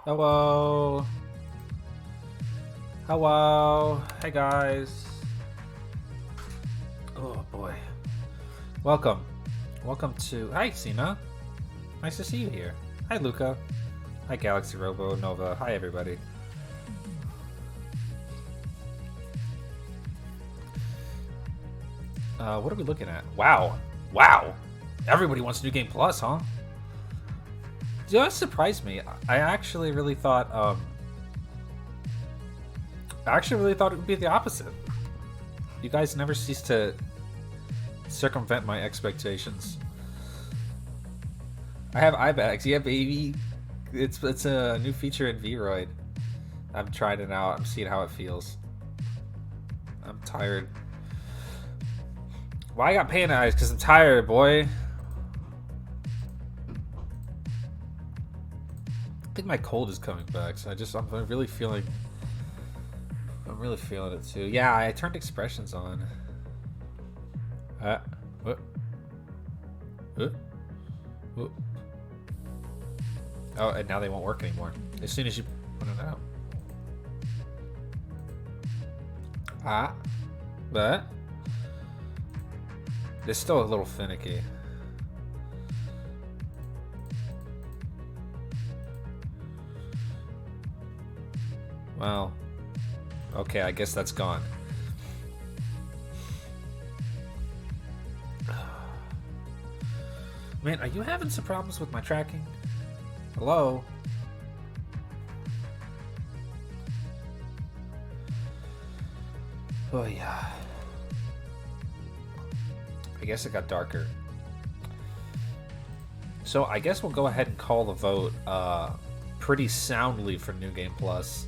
Hello. Hello. Hey guys. Oh boy. Welcome. Welcome to. Hi, Cena. Nice to see you here. Hi, Luca. Hi, Galaxy Robo Nova. Hi, everybody. What are we looking at? Wow. Wow. Everybody wants New Game Plus, huh? That surprised me. I actually really thought. I actually really thought it would be the opposite. You guys never cease to circumvent my expectations. I have eye bags. Yeah, baby. It's a new feature in Vroid. I'm trying it out. I'm seeing how it feels. I'm tired. Why I got panda eyes? Because I'm tired, boy. I think my cold is coming back, so I'm really feeling it too. Yeah, I turned expressions on. What? What? What? Oh, and now they won't work anymore. As soon as you put it out. But it's still a little finicky. Well, okay, I guess that's gone. Man, are you having some problems with my tracking? Hello? Oh, yeah. I guess it got darker. So I guess we'll go ahead and call the vote pretty soundly for New Game Plus.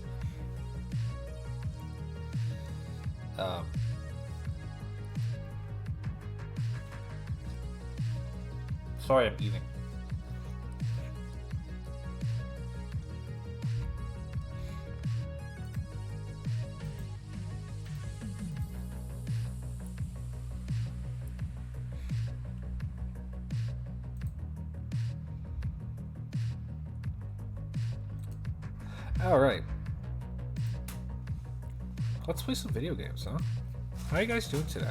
Sorry, I'm eating. Alright. Let's play some video games, huh? How are you guys doing today?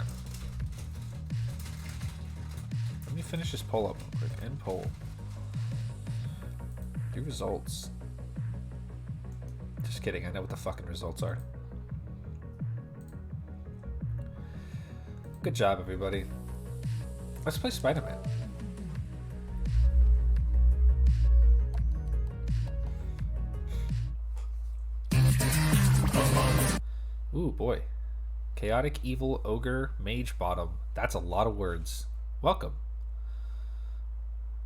Let me finish this poll up real quick. End poll. Do results. Just kidding, I know what the fucking results are. Good job, everybody. Let's play Spider-Man. Ooh, boy. Chaotic, evil, ogre, mage bottom. That's a lot of words. Welcome.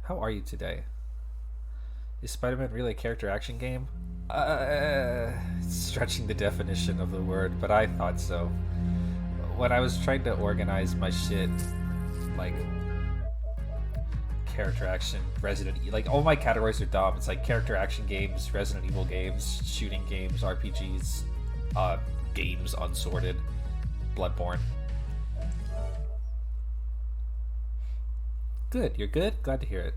How are you today? Is Spider-Man really a character action game? Stretching the definition of the word, but I thought so. When I was trying to organize my shit, like character action, Resident Evil, like all my categories are dumb. It's like character action games, Resident Evil games, shooting games, RPGs, games unsorted, Bloodborne. Good, you're good? Glad to hear it.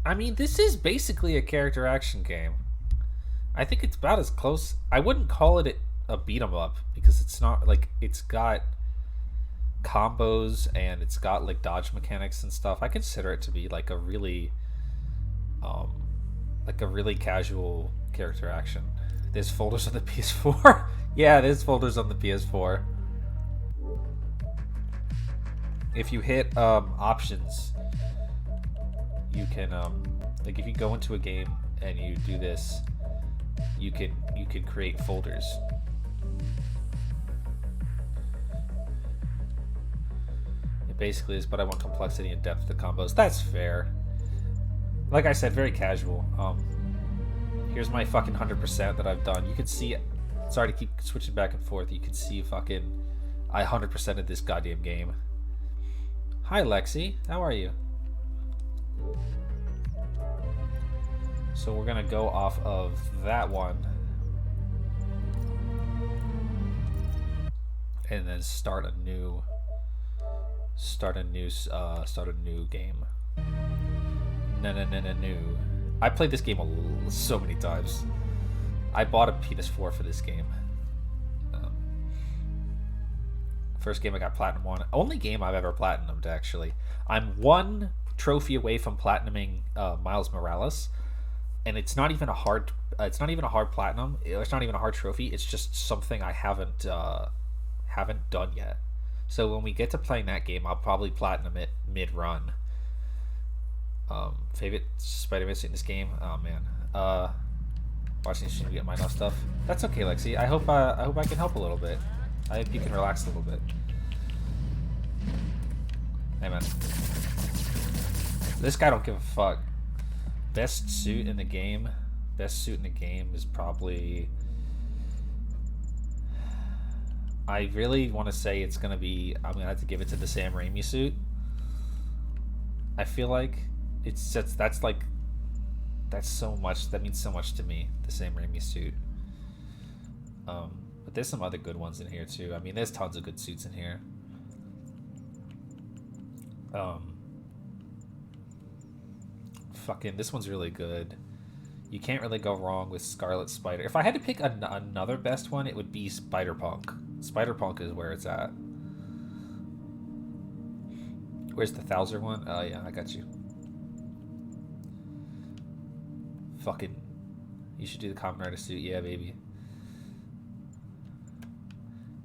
I mean, this is basically a character action game. I think it's about as close. I wouldn't call it a beat 'em up because it's not like it's got combos and it's got like dodge mechanics and stuff. I consider it to be like a really casual character action. There's folders on the PS4. Yeah, there's folders on the PS4. If you hit options, you can like if you go into a game and you do this, you can create folders. It basically is, but I want complexity and depth to combos. That's fair. Like I said, very casual. Here's my fucking 100% that I've done. You can see, sorry to keep switching back and forth. You can see fucking I 100%ed this goddamn game. Hi Lexi, how are you? So we're gonna go off of that one and then start a new game. No. I played this game so many times. I bought a PS4 for this game. First game I got platinum on. Only game I've ever platinumed, actually. I'm one trophy away from platinuming Miles Morales, and it's not even a hard. It's not even a hard platinum. It's not even a hard trophy. It's just something I haven't done yet. So when we get to playing that game, I'll probably platinum it mid-run. Favorite Spider-Man suit in this game? Oh man. Watching stream get my enough stuff. That's okay, Lexi. I hope I can help a little bit. I hope you can relax a little bit. Hey man. This guy don't give a fuck. Best suit in the game. Best suit in the game is probably. I really want to say it's gonna be. I'm gonna have to give it to the Sam Raimi suit. I feel like it's just that's so much. That means so much to me. The Sam Raimi suit. But there's some other good ones in here too. I mean, there's tons of good suits in here. Fucking this one's really good. You can't really go wrong with Scarlet Spider. If I had to pick another best one, it would be Spider-Punk. Spider-Punk is where it's at. Where's the Thouser one? Oh yeah, I got you. Fucking, you should do the Common Rider suit, yeah, baby.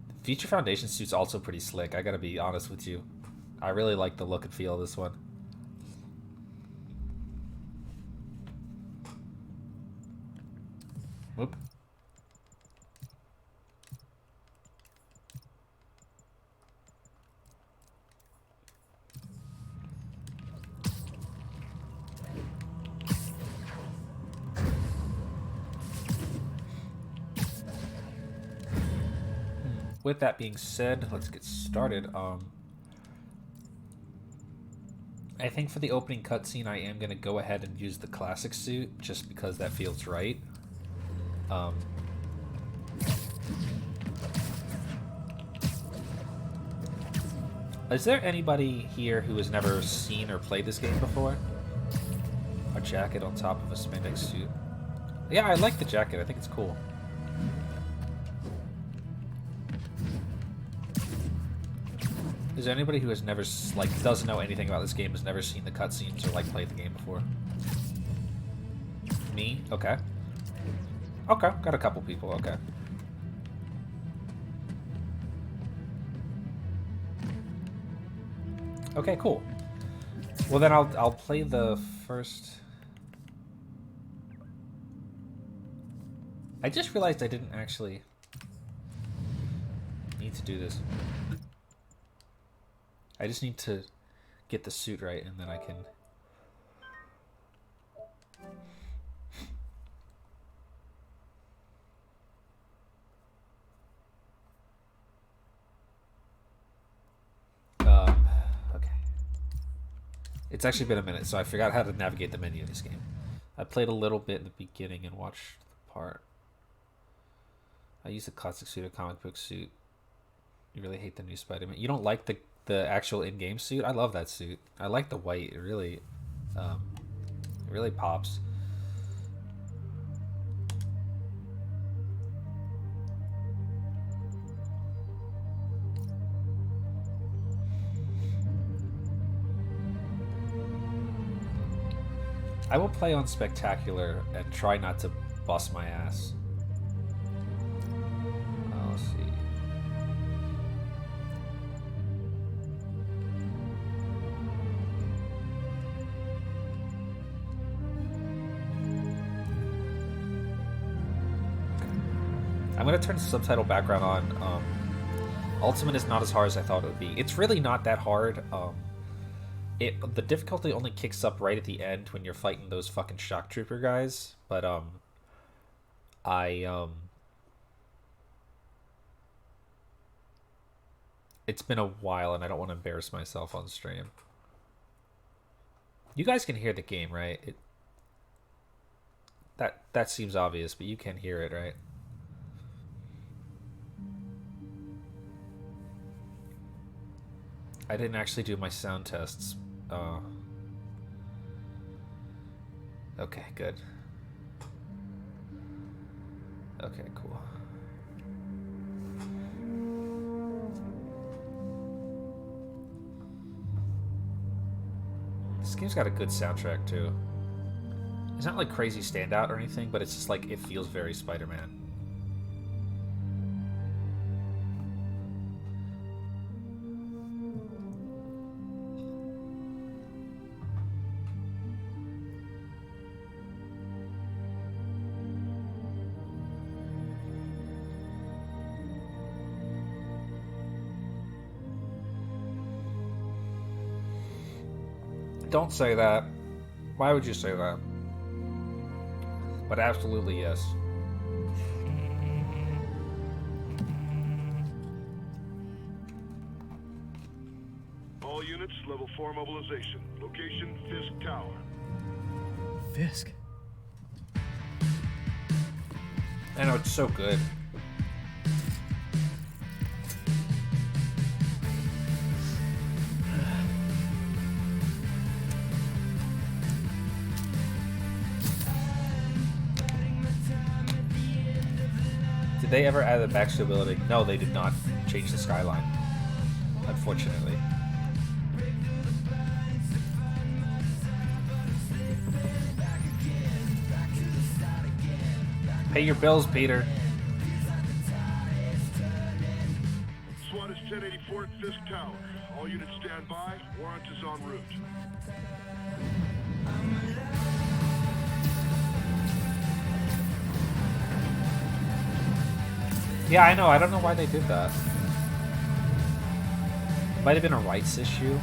The Future Foundation suit's also pretty slick. I gotta be honest with you. I really like the look and feel of this one. Whoop. With that being said, let's get started. I think for the opening cutscene, I am going to go ahead and use the classic suit, just because that feels right. Is there anybody here who has never seen or played this game before? A jacket on top of a spandex suit. Yeah, I like the jacket. I think it's cool. Is there anybody who has never, doesn't know anything about this game, has never seen the cutscenes or, played the game before? Me? Okay. Okay, got a couple people, okay. Okay, cool. Well then I'll play the first... I just realized I didn't actually need to do this. I just need to get the suit right, and then I can... Okay. It's actually been a minute, so I forgot how to navigate the menu in this game. I played a little bit in the beginning and watched the part. I used a classic suit, a comic book suit. You really hate the new Spider-Man. You don't like the actual in-game suit? I love that suit. I like the white. It really pops. I will play on Spectacular and try not to bust my ass. Let's see. I'm going to turn the subtitle background on. Ultimate is not as hard as I thought it would be. It's really not that hard. The difficulty only kicks up right at the end when you're fighting those fucking shock trooper guys. But it's been a while and I don't want to embarrass myself on stream. You guys can hear the game, right? That seems obvious, but you can hear it, right? I didn't actually do my sound tests. Okay, good. Okay, cool. This game's got a good soundtrack too. It's not like crazy standout or anything, but it's just like it feels very Spider-Man. Don't say that. Why would you say that? But absolutely yes. All units, level 4 mobilization. Location, Fisk Tower. Fisk? I know, it's so good. Did they ever add the backstory ability? No, they did not change the skyline, unfortunately. Pay your bills, Peter. SWAT is 1084 at Fisk Tower. All units stand by. Warrant is en route. Yeah, I know. I don't know why they did that. Might have been a rights issue.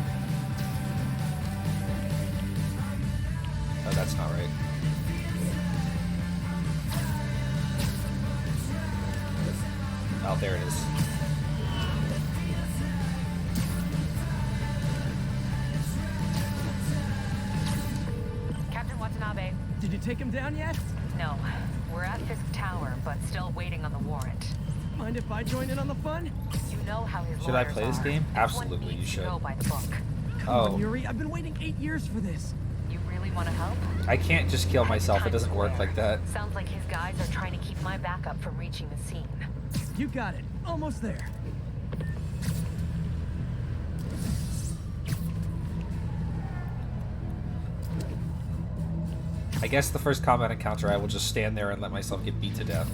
Oh, that's not right. Oh, there it is. Captain Watanabe. Did you take him down yet? No, we're at Fisk Tower, but still waiting on the warrant. Mind if I join in on the fun? You know how his Should I lawyers play this are. game? One Absolutely, needs you to should. Go by the book. Come Oh. on, Yuri. I've been waiting 8 years for this. You really want to help? I can't just kill myself. It Times doesn't work Square. like that. Sounds like his guys are trying to keep my backup from reaching the scene. You got it. Almost there. I guess the first combat encounter, I will just stand there and let myself get beat to death.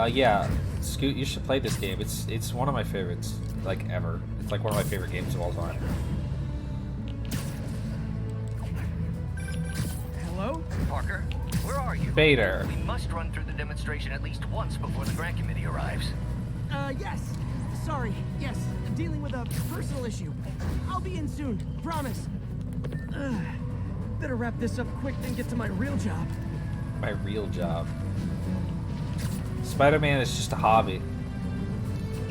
Yeah, Scoot, you should play this game. It's one of my favorites, like, ever. It's like one of my favorite games of all time. Hello? Parker, where are you? Vader. We must run through the demonstration at least once before the grant committee arrives. Yes. Sorry. Yes. I'm dealing with a personal issue. I'll be in soon. Promise. Better wrap this up quick than get to my real job. My real job. Spider-Man is just a hobby.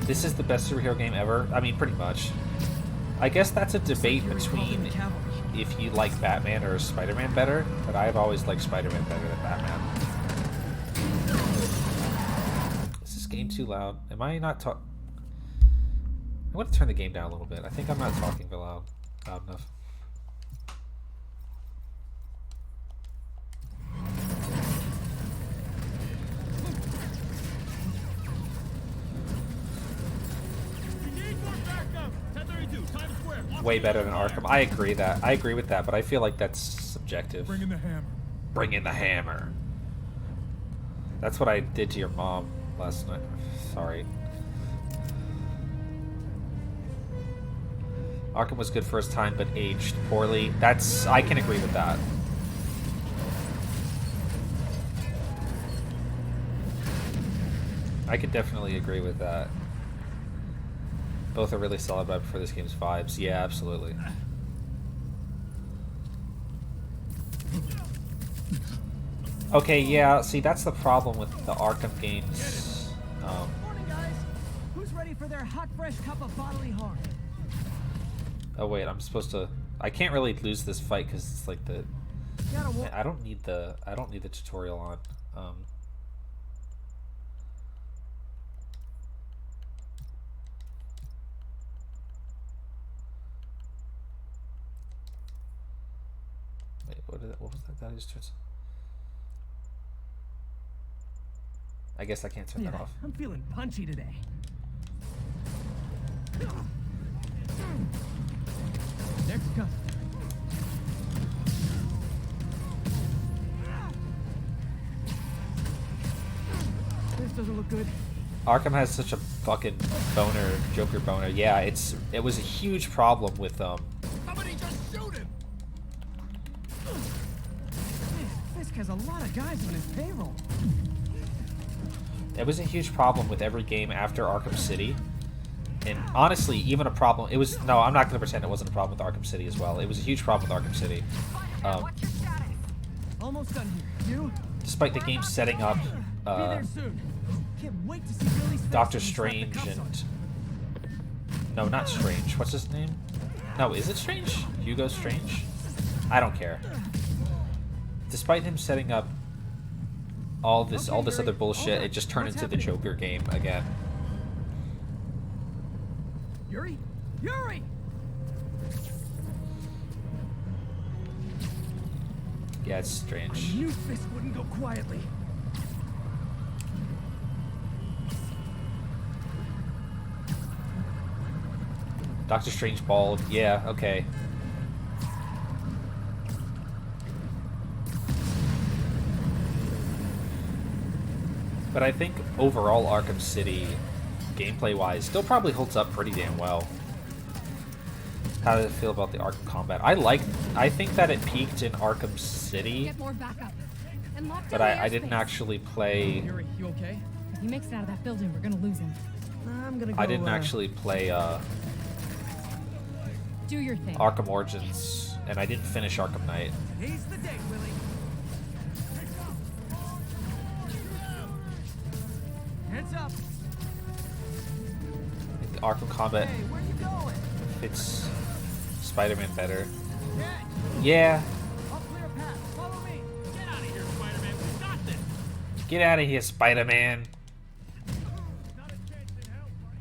This is the best superhero game ever. I mean, pretty much. I guess that's a debate between if you like Batman or Spider-Man better, but I've always liked Spider-Man better than Batman. Is this game too loud? Am I not talking? I'm going to turn the game down a little bit. I think I'm not talking loud enough. Way better than Arkham. I agree with that, but I feel like that's subjective. Bring in the hammer. Bring in the hammer. That's what I did to your mom last night. Sorry. Arkham was good first time, but aged poorly. I can agree with that. I could definitely agree with that. Both are really solid right before this game's vibes. Yeah, absolutely. Okay, yeah, see, that's the problem with the Arkham games. Morning, guys. Who's ready for their hot, fresh cup of bodily harm? Oh wait, I'm supposed to. I can't really lose this fight because it's like the. Gotta I don't need the tutorial on. What was that? That just turns. I guess I can't turn that off. I'm feeling punchy today. Next customer. This doesn't look good. Arkham has such a fucking boner, Joker boner. Yeah, it was a huge problem with Somebody just shoot him! Fisk has a lot of guys on his payroll. It was a huge problem with every game after Arkham City. And honestly, even a problem... It was... No, I'm not going to pretend it wasn't a problem with Arkham City as well. It was a huge problem with Arkham City. What's your status? Almost done here. You? Despite the game setting up Be there soon. Can't wait to see Billy's face Doctor when he slapped the Strange cuffs on. and... No, not Strange. What's his name? No, is it Strange? Hugo Strange? I don't care. Despite him setting up all this other bullshit, it just turned into the Joker game again. Yuri? Yuri! Yeah, it's I strange. knew Fisk wouldn't go quietly. Doctor Strange bald. Yeah, okay. But I think overall Arkham City, gameplay-wise, still probably holds up pretty damn well. How does it feel about the Arkham combat? I think that it peaked in Arkham City, Get more backup. And lock but down the I didn't airspace. actually play... Yuri, you okay? If he makes it out of that building, we're gonna lose him. I'm gonna go, I didn't actually play Do your thing. Arkham Origins, and I didn't finish Arkham Knight. Today's the day, Willie. Heads up. I think the Arkham combat Hey, where you going? fits Spider-Man better. Yeah, Yeah, I'll clear a path. Follow me. Get out of here, Spider-Man. We got this. get out of here, Spider-Man. Not a chance in hell, buddy.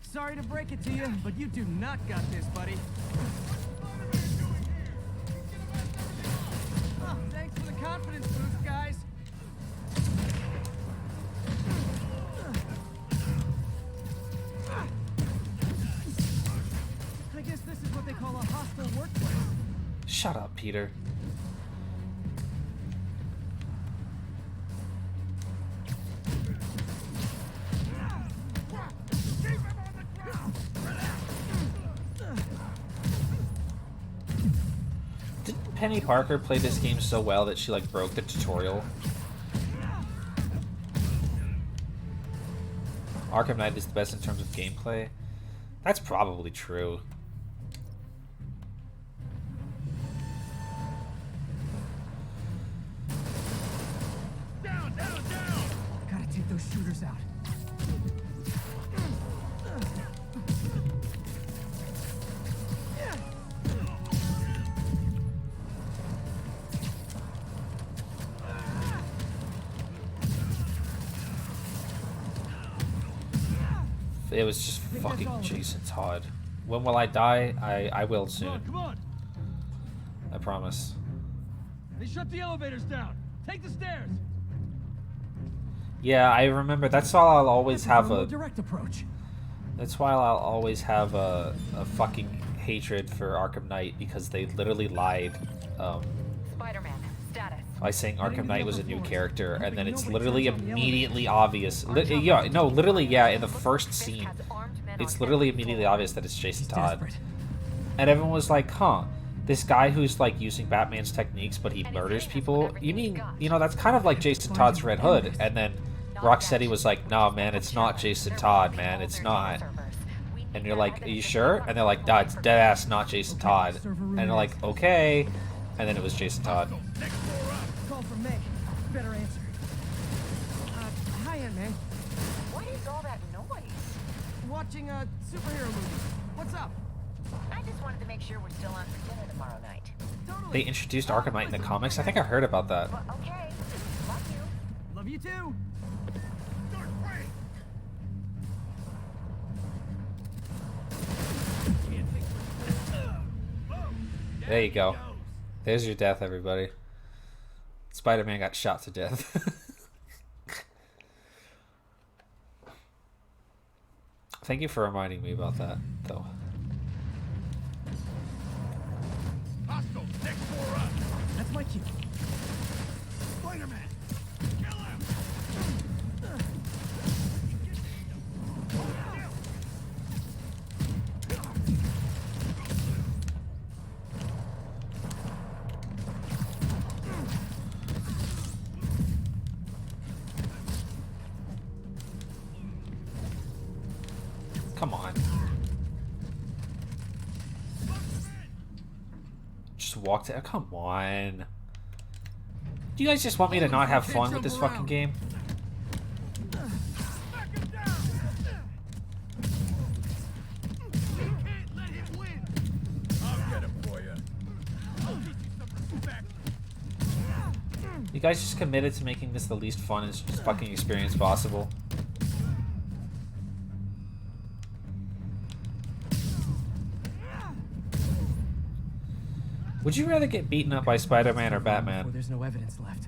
Sorry to break it to you, but you do not got this, buddy. Oh, thanks for the confidence boost, guys. I guess this is what they call a hostile workplace. Shut up, Peter. Didn't Penny Parker play this game so well that she like broke the tutorial? Arkham Knight is the best in terms of gameplay. That's probably true. Down, down, down! Gotta take those shooters out. It was just fucking Jason Todd. When will I die? I will soon. Come on! I promise. They shut the elevators down! Take the stairs! Yeah, I remember. That's why I'll always have more a. direct approach. That's why I'll always have a fucking hatred for Arkham Knight, because they literally lied Spider-Man, status. by saying Arkham Knight was a new character, and then it's literally immediately obvious. Literally, in the first Fisk scene, has armed men it's on literally every immediately floor. obvious that it's Jason Todd. Desperate. And everyone was like, huh, this guy who's like using Batman's techniques but he And he's murders hitting us people? with everything You he's mean, got. you know, that's kind of like Jason Todd's Red Hood. And then Rocksteady was like, no man, it's not Jason Todd, man, it's not. And you're like, are you sure? And they're like, nah, it's dead ass not Jason Todd. And they're like, okay. And then it was Jason Todd. Call from Meg. Better answer. Hi, Aunt May. What is all that noise? Watching a superhero movie. What's up? I just wanted to make sure we're still on for dinner tomorrow night. Totally. They introduced Arkham Knight in the comics. I think I heard about that. Well, okay. Love you. Love you too. There you go. There's your death, everybody. Spider-Man got shot to death. Thank you for reminding me about that, though. Hostile, next for us. That's my cue. Spider-Man, kill him. Come on. Just walked it. Come on. Do you guys just want me to not have fun with this fucking game? Back him down. You can't let him win. I'll get him for you. I'll teach you some respect. You guys just committed to making this the least fun and fucking experience possible. Would you rather get beaten up by Spider-Man or Before Batman? there's no evidence left.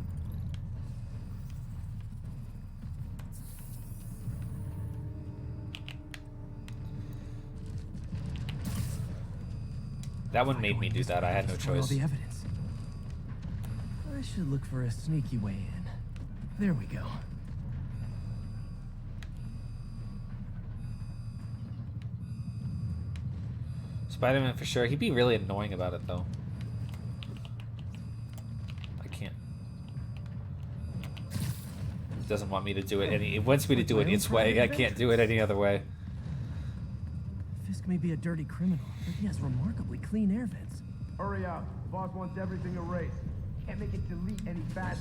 That one made me do that. I had no Destroy all choice. the evidence. I should look for a sneaky way in. There we go. Spider-Man for sure. He'd be really annoying about it, though. I can't. It doesn't want me to do it any... It wants me to do it its way. I can't do it any other way. Fisk may be a dirty criminal, but he has remarkably clean air vents. Hurry up. The boss wants everything erased. Can't make it delete any faster.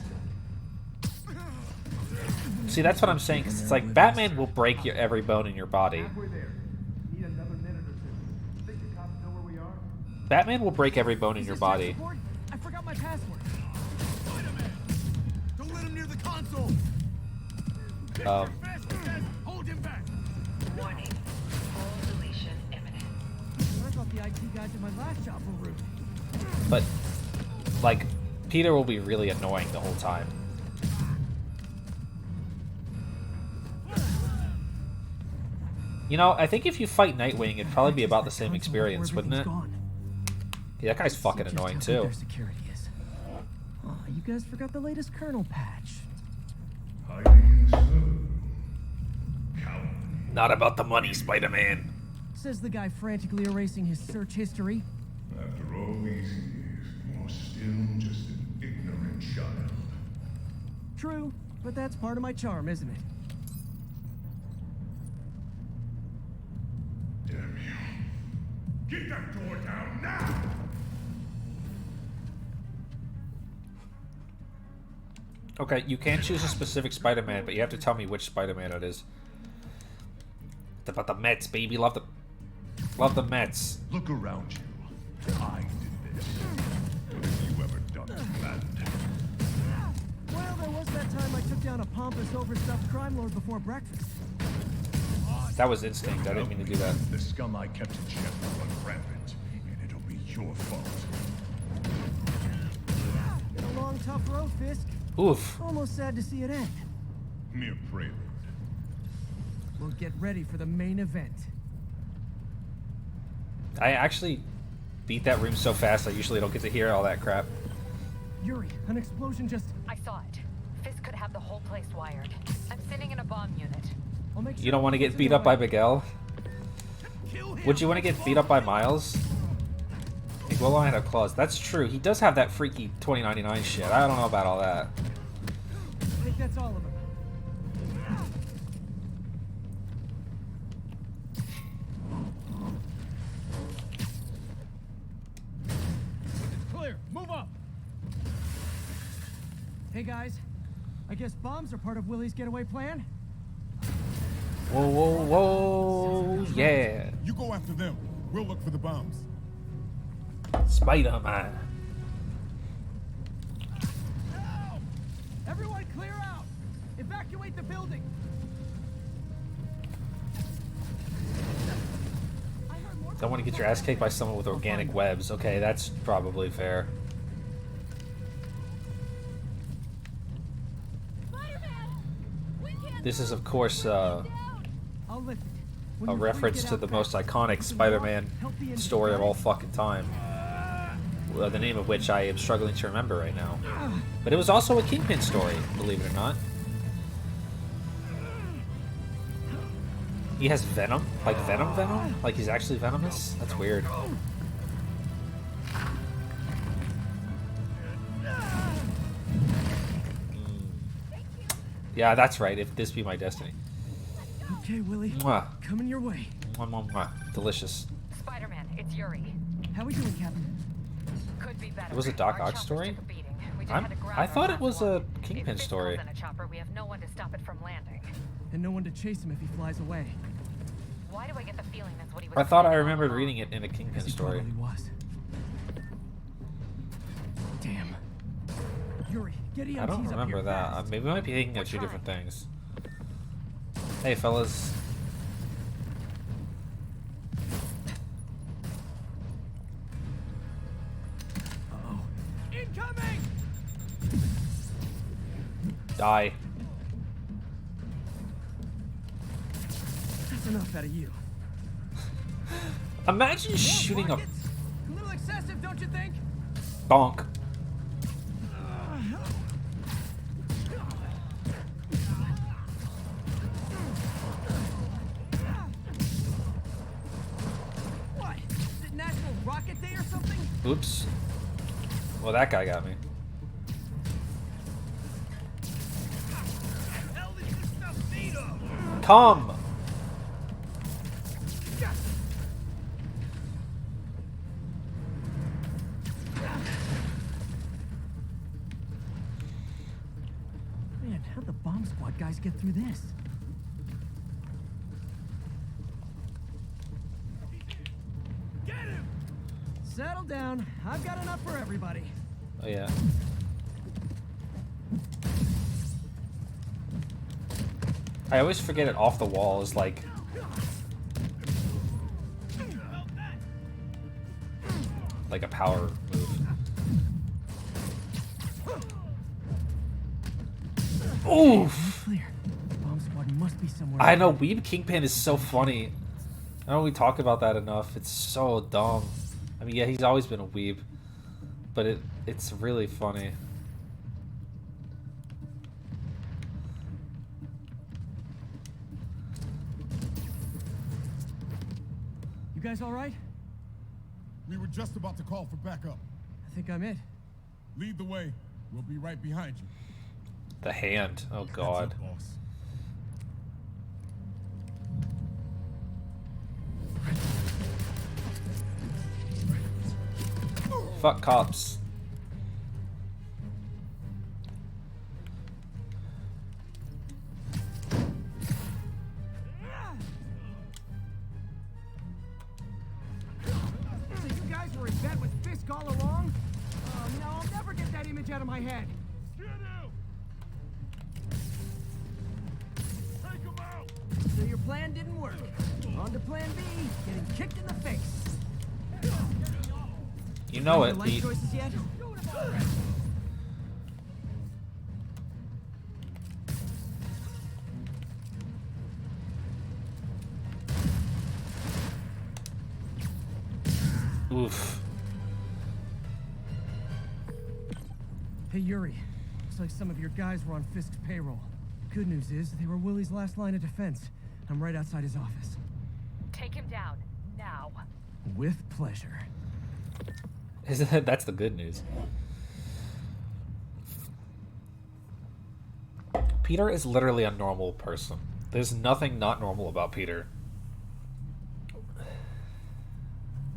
See, that's what I'm saying, because it's like Batman will break your every bone in your body. Halfway there. Need another minute or two. Think the cops know where we are? Batman will break every bone in your body. I forgot my password. Spider-Man, don't let him near the console. Fast as hold him back. Warning. Full deletion imminent. I thought the IT guys at my last job were rude. But, like, Peter will be really annoying the whole time. You know, I think if you fight Nightwing, it'd probably be about the same experience, wouldn't it? Yeah, that guy's fucking Just annoying how good too. their security is. Aw, you guys forgot the latest kernel patch. Not about the money, Spider-Man. Says the guy frantically erasing his search history. After all these years, you're still just an ignorant child. True, but that's part of my charm, isn't it? Damn you. Get that door down now! Okay, you can choose a specific Spider-Man, but you have to tell me which Spider-Man it is. It's about the Mets, baby. Love the Mets. Look around you. I did this. What have you ever done planned? Well, there was that time I took down a pompous, overstuffed crime lord before breakfast. That was instinct. I didn't mean to do that. The scum I kept in check will run rampant, and it'll be your fault. Been a long, tough road, Fisk. Oof. Almost sad to see it end. Mere prelude. We'll get ready for the main event. I actually beat that room so fast, I usually don't get to hear all that crap. Yuri, an explosion just... I saw it. Fisk could have the whole place wired. I'm sitting in a bomb unit. I'll make sure You don't want to it get goes beat in up by the way. Miguel? Kill him. Would you want to get beat up by Miles? Miguel might have claws. That's true. He does have that freaky 2099 shit. I don't know about all that. I think that's all of them. Clear. Move up. Hey guys, I guess bombs are part of Willie's getaway plan? Whoa, whoa, whoa, yeah. You go after them. We'll look for the bombs. Spider-Man. Help! Everyone clear out! Evacuate the building! I heard more Don't want to get your ass kicked by someone with organic webs. Okay, that's probably fair. This is, of course, I'll lift it. When a you're free, reference get to out the fast. most iconic Spider-Man story of all fucking time. The name of which I am struggling to remember right now. But it was also a Kingpin story, believe it or not. He has venom? Like venom? Like he's actually venomous? That's weird. Yeah, that's right. If this be my destiny. Okay, Willie. Mwah. Coming your way. Mwah, mwah, mwah. Delicious. Spider-Man, it's Yuri. How we doing, Captain? Could be better. It was a Doc Our Ock chopper story? took a beating. We just I'm- had to ground I our thought it last was one. a Kingpin If Fisk story. goes in a chopper, we have no one to stop it from landing. And no one to chase him if he flies away. Why do I get the feeling that's what he was I thought I planning all remembered along? reading it in a Kingpin He story. probably was. Damn. Yuri, get EMTs I don't up remember here that. fast. Maybe we might be thinking of two different things. Hey, fellas. Uh-oh. Incoming! Die. That's enough out of you. Imagine shooting a Rockets? A little excessive, don't you think? bonk. What? Is it National Rocket Day or something? Oops. Well, that guy got me. Hell is this stuff made of? Come! Man, how'd the bomb squad guys get through this? Get him! Settle down. I've got enough for everybody. Oh, yeah. I always forget it off the wall is like... like a power move. Oof! Clear. Bomb squad must be somewhere. I know, Weeb Kingpin is so funny. I don't know we talk about that enough. It's so dumb. I mean, yeah, he's always been a weeb, but it's really funny. You guys all right? We were just about to call for backup. I think I'm it. Lead the way. We'll be right behind you. The hand. Oh god. That's it, boss. Fuck cops. So you guys were in bed with Fisk all along? Oh no, I'll never get that image out of my head. Get him! Take him out! So your plan didn't work. On to plan B, getting kicked in the face. You know Any it, life Pete. choices yet? Oof. Hey Yuri, looks like some of your guys were on Fisk's payroll. Good news is they were Willie's last line of defense. I'm right outside his office. Take him down, now. With pleasure. That's the good news. Peter is literally a normal person. There's nothing not normal about Peter.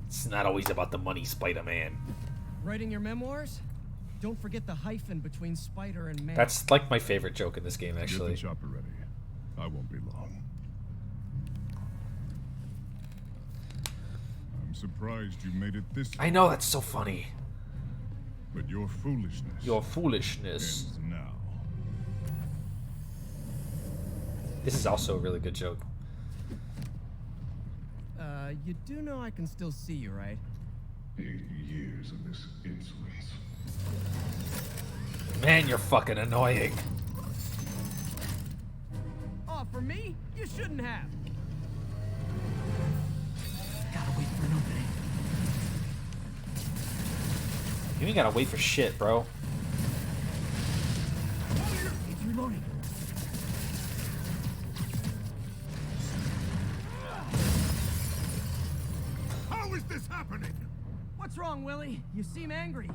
It's not always about the money, Spider-Man. Writing your memoirs? Don't forget the hyphen between spider and man. That's like my favorite joke in this game, Get actually. the chopper ready. I won't be long. I'm surprised you made it this I know, that's so funny. but your foolishness Your foolishness. ends now. This is also a really good joke. You do know I can still see you, right? 8 years of this insolence. Man, you're fucking annoying. Oh, for me? You shouldn't have. Gotta wait for an opening. You ain't gotta wait for shit, bro. It's reloading. How is this happening? What's wrong, Willie? You seem angry.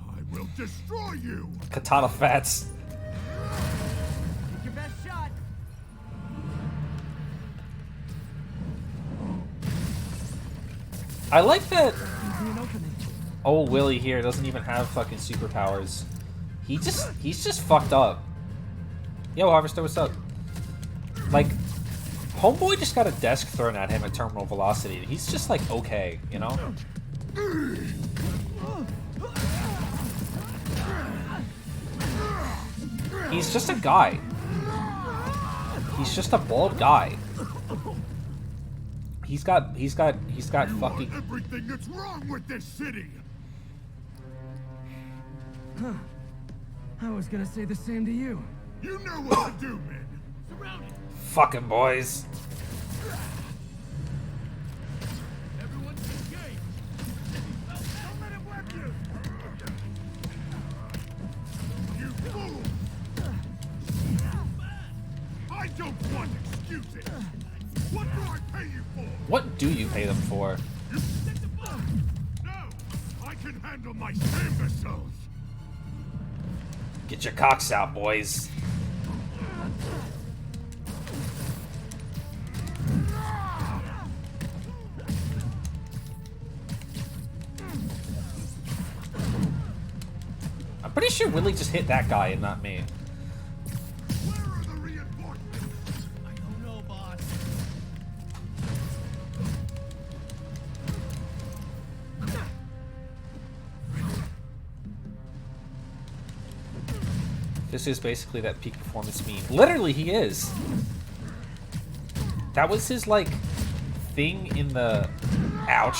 I will destroy you! Katana fats. Take your best shot. I like that. Seems to be an opening. Oh, Willie here doesn't even have fucking superpowers. He's just fucked up. Yo, Harvester, what's up? Like, Homeboy just got a desk thrown at him at terminal velocity. And he's just like okay, you know? He's just a guy. He's just a bald guy. He's got fucking. Everything that's wrong with this city! I was gonna say the same to you. You know what to do, men! Surrounded! Fucking boys. Everyone's engaged! Don't let him wreck you! You fool! I don't want excuses! What do I pay you for? What do you pay them for? You set the bomb! No! I can handle my imbeciles! Get your cocks out, boys. I'm pretty sure Willie just hit that guy and not me. Where are the reinforcements? I don't know, boss. This is basically that peak performance meme. Literally, he is. That was his, like, thing in the... Ouch.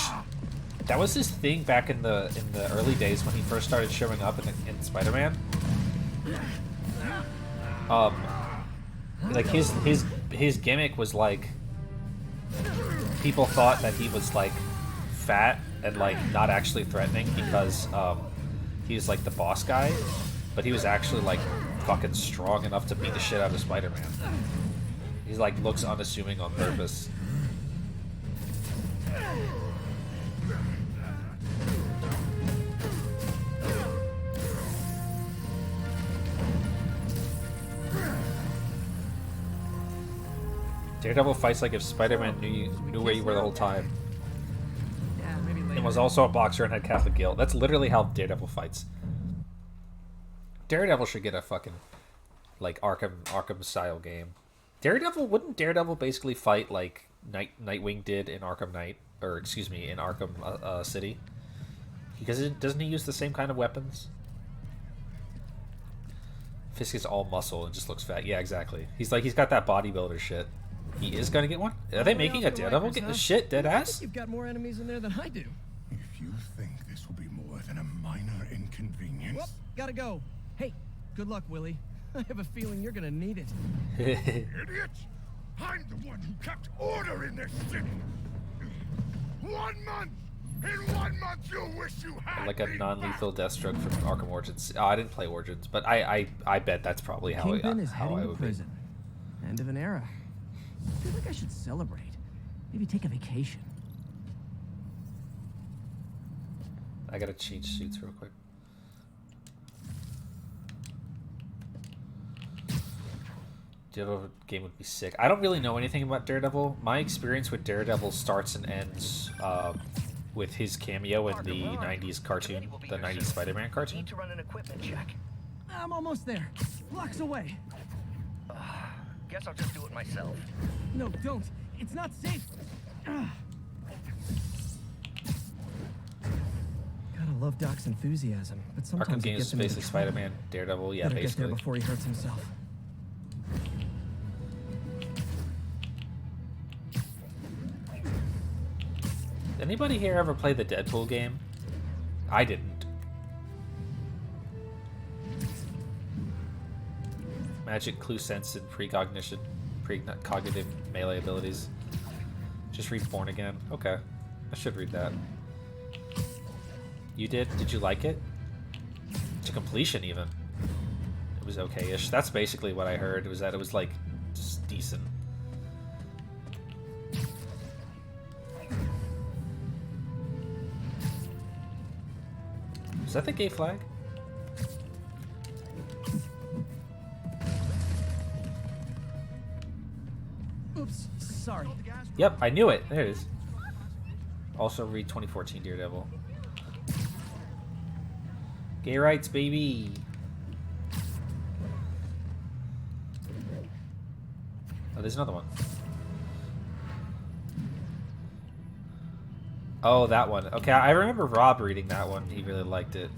That was his thing back in the early days when he first started showing up in Spider-Man. Like, his gimmick was, like... People thought that he was, like, fat and, like, not actually threatening because, he was, like, the boss guy. But he was actually, like, fucking strong enough to beat the shit out of Spider-Man. He's, like, looks unassuming on purpose. Daredevil fights like if Spider-Man knew where you were the whole time. Yeah, maybe later. And was also a boxer and had Catholic guilt. That's literally how Daredevil fights. Daredevil should get a fucking, like, Arkham style game. Wouldn't Daredevil basically fight like Nightwing did in Arkham Knight, or excuse me, in Arkham City? Because doesn't he use the same kind of weapons? Fisk is all muscle and just looks fat. Yeah, exactly. He's got that bodybuilder shit. He is gonna get one. Are they making a Daredevil get the shit dead ass? You've got more enemies in there than I do. If you think this will be more than a minor inconvenience... Well, gotta go. Hey, good luck, Willie. I have a feeling you're gonna need it. Idiots! I'm the one who kept order in this city! 1 month! In 1 month you'll wish you had Like a me non-lethal Deathstroke from Arkham Origins. Oh, I didn't play Origins, but I bet that's probably how Kingpin is how heading I to would prison. End of an era. I feel like I should celebrate. Maybe take a vacation. be. I gotta change suits real quick. Daredevil game would be sick. I don't really know anything about Daredevil. My experience with Daredevil starts and ends with his cameo in the 90s cartoon, the 90s Spider-Man cartoon. Need to run an equipment check. I'm almost there. Blocks away. Guess I'll just do it myself. No, don't. It's not safe. Gotta love Doc's enthusiasm, but sometimes Arkham it games gets him into basically trouble. Spider-Man, Daredevil, yeah, Better get there basically. before he hurts himself. Anybody here ever play the Deadpool game? I didn't. Magic, clue sense, and precognitive melee abilities. Just read Born Again. Okay. I should read that. You did? Did you like it? To completion, even. It was okay-ish. That's basically what I heard, was that it was, like, just decent. Is that the gay flag? Oops, sorry. Yep, I knew it. There it is. Also read 2014 Daredevil. Gay rights, baby. Oh, there's another one. Oh, that one. Okay, I remember Rob reading that one. He really liked it.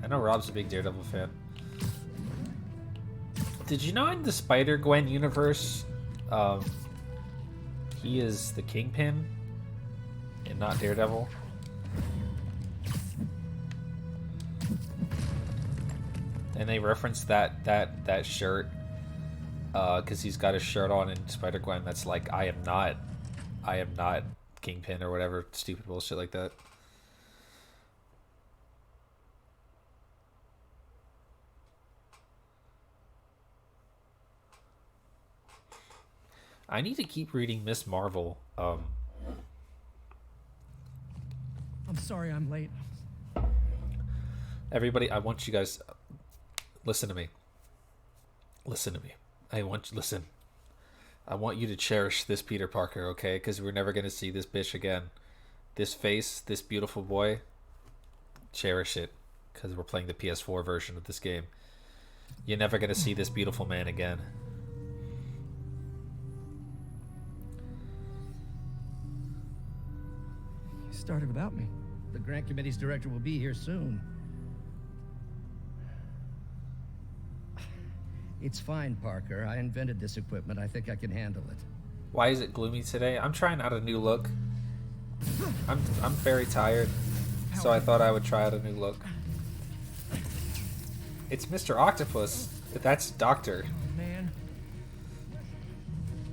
I know Rob's a big Daredevil fan. Did you know in the Spider-Gwen universe, he is the Kingpin and not Daredevil? And they referenced that shirt because he's got a shirt on in Spider-Gwen that's like, I am not Kingpin or whatever stupid bullshit like that. I need to keep reading Miss Marvel. I'm sorry I'm late. Everybody, I want you guys listen to me. Listen to me. Listen. I want you to cherish this Peter Parker, okay? Because we're never going to see this bitch again. This face, this beautiful boy, cherish it. Because we're playing the PS4 version of this game. You're never going to see this beautiful man again. You started without me. The grant committee's director will be here soon. It's fine, Parker. I invented this equipment. I think I can handle it. Why is it gloomy today? I'm trying out a new look. I'm very tired, so I thought I would try out a new look. It's Mr. Octopus. That's Doctor.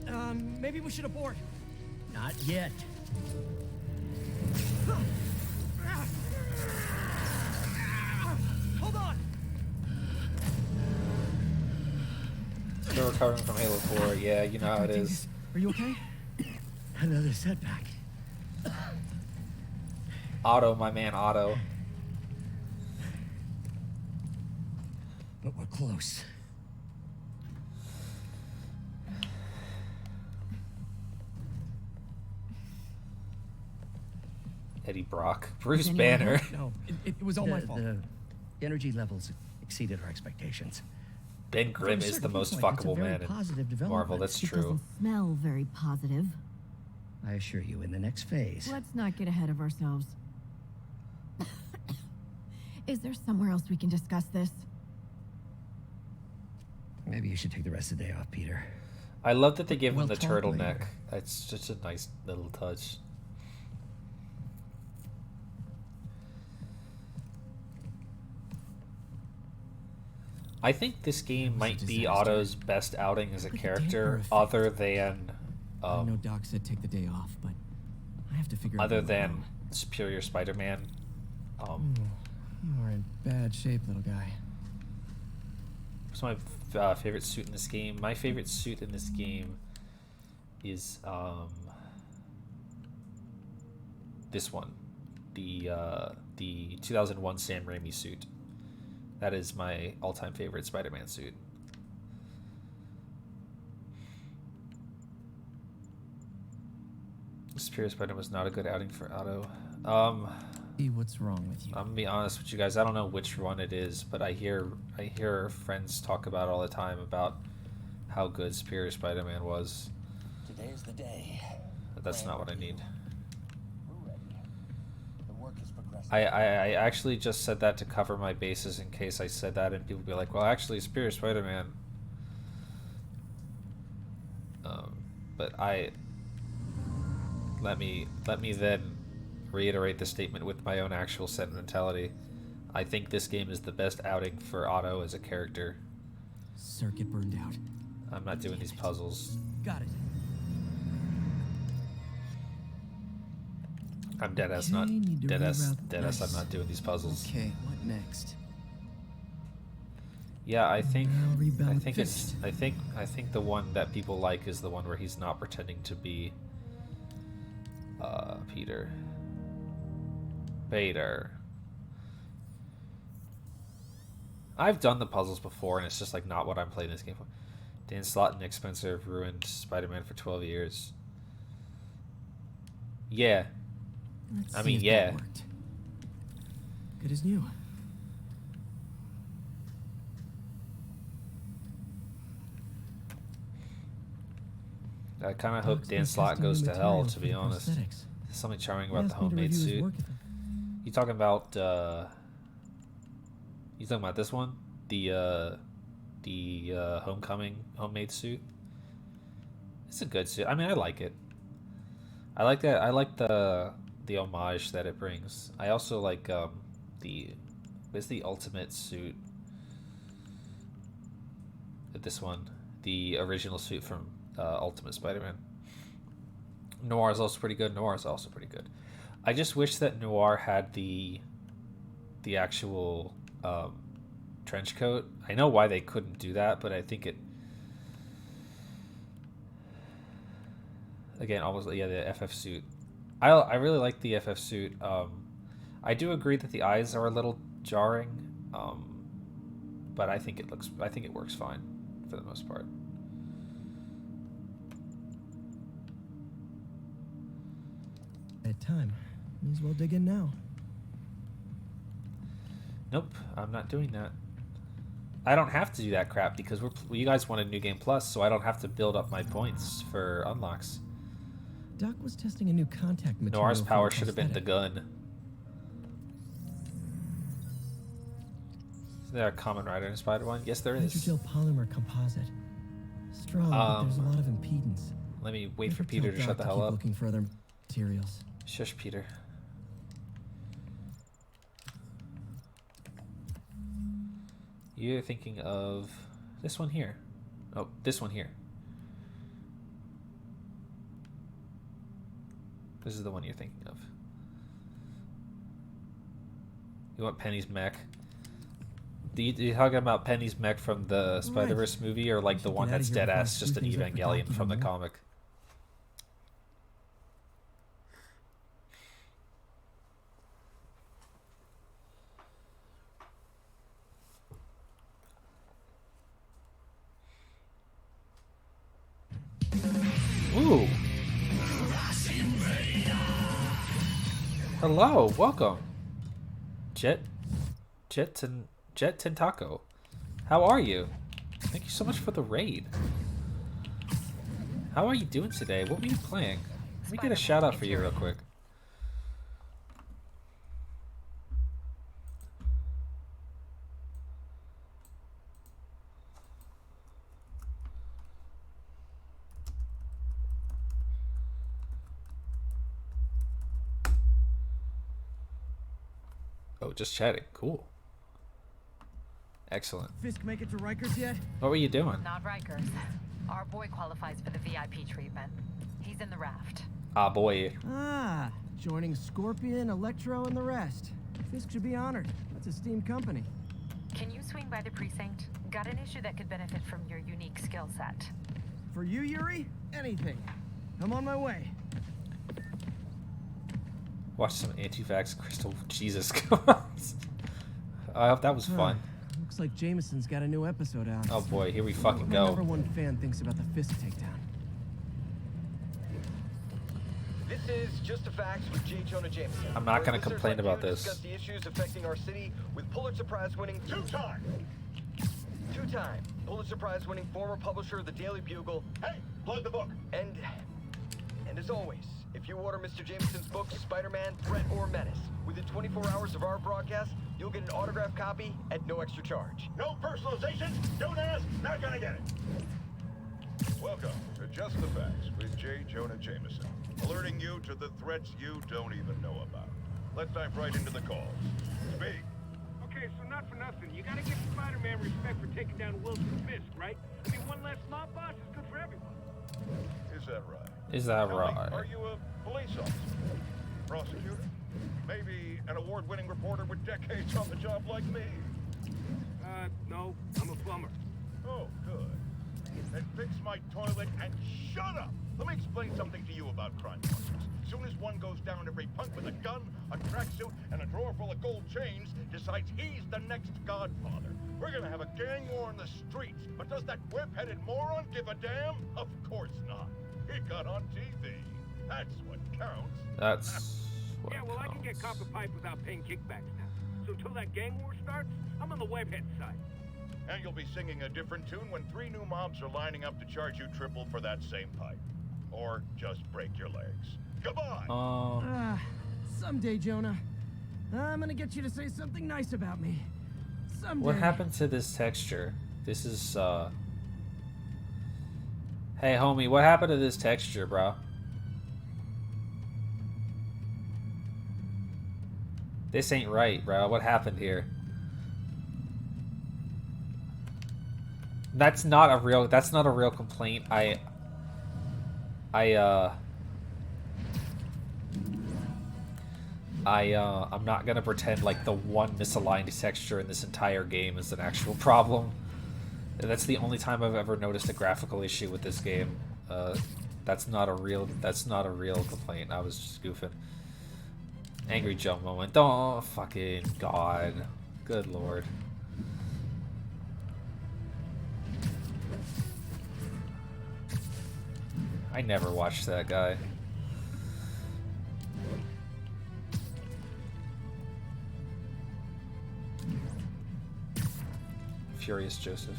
Oh, man. Maybe we should abort. Not yet. Hold on. Still recovering from Halo 4. Yeah, you know how it is. Are you okay? Another setback. Otto, my man, Otto. But we're close. Eddie Brock. Bruce Banner. No, it was all my fault. The energy levels exceeded our expectations. Ben Grimm is the most fuckable man in Marvel. That's It true. doesn't smell very positive. I assure you, in the next phase. Let's not get ahead of ourselves. Is there somewhere else we can discuss this? Maybe you should take the rest of the day off, Peter. I love that they give him We'll the talk turtleneck. later. That's just a nice little touch. I think this game might be Otto's best outing as a character, other than I know Doc said take the day off, but I have to figure out. other than Superior Spider-Man. You are in bad shape, little guy. What's my favorite suit in this game? My favorite suit in this game is this one, the 2001 Sam Raimi suit. That is my all-time favorite Spider-Man suit. Superior Spider-Man was not a good outing for Otto. What's wrong with you? I'm gonna be honest with you guys. I don't know which one it is, but I hear friends talk about it all the time about how good Superior Spider-Man was. Today's the day. But that's not what I need. We're ready. The work is progressing. I actually just said that to cover my bases in case I said that and people be like, well, actually, Superior Spider-Man. But let me then reiterate the statement with my own actual sentimentality. I think this game is the best outing for Otto as a character. Circuit burned out. I'm not doing these puzzles. Got it. I'm deadass, Okay, not need to deadass. reroute- Deadass. nice. I'm not doing these puzzles. Okay, what next? Yeah, I think. Now rebound I with think it's. fist. I think the one that people like is the one where he's not pretending to be. Peter. I've done the puzzles before, and it's just like not what I'm playing this game for. Dan Slott and Nick Spencer have ruined Spider-Man for 12 years. Yeah. Let's I see mean, if yeah. that worked. Good as new. I kind of hope Doc's Dan been Slott testing goes new to hell, materials to for be the honest. prosthetics. There's something charming He about the asked me to homemade review his suit. work with him. You talking about this one? The homecoming homemade suit? It's a good suit. I mean, I like it. I like that. I like the homage that it brings. I also like the ultimate suit. This one, the original suit from Ultimate Spider-Man. Noir is also pretty good. I just wish that Noir had the actual trench coat. I know why they couldn't do that, but I think it. Again, almost the FF suit. I really like the FF suit. I do agree that the eyes are a little jarring, but I think it works fine for the most part. At time. May as well dig in now. Nope, I'm not doing that. I don't have to do that crap because you guys wanted New Game Plus, so I don't have to build up my points for unlocks. Doc was testing a new contact material. Noir's for the power should have been the prosthetic. gun. Is there a Common Rider in Spider-Man? Yes, there is. Hydrogel polymer composite. Strong, but there's a lot of impedance. Let me wait I for should Peter tell to shut Doc the to hell keep up. Looking for other materials. Shush, Peter. You're thinking of this one here. Oh, this one here. This is the one you're thinking of. You want Penny's mech? You talking about Penny's mech from the Spider-Verse movie, or like the should one get outta that's here dead before I ass, just screw an things up for Doc Evangelion even from the more. comic? Ooh. Hello, welcome. Jet Tentaco. How are you? Thank you so much for the raid. How are you doing today? What were you playing? Let me get a shout out for you real quick. Oh, just chatting. Cool. Excellent. Fisk make it to Rikers yet? What were you doing? Not Rikers. Our boy qualifies for the VIP treatment. He's in the raft. Ah, boy. Ah, joining Scorpion, Electro, and the rest. Fisk should be honored. That's a steamed company. Can you swing by the precinct? Got an issue that could benefit from your unique skill set. For you, Yuri, anything. I'm on my way. Watch some anti-vax crystal. Jesus. I hope that was fun. Looks like Jameson's got a new episode out. Oh boy, here we fucking What my number go. one fan thinks about the Fisk takedown. This is Just the Facts with J. Jonah Jameson. I'm not gonna Where listeners complain like about you this. Discuss the issues affecting our city with Pulitzer Prize winning two-time Pulitzer Prize winning former publisher of the Daily Bugle. Hey, plug the book. And as always, if you order Mr. Jameson's book, Spider-Man, Threat or Menace, within 24 hours of our broadcast, you'll get an autographed copy at no extra charge. No personalization. Don't ask. Not gonna get it. Welcome to Just the Facts with J. Jonah Jameson. Alerting alerting you to the threats you don't even know about. Let's dive right into the calls. Speak. Okay, so not for nothing. You gotta give Spider-Man respect for taking down Wilson Fisk, right? I mean, one less mob boss is good for everyone. Is that right? Is that Tell me, right? are you a police officer? Prosecutor? Maybe an award-winning reporter with decades on the job like me? No, I'm a plumber. Oh, good. Then fix my toilet and shut up! Let me explain something to you about crime bosses. Soon as one goes down, every punk with a gun, a tracksuit, and a drawer full of gold chains decides he's the next godfather. We're gonna have a gang war in the streets, but does that whip-headed moron give a damn? Of course not. He got on TV. That's what counts. That's what Yeah, well, I can get counts. copper pipe without paying kickbacks now. So until that gang war starts, I'm on the webhead side. And you'll be singing a different tune when 3 new mobs are lining up to charge you triple for that same pipe. Or just break your legs. Goodbye! Someday, Jonah. I'm gonna get you to say something nice about me. Someday. What happened to this texture? This is, Hey, homie, what happened to this texture, bro? This ain't right, bro. What happened here? That's not a real complaint. I'm not gonna pretend like the one misaligned texture in this entire game is an actual problem. That's the only time I've ever noticed a graphical issue with this game. That's not a real complaint. I was just goofing. Angry Joe moment. Oh, fucking God. Good Lord. I never watched that guy. Furious Joseph.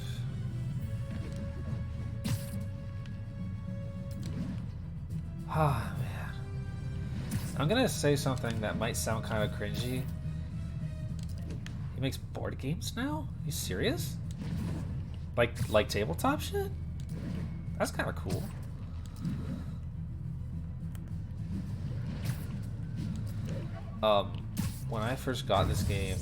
Ah, man. I'm gonna say something that might sound kind of cringy. He makes board games now? You serious? Like tabletop shit? That's kind of cool. When I first got this game,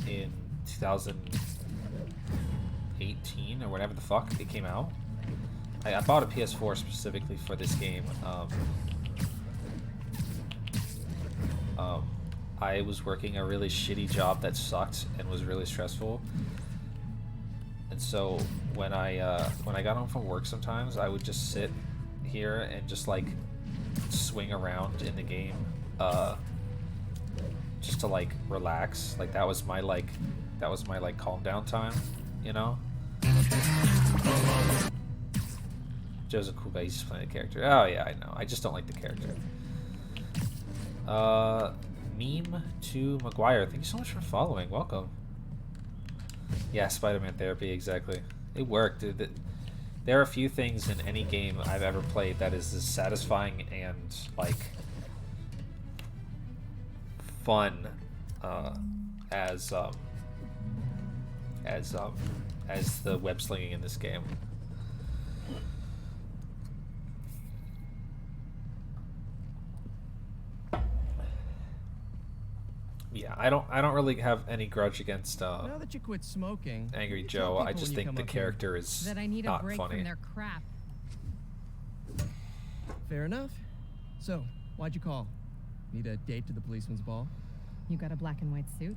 in 2018 or whatever the fuck it came out, I bought a PS4 specifically for this game. I was working a really shitty job that sucked and was really stressful, and so when I got home from work, sometimes I would just sit here and just like swing around in the game, just to like relax. Like that was my calm down time, you know. Joe's a cool guy. He's just playing a character. Oh yeah, I know. I just don't like the character. Meme to McGuire. Thank you so much for following. Welcome. Yeah, Spider-Man therapy. Exactly. It worked. There are a few things in any game I've ever played that is as satisfying and like fun as the web slinging in this game. Yeah, I don't really have any grudge against Now that you quit smoking, Angry you tell Joe. I people just when you think come the up here. character is That I need a not break funny. from their crap. Fair enough. So, why'd you call? Need a date to the policeman's ball? You got a black and white suit?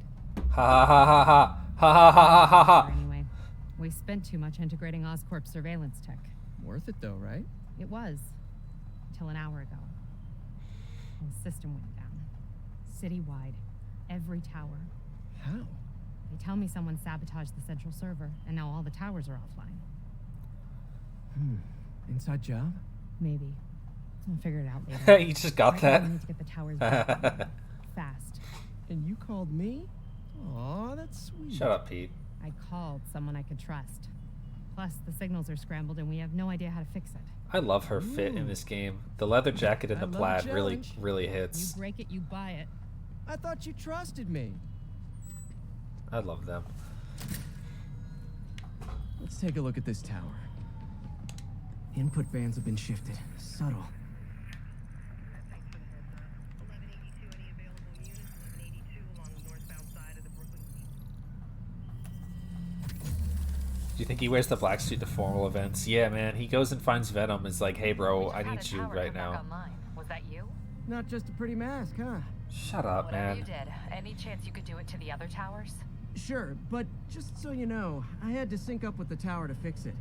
Ha ha ha ha ha ha ha ha ha ha. Anyway, we spent too much integrating Oscorp surveillance tech. Worth it though, right? It was. Till an hour ago. And the system went down. Citywide. Every tower. How? They tell me someone sabotaged the central server, and now all the towers are offline. Inside job? Maybe. I'll figure it out later. You just got Right now, that. we need to get the towers back online. Fast. And you called me? Aw, that's sweet. Shut up, Pete. I called someone I could trust. Plus, the signals are scrambled, and we have no idea how to fix it. I love her fit in this game. The leather jacket and I the love a plaid challenge. really You hits. break it, you buy it. I thought you trusted me. I love them. Let's take a look at this tower. Input bands have been shifted. Subtle. you think he wears the black suit to formal events? Yeah, man. He goes and finds Venom. Is like, hey, bro, I need you right now. Was that you? Not just a pretty mask, huh? Shut up, Whatever man. you did, any chance you could do it to the other towers? Sure, but just so you know, I had to sync up with the tower to fix it.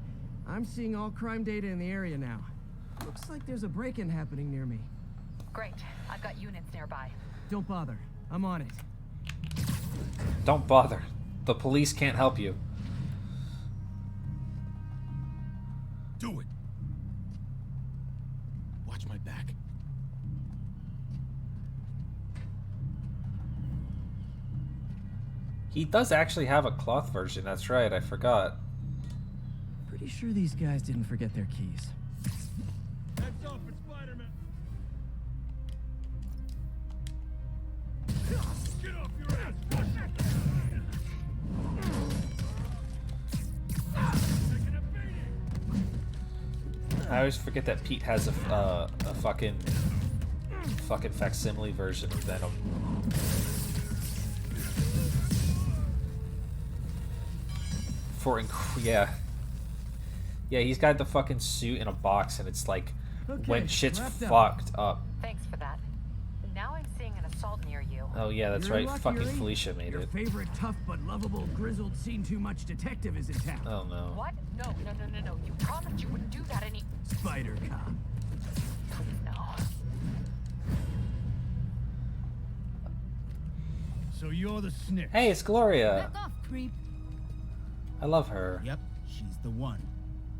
I'm seeing all crime data in the area now. Looks like there's a break-in happening near me. Great. I've got units nearby. Don't bother. I'm on it. Don't bother. The police can't help you. Do it. Watch my back. He does actually have a cloth version. That's right. I forgot. Pretty sure these guys didn't forget their keys. Heads off for Spider-Man. Get off your ass. Taking a beating. I always forget that Pete has a fucking facsimile version of Venom. Yeah, he's got the fucking suit in a box, and it's like when shit's fucked up. Thanks for that. Now I'm seeing an assault near you. Oh yeah, that's right. Fucking Felicia made Your it. favorite tough but lovable, grizzled, seen too much detective is in town. Oh no. What? No. You promised you wouldn't do that any... Spider Cop. No. So you're the snitch. Hey, it's Gloria. Back off, creep. I love her. Yep, she's the one.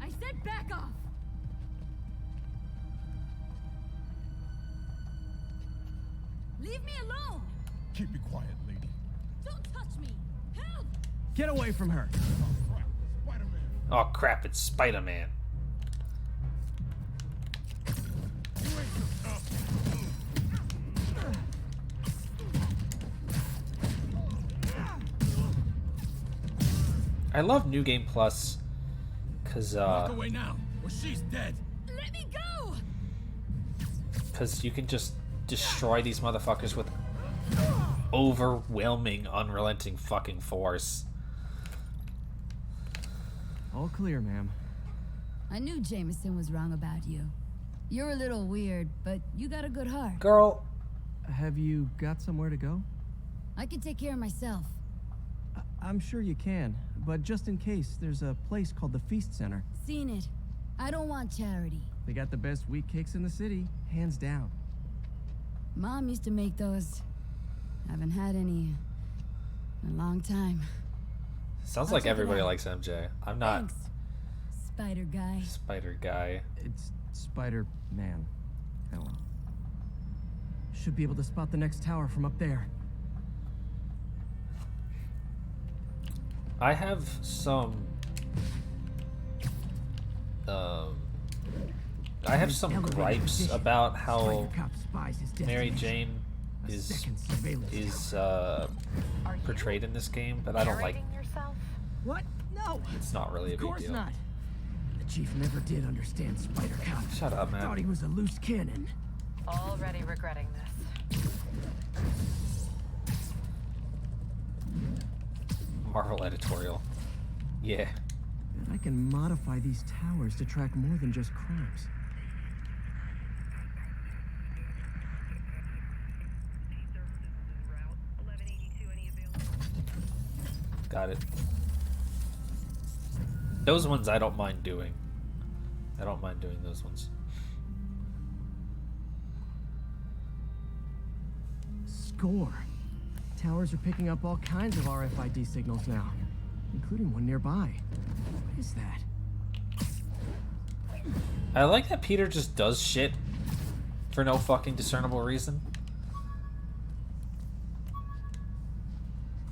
I said back off. Leave me alone. Keep it quiet, lady. Don't touch me. Help! Get away from her. Crap, Spider-Man. Oh crap! It's Spider-Man. You ain't so tough. I love New Game Plus, cause Walk away now, or she's dead. Let me go. Cause you can just destroy these motherfuckers with overwhelming, unrelenting fucking force. All clear, ma'am. I knew Jameson was wrong about you. You're a little weird, but you got a good heart. Girl, Have you got somewhere to go? I can take care of myself. I'm sure you can, but just in case, there's a place called the Feast Center. Seen it. I don't want charity. They got the best wheat cakes in the city, hands down. Mom used to make those. Haven't had any in a long time. sounds I'll like check it everybody out. likes MJ. I'm not Thanks, Spider Guy. Spider Guy. It's Spider-Man. Oh well. Should be able to spot the next tower from up there. I have some. I have some Elevated gripes position. about how Spider Cop spies his Mary destination. Jane A is second surveillance Are you portrayed in this game, but I don't like. narrating yourself? What? No. It's not really a Of big course deal. not. The chief never did understand Spider Cop. Shut up, man. Thought he was a loose cannon. Already regretting this. Marvel editorial. Yeah. And I can modify these towers to track more than just crimes. Got it. Those ones I don't mind doing. I don't mind doing those ones. Score. Towers are picking up all kinds of RFID signals now, including one nearby. What is that? I like that Peter just does shit for no fucking discernible reason.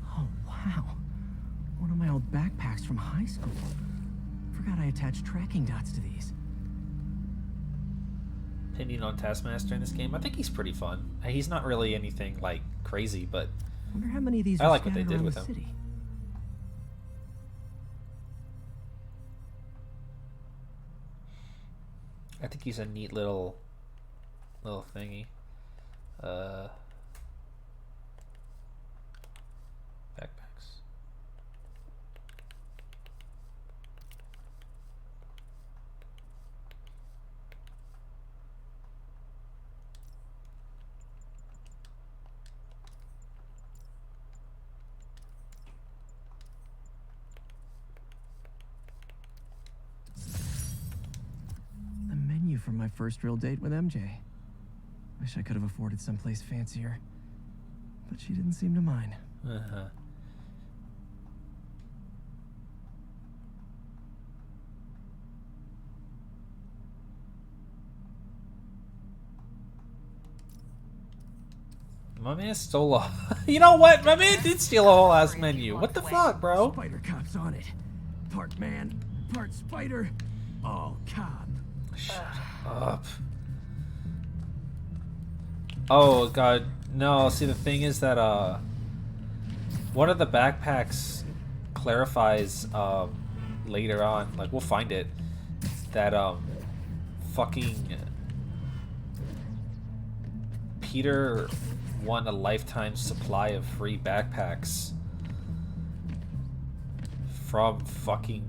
Oh, wow. One of my old backpacks from high school. Forgot I attached tracking dots to these. Opinion on Taskmaster in this game? I think he's pretty fun. He's not really anything like crazy, but Wonder how many of these I are like what they scattered did around with the him. city. I think he's a neat little thingy. Backpacks. from my first real date with MJ. Wish I could have afforded someplace fancier. But she didn't seem to mind. Uh-huh. My man stole a... You know what? My man did steal a whole ass menu. What the fuck, bro? Spider Cop's on it. Part man, part spider, all cop. Shut up. Oh god, no. See, the thing is that one of the backpacks clarifies later on, like we'll find it, that fucking Peter won a lifetime supply of free backpacks from fucking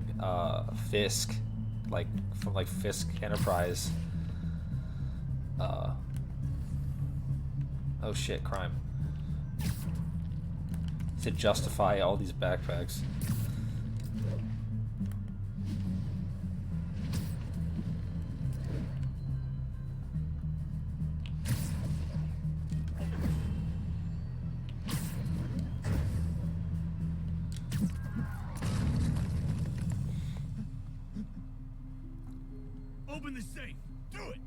Fisk, like from like Fisk Enterprise. Oh shit, crime. To justify all these backpacks. Open the safe. Do it.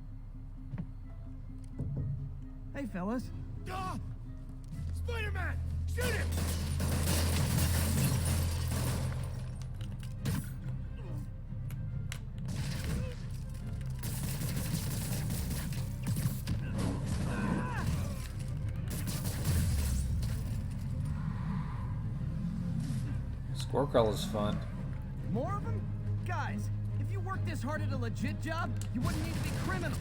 Hey, fellas. Ah! Spider-Man! Shoot him! Squirrel Girl is fun. More of them? Guys, if you worked this hard at a legit job, you wouldn't need to be criminals.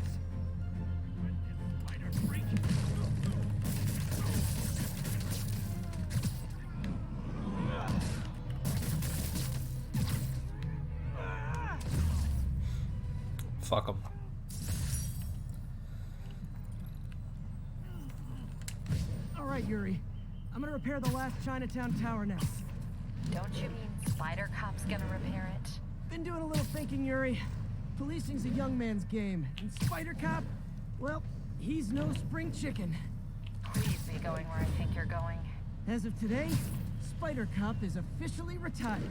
Fuck them. All right, Yuri. I'm gonna repair the last Chinatown tower now. Don't you mean Spider Cop's gonna repair it? Been doing a little thinking, Yuri. Policing's a young man's game, and Spider Cop, well, he's no spring chicken. Please be going where I think you're going. As of today, Spider Cop is officially retired.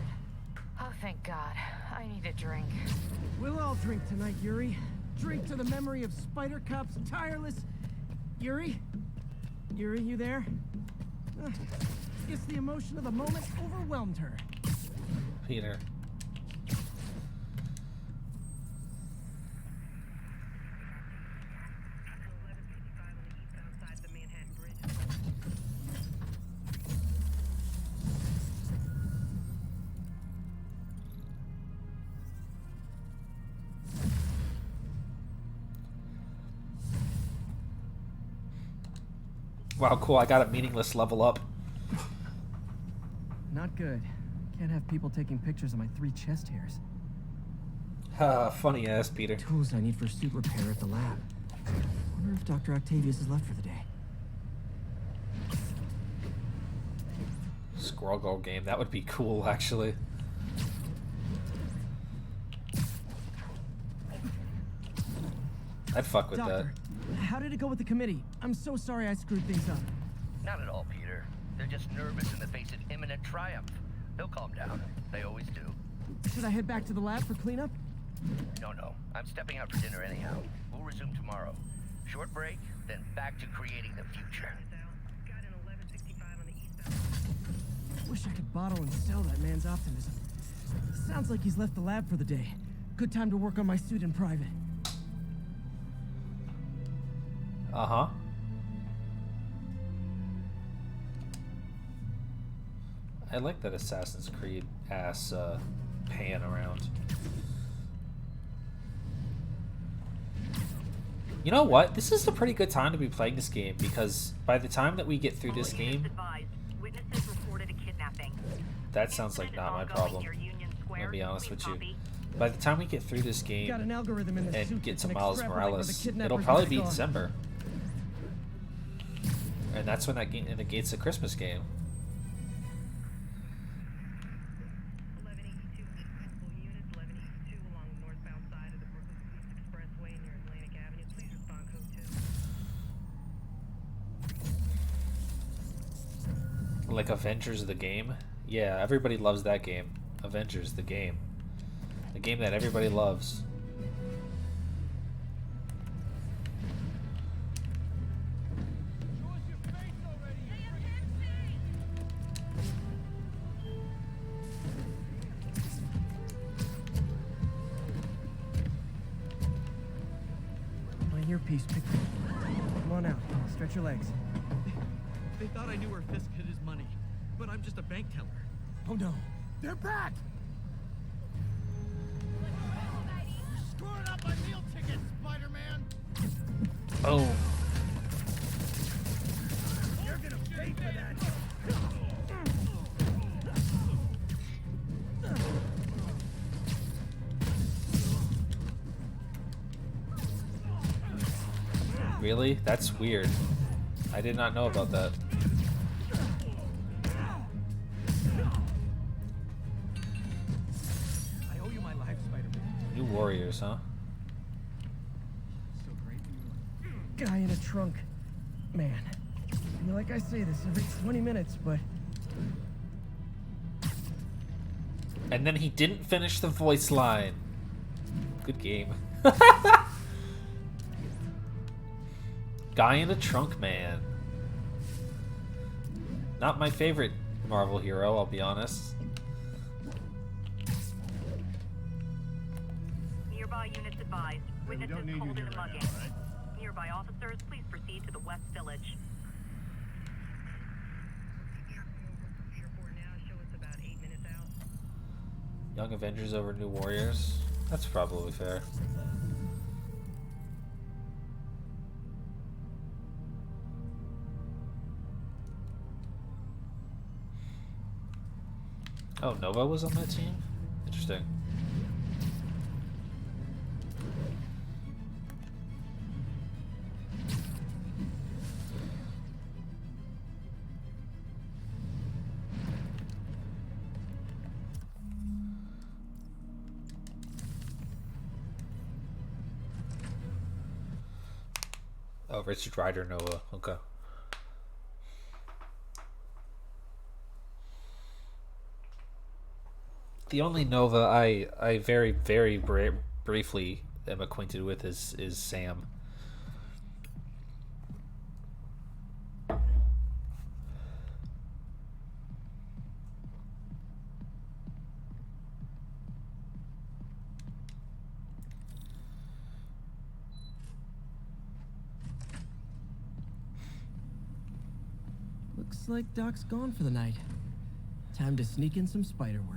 Oh, thank God. I need a drink. We'll all drink tonight, Yuri. Drink to the memory of Spider Cop's tireless... Yuri? Yuri, you there? Guess the emotion of the moment overwhelmed her. Peter. Wow, cool. I got a meaningless level up. Not good. Can't have people taking pictures of my 3 chest hairs. Ha, funny ass, Peter. Tools I need for suit repair at the lab. Wonder if Dr. Octavius is left for the day. Squirrel Girl game. That would be cool, actually. I'd fuck with Doctor, how did it go with the committee? I'm so sorry I screwed things up. Not at all, Peter. They're just nervous in the face of imminent triumph. They'll calm down. They always do. Should I head back to the lab for cleanup? No. I'm stepping out for dinner anyhow. We'll resume tomorrow. Short break, then back to creating the future. Wish I could bottle and sell that man's optimism. Sounds like he's left the lab for the day. Good time to work on my suit in private. Uh-huh. I like that Assassin's Creed ass pan around. You know what? This is a pretty good time to be playing this game because by the time that we get through this game, that sounds like not my problem. I'll be honest with you. By the time we get through this game Got an algorithm in the suit and get that to can Miles extrapolate where the Morales, kidnappers it'll probably have be gone. December. And that's when that game negates the Christmas game. like Avengers the game? Yeah, everybody loves that game. Avengers the game. The game that everybody loves. My earpiece picked up. Come on out. Stretch your legs. They thought I knew where Fisk hid his money, but I'm just a bank teller. Oh no. They're back! Screwing up my meal ticket, Spider-Man! Oh. You're gonna pay for that. Really? That's weird. I did not know about that. I owe you my life, Spider-Man. New Warriors, huh? So great. Guy in a trunk. Man. I feel like I say this every 20 minutes, but And then he didn't finish the voice line. Good game. Guy in a trunk, man. Not my favorite Marvel hero, I'll be honest. Nearby units advised. Witnesses pulled in a mugging. Nearby officers, please proceed to the West Village. Young Avengers over New Warriors. That's probably fair. Oh, Nova was on that team? Interesting. Oh, Richard Rider Nova. Okay. The only Nova I very, very briefly am acquainted with is Sam. looks like Doc's gone for the night. Time to sneak in some spider work.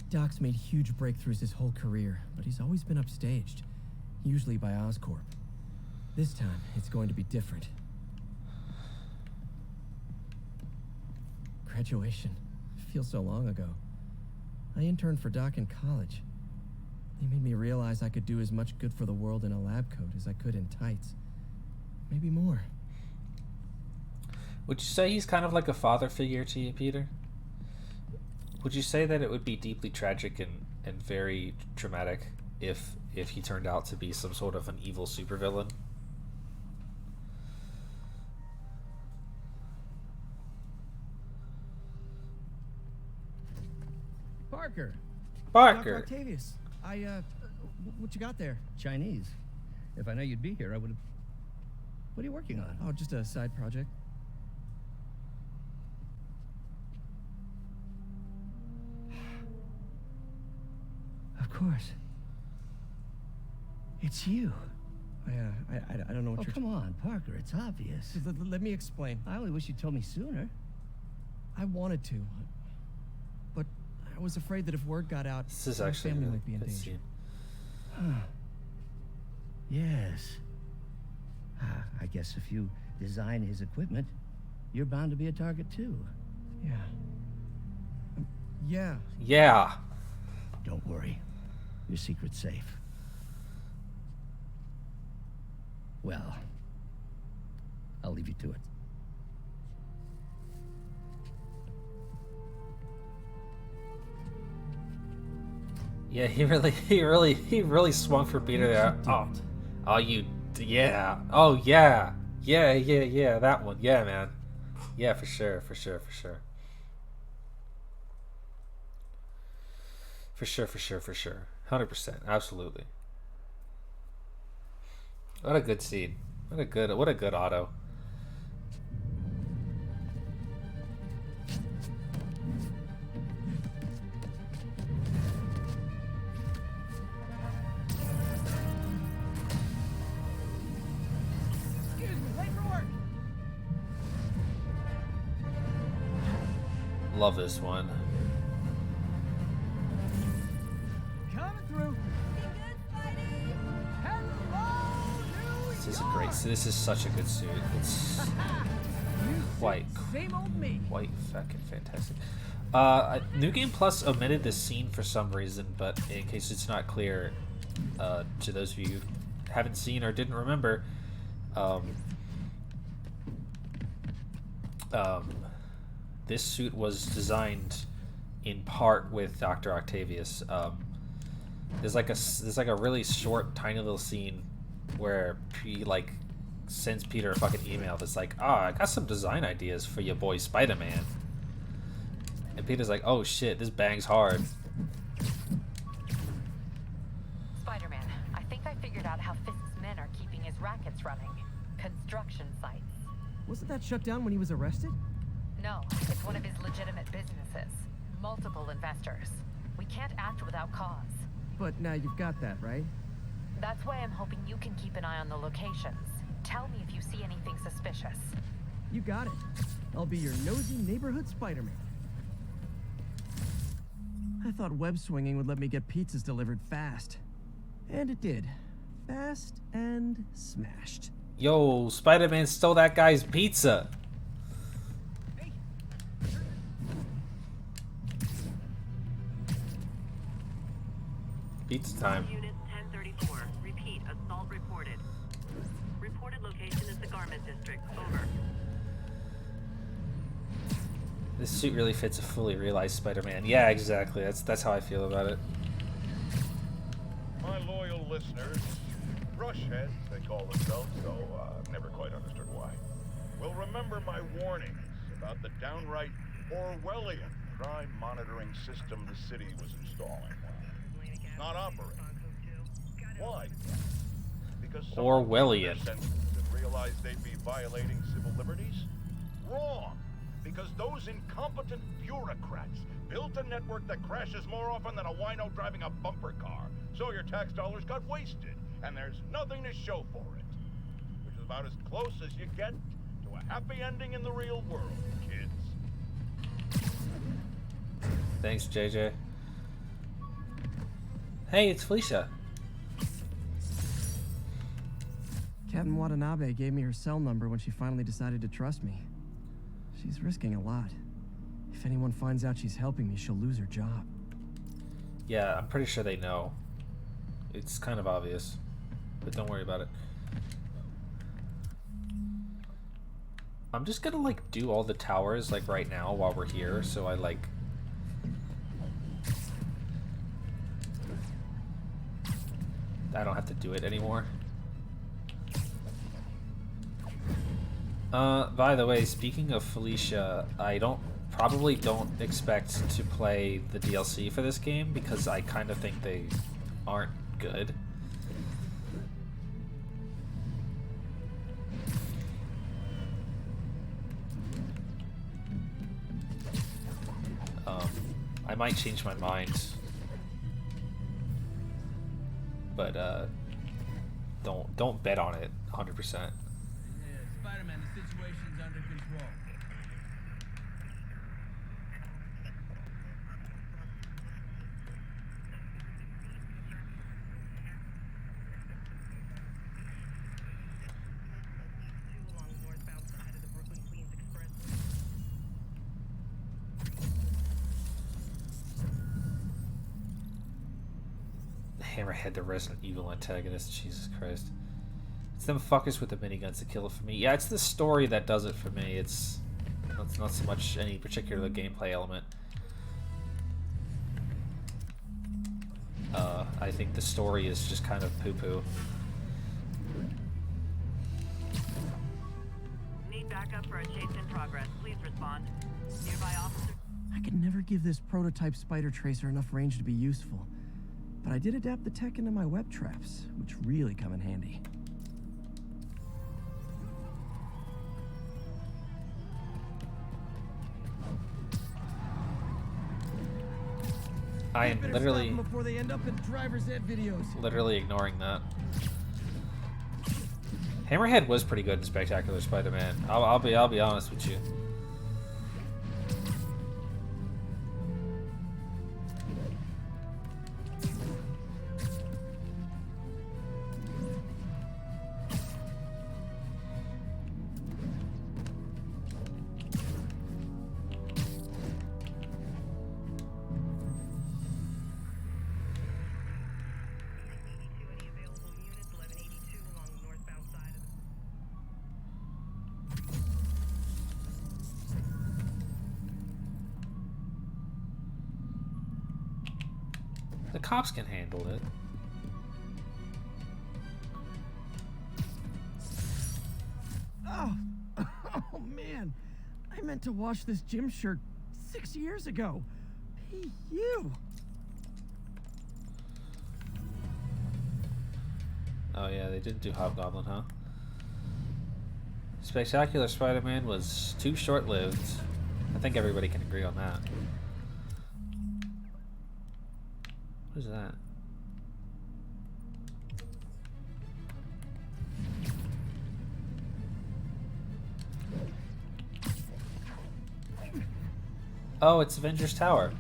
Doc's made huge breakthroughs his whole career, but he's always been upstaged, usually by Oscorp. This time, it's going to be different. Graduation. Feels so long ago. I interned for Doc in college. They made me realize I could do as much good for the world in a lab coat as I could in tights. Maybe more. Would you say he's kind of like a father figure to you, Peter? Would you say that it would be deeply tragic and very traumatic if he turned out to be some sort of an evil supervillain? Parker. Parker. Dr. Octavius. What you got there? Chinese. If I know you'd be here, I would have... What are you working on? Oh, just a side project. Of course. It's you. I don't know what Oh, you're... come on, Parker. It's obvious. Let me explain. I only wish you told me sooner. I wanted to, but I was afraid that if word got out, This is my actually family a might be in good danger. scene. Huh. Yes. I guess if you design his equipment, you're bound to be a target too. Yeah. Yeah. Yeah. Don't worry. Your secret's safe. Well, I'll leave you to it. Yeah, he really swung for Peter there. Oh, yeah. Oh, yeah. Yeah, that one. Yeah, man. Yeah, for sure. For sure. For sure. 100%. Absolutely. What a good scene. What a good auto. Excuse me, late for work. Love this one. Coming through. This is a great. This is such a good suit. It's quite fucking fantastic. New Game Plus omitted this scene for some reason, but in case it's not clear to those of you who haven't seen or didn't remember, this suit was designed in part with Dr. Octavius. There's like a really short, tiny little scene where he like sends Peter a fucking email that's like, I got some design ideas for your boy Spider-Man. And Peter's like, oh shit, this bangs hard. Spider-Man, I think I figured out how Fisk's men are keeping his rackets running. Construction sites. Wasn't that shut down when he was arrested? No, it's one of his legitimate businesses. Multiple investors. We can't act without cause. But now you've got that, right? That's why I'm hoping you can keep an eye on the locations. Tell me if you see anything suspicious. You got it. I'll be your nosy neighborhood Spider-Man. I thought web swinging would let me get pizzas delivered fast. And it did. Fast and smashed. Yo, Spider-Man stole that guy's pizza. Pizza time. Unit 1034. Repeat, assault reported. Reported location is the garment district. Over. This suit really fits a fully realized Spider-Man. Yeah, exactly. That's how I feel about it. My loyal listeners, brushheads they call themselves, though never quite understood why, will remember my warnings about the downright Orwellian crime monitoring system the city was installing. It's not operating. Why? Because Orwellian. Realized they'd be violating civil liberties? Wrong. Because those incompetent bureaucrats built a network that crashes more often than a wino driving a bumper car. So your tax dollars got wasted, and there's nothing to show for it. Which is about as close as you get to a happy ending in the real world, kids. Thanks, JJ. Hey, it's Felicia. Captain Watanabe gave me her cell number when she finally decided to trust me. She's risking a lot. If anyone finds out she's helping me, she'll lose her job. Yeah, I'm pretty sure they know. It's kind of obvious, but don't worry about it. I'm just gonna like do all the towers like right now while we're here, so I like I don't have to do it anymore. By the way, speaking of Felicia, I probably don't expect to play the DLC for this game because I kind of think they aren't good. I might change my mind, but don't bet on it 100%. Spider-Man, the situation's under control. Hammerhead, the Resident Evil antagonist. Jesus Christ. It's them fuckers with the miniguns that kill it for me. Yeah, it's the story that does it for me. It's not so much any particular gameplay element. I think the story is just kind of poo-poo. Need backup for a chase in progress. Please respond. Nearby officer. I could never give this prototype spider tracer enough range to be useful, but I did adapt the tech into my web traps, which really come in handy. I am literally before they end up in driver's ed videos. literally ignoring that. Hammerhead was pretty good in Spectacular Spider-Man. I'll be honest with you. The cops can handle it. Oh, oh man. I meant to wash this gym shirt 6 years ago. Hey, you. Oh yeah, they didn't do Hobgoblin, huh? Spectacular Spider-Man was too short-lived. I think everybody can agree on that. What is that? Oh, it's Avengers Tower.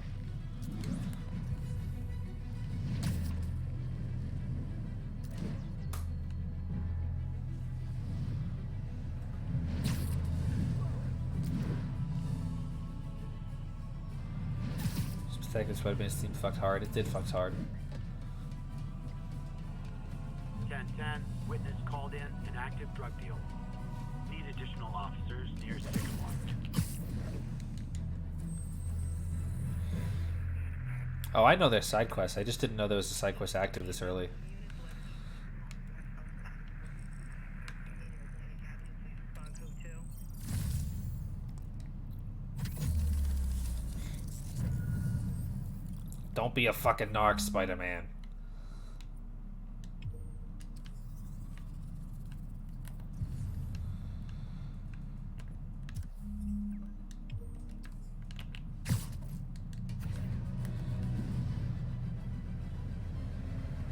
Spectacular Spider-Man's team fucked hard. It did fucked hard. 10-10, witness called in an active drug deal. Need additional officers near 6-1. Oh, I know there's side quests. I just didn't know there was a side quest active this early. Don't be a fucking narc, Spider-Man.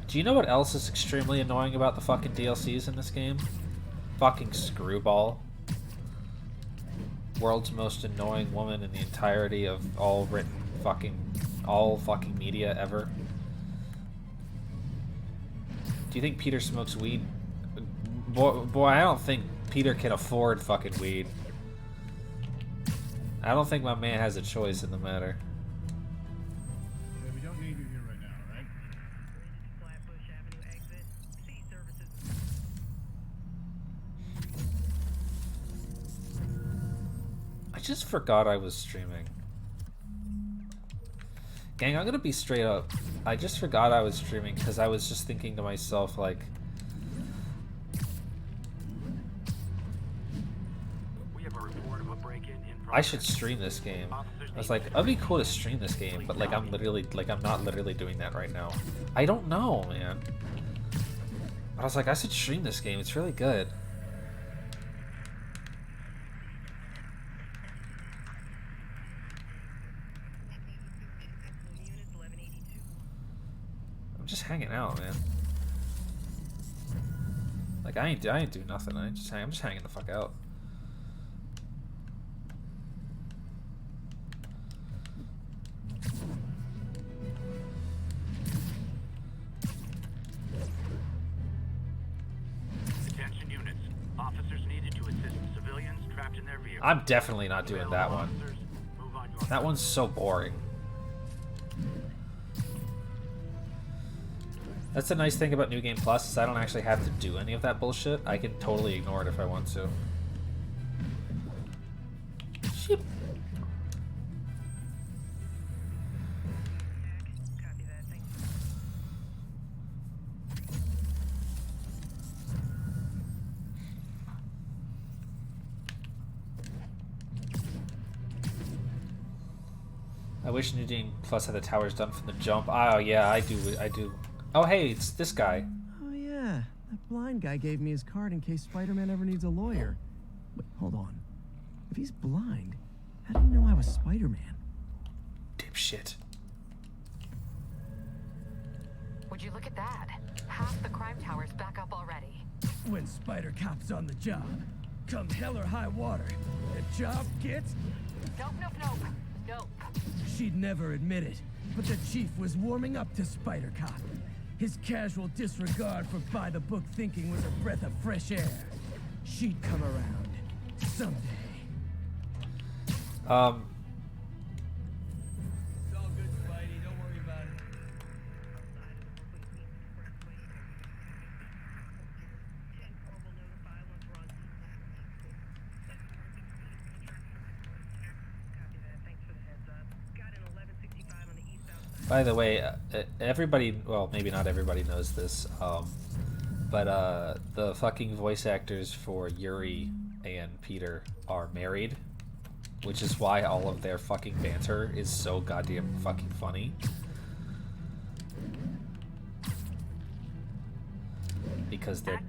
Do you know what else is extremely annoying about the fucking DLCs in this game? Fucking Screwball. World's most annoying woman in the entirety of all fucking media ever. Do you think Peter smokes weed? Boy, I don't think Peter can afford fucking weed. I don't think my man has a choice in the matter. Yeah, we don't need you here right now, right? Flatbush Avenue exit. C services. I just forgot I was streaming. Gang, I'm gonna be straight up. I just forgot I was streaming because I was just thinking to myself, like, We have a report of a break-in in I should stream this game. I was like, it'd be cool to stream this game, but like I'm not literally doing that right now. I don't know, man. But I was like, I should stream this game. It's really good. I'm just hanging out, man. Like I ain't do nothing. I'm just hanging the fuck out. Attention units. Officers needed to assist civilians trapped in their vehicles. I'm definitely not doing that one. Move on your That one's so boring. That's the nice thing about New Game Plus is I don't actually have to do any of that bullshit. I can totally ignore it if I want to. Sheep. Copy that. Thanks. I wish New Game Plus had the towers done from the jump. Oh yeah, I do. Oh hey, it's this guy. Oh yeah, that blind guy gave me his card in case Spider-Man ever needs a lawyer. Wait, hold on. If he's blind, how do you know I was Spider-Man? Dipshit. Would you look at that? Half the crime tower's back up already. When Spider Cop's on the job, come hell or high water, the job gets... Nope. She'd never admit it, but the chief was warming up to Spider Cop. His casual disregard for by-the-book thinking was a breath of fresh air. She'd come around someday. It's all good, Spidey. Don't worry about it. By the way, everybody, well, maybe not everybody knows this, but the fucking voice actors for Yuri and Peter are married, which is why all of their fucking banter is so goddamn fucking funny. Because their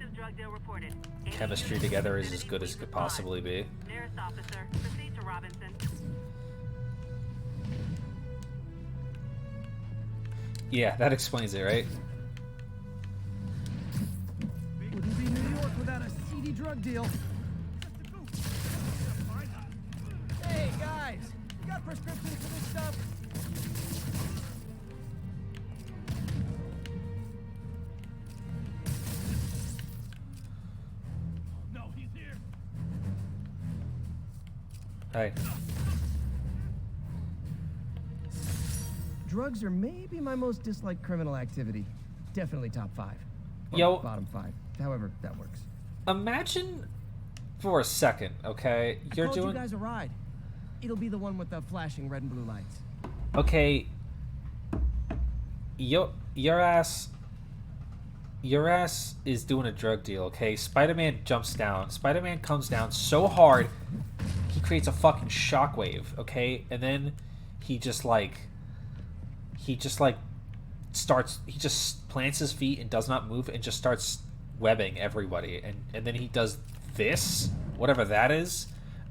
chemistry together is as good as it could possibly be. Nearest officer, proceed to Robinson. Yeah, that explains it, right? Wouldn't be New York without a seedy drug deal. Hey, guys! You got prescriptions for this stuff? No, he's here. Hey. Drugs are maybe my most disliked criminal activity. Definitely top 5. Or Yo. bottom 5. However that works. Imagine for a second, okay? You're I called doing... you guys a ride. It'll be the one with the flashing red and blue lights. Okay. Your ass is doing a drug deal, okay? Spider-Man jumps down. Spider-Man comes down so hard, he creates a fucking shockwave, okay? And then he just plants his feet and does not move and just starts webbing everybody. And then he does this, whatever that is,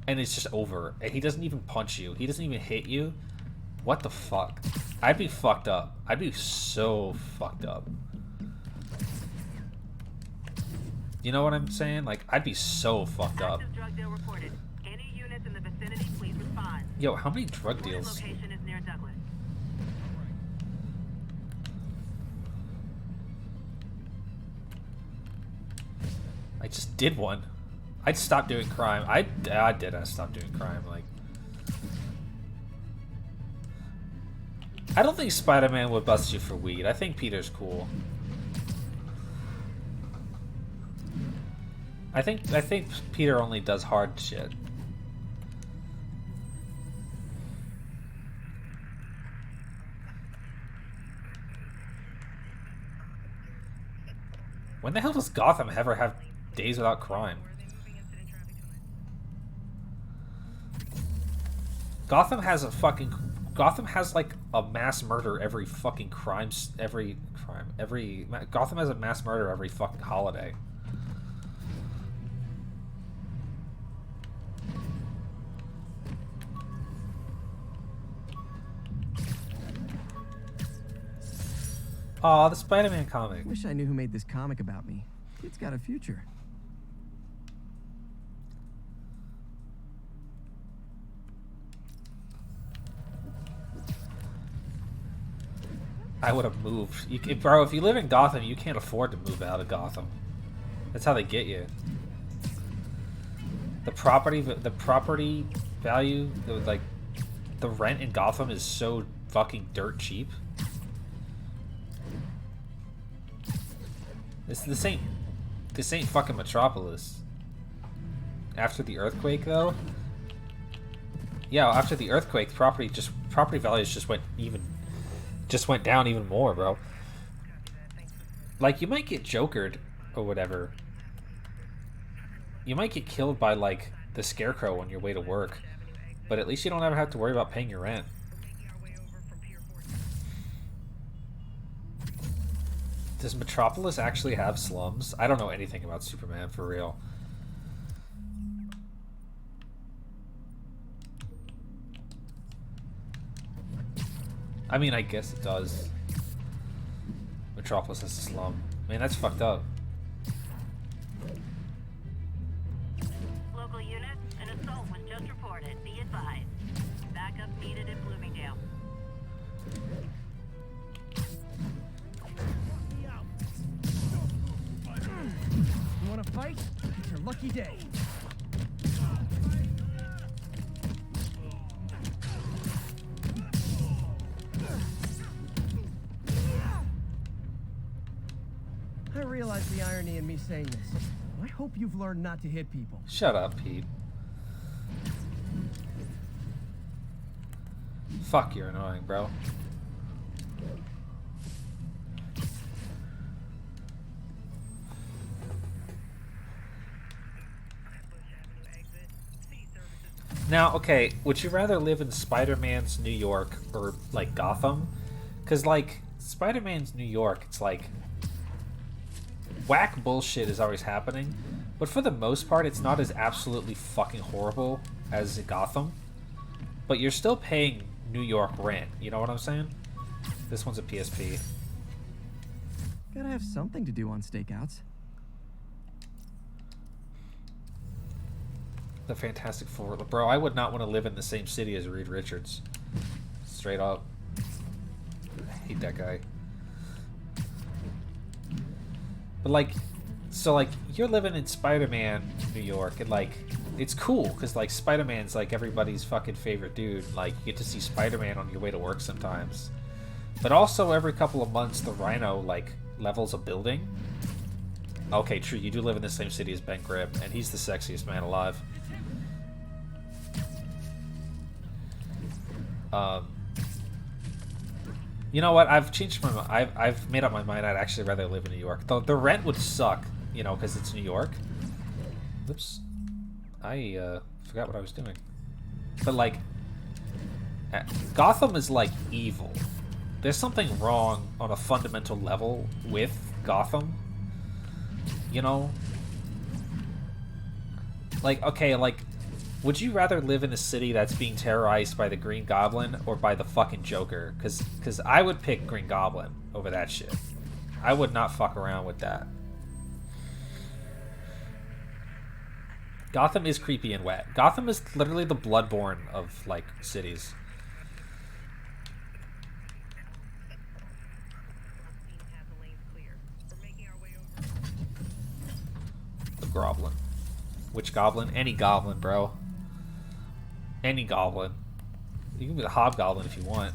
and it's just over. And he doesn't even punch you. He doesn't even hit you. What the fuck? I'd be fucked up. I'd be so fucked up. You know what I'm saying? Like, I'd be so fucked up. Drug deal reported. Any units in the vicinity, please respond. Yo, how many drug deals? Location is near Douglas. I just did one. I'd stop doing crime. I stopped doing crime. Like, I don't think Spider-Man would bust you for weed. I think Peter's cool. I think Peter only does hard shit. When the hell does Gotham ever have days without crime? Gotham has like a mass murder every fucking Gotham has a mass murder every fucking holiday. Aw, the Spider-Man comic. Wish I knew who made this comic about me. Kid's got a future. I would have moved. Bro, if you live in Gotham, you can't afford to move out of Gotham. That's how they get you. The property value, the rent in Gotham is so fucking dirt cheap. This ain't fucking Metropolis. After the earthquake, though. Yeah, after the earthquake, property values just went down even more, bro. Like, you might get jokered or whatever. You might get killed by, like, the Scarecrow on your way to work, but at least you don't ever have to worry about paying your rent. Does Metropolis actually have slums? I don't know anything about Superman, for real. I mean, I guess it does. Metropolis has a slum. Man, that's fucked up. Local units, an assault was just reported. Be advised. Backup needed in Bloomingdale. You wanna fight? It's your lucky day. I realize the irony in me saying this. I hope you've learned not to hit people. Shut up, Pete. Fuck, you're annoying, bro. Now, okay, would you rather live in Spider-Man's New York or, like, Gotham? Because, like, Spider-Man's New York, it's like... whack bullshit is always happening, but for the most part, it's not as absolutely fucking horrible as Gotham. But you're still paying New York rent, you know what I'm saying? This one's a PSP. Gotta have something to do on stakeouts. The Fantastic Four. Bro, I would not want to live in the same city as Reed Richards. Straight up. I hate that guy. But, like, so, like, you're living in Spider-Man, New York, and, like, it's cool, because, like, Spider-Man's, like, everybody's fucking favorite dude. Like, you get to see Spider-Man on your way to work sometimes. But also, every couple of months, the Rhino, like, levels a building. Okay, true, you do live in the same city as Ben Grimm, and he's the sexiest man alive. You know what? I've changed my mind. I've made up my mind. I'd actually rather live in New York. The rent would suck, you know, because it's New York. Oops. I forgot what I was doing. But, like, Gotham is, like, evil. There's something wrong on a fundamental level with Gotham. You know? Like, okay, like, would you rather live in a city that's being terrorized by the Green Goblin or by the fucking Joker? Because I would pick Green Goblin over that shit. I would not fuck around with that. Gotham is creepy and wet. Gotham is literally the Bloodborne of, like, cities. The Goblin. Which goblin? Any goblin, bro. Any goblin. You can be the Hobgoblin if you want.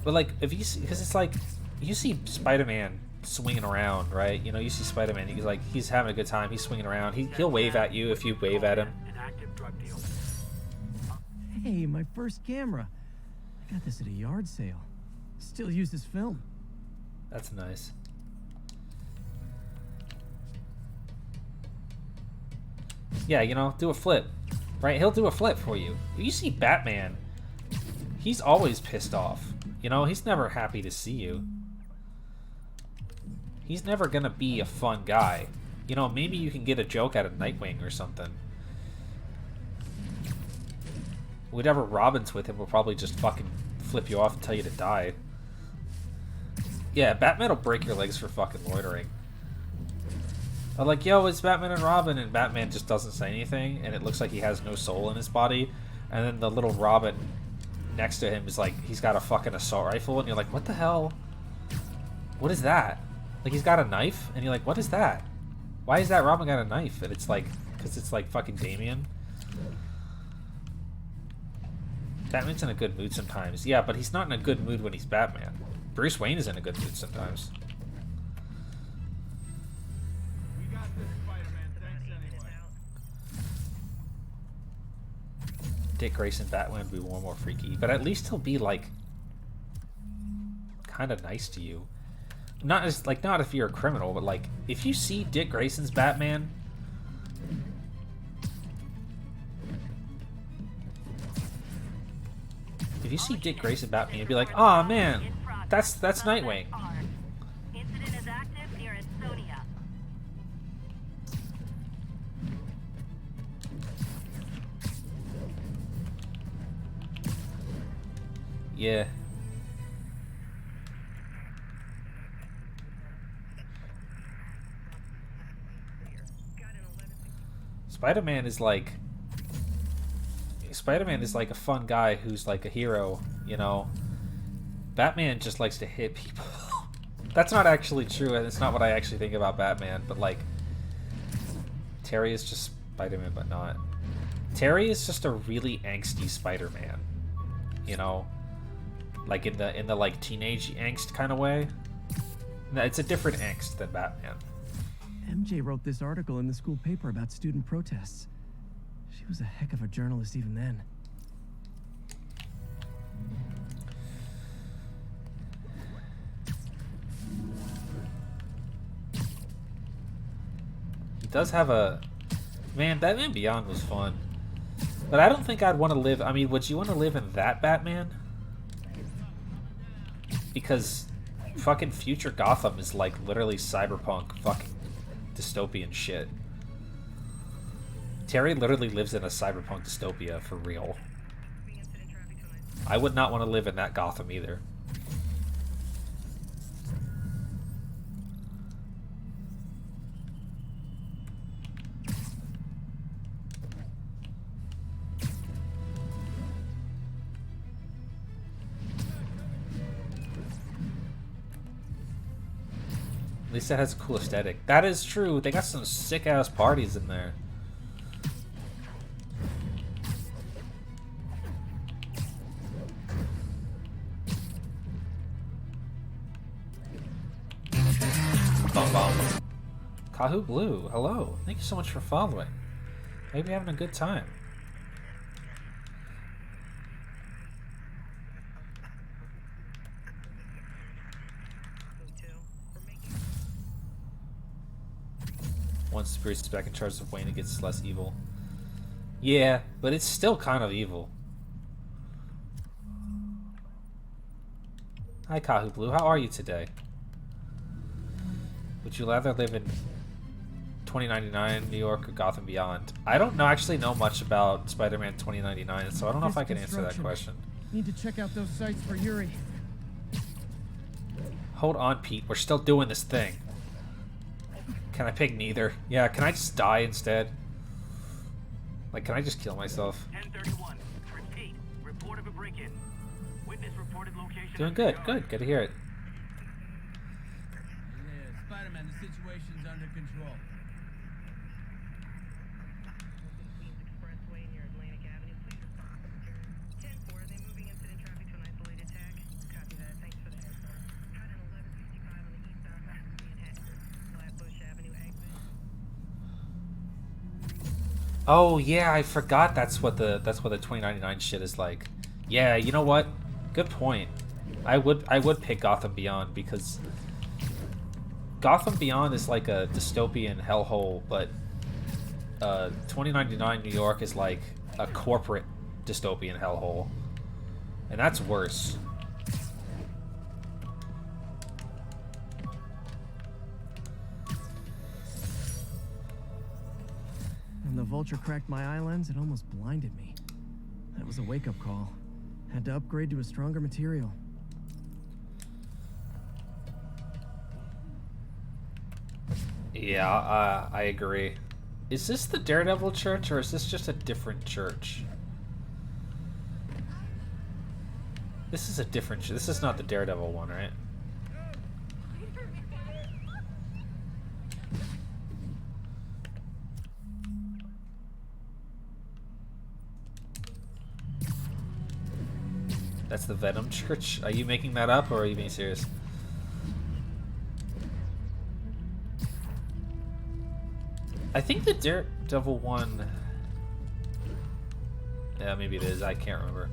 But, like, if you see... because it's like... you see Spider-Man swinging around, right? You know, you see Spider-Man, he's like... he's having a good time. He's swinging around. He'll wave at you if you wave at him. Hey, my first camera. I got this at a yard sale. Still uses film. That's nice. Yeah, you know, do a flip. Right? He'll do a flip for you. You see Batman, he's always pissed off. You know, he's never happy to see you. He's never gonna be a fun guy. You know, maybe you can get a joke out of Nightwing or something. Whatever Robin's with him will probably just fucking flip you off and tell you to die. Yeah, Batman will break your legs for fucking loitering. I'm like, yo, it's Batman and Robin, and Batman just doesn't say anything, and it looks like he has no soul in his body, and then the little Robin next to him is like, he's got a fucking assault rifle, and you're like, what the hell? What is that? Like, he's got a knife, and you're like, what is that? Why is that Robin got a knife? And it's like, because it's like fucking Damien. Batman's in a good mood sometimes. Yeah, but he's not in a good mood when he's Batman. Bruce Wayne is in a good mood sometimes. Dick Grayson Batman would be more freaky, but at least he'll be like kind of nice to you. Not as like, not if you're a criminal, but like if you see Dick Grayson's Batman, if you see Dick Grayson Batman, you'd be like, oh man, that's Nightwing. Yeah. Spider-Man is like a fun guy who's like a hero, you know. Batman just likes to hit people. That's not actually true, and it's not what I actually think about Batman, but like Terry is just Spider-Man but not. Terry is just a really angsty Spider-Man. You know? Like in the like teenage angst kind of way. No, it's a different angst than Batman. MJ wrote this article in the school paper about student protests. She was a heck of a journalist even then. He does have a... Man, Batman Beyond was fun. But I don't think I'd want to live... I mean, would you want to live in that Batman? Because fucking future Gotham is like literally cyberpunk fucking dystopian shit. Terry literally lives in a cyberpunk dystopia for real. I would not want to live in that Gotham either. At least it has a cool aesthetic. That is true. They got some sick ass parties in there. Bum bum. Kahu Blue, hello. Thank you so much for following. Maybe having a good time. Once Bruce is back in charge of Wayne, it gets less evil. Yeah, but it's still kind of evil. Hi, Kahu Blue. How are you today? Would you rather live in 2099 New York or Gotham Beyond? I don't actually know much about Spider-Man 2099, so I don't know if I can answer that question. Need to check out those sites for Yuri. Hold on, Pete. We're still doing this thing. Can I pick neither? Yeah, can I just die instead? Like, can I just kill myself? 1031. Repeat. Report of a break-in. Witness reported location. Doing good. Good. Good to hear it. Yeah, Spider-Man, the situation's under control. Expressway near Atlantic Avenue. Please respond. 10-4, are they moving incident traffic to an isolated tag? Copy that. Thanks for the heads up. Cut in 1165 on the eastbound Manhattan. Flatbush Avenue exit. Oh yeah, I forgot that's what the 2099 shit is like. Yeah, you know what? Good point. I would pick Gotham Beyond because Gotham Beyond is like a dystopian hellhole, but 2099 New York is like a corporate dystopian hellhole. And that's worse. When the vulture cracked my eye lens, it almost blinded me. That was a wake-up call. Had to upgrade to a stronger material. Yeah, I agree. Is this the Daredevil church, or is this just a different church? This is a different church. This is not the Daredevil one, right? That's the Venom church? Are you making that up, or are you being serious? I think the Daredevil one... Yeah, maybe it is. I can't remember.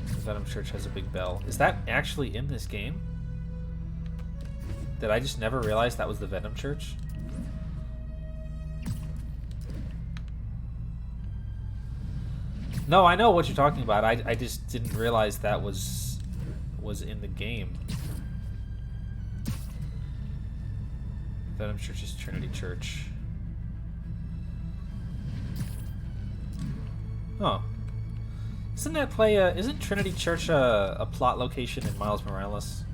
The Venom church has a big bell. Is that actually in this game? Did I just never realize that was the Venom church? No, I know what you're talking about. I just didn't realize that was in the game. Venom Church is Trinity Church. Oh. Isn't Trinity Church a plot location in Miles Morales?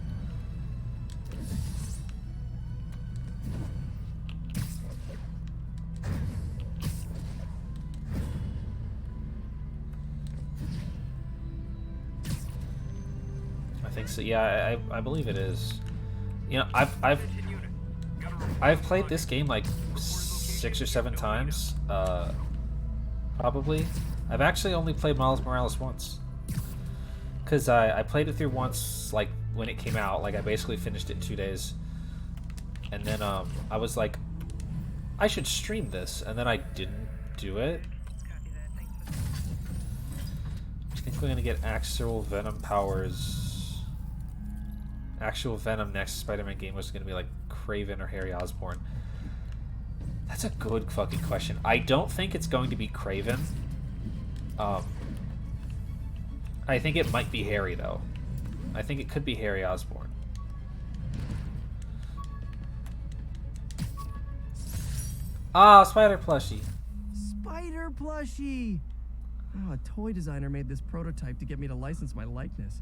I think so. Yeah, I believe it is. You know, I've played this game like 6 or 7 times, probably. I've actually only played Miles Morales once, because I played it through once, like when it came out. Like I basically finished it in 2 days, and then I was like, I should stream this, and then I didn't do it. I think we're gonna get actual Venom powers. Actual Venom next Spider-Man game was gonna be like Kraven or Harry Osborn. That's a good fucking question. I don't think it's going to be Kraven. I think it might be Harry though. I think it could be Harry Osborn. Ah, spider plushie. Spider plushie! Oh, a toy designer made this prototype to get me to license my likeness.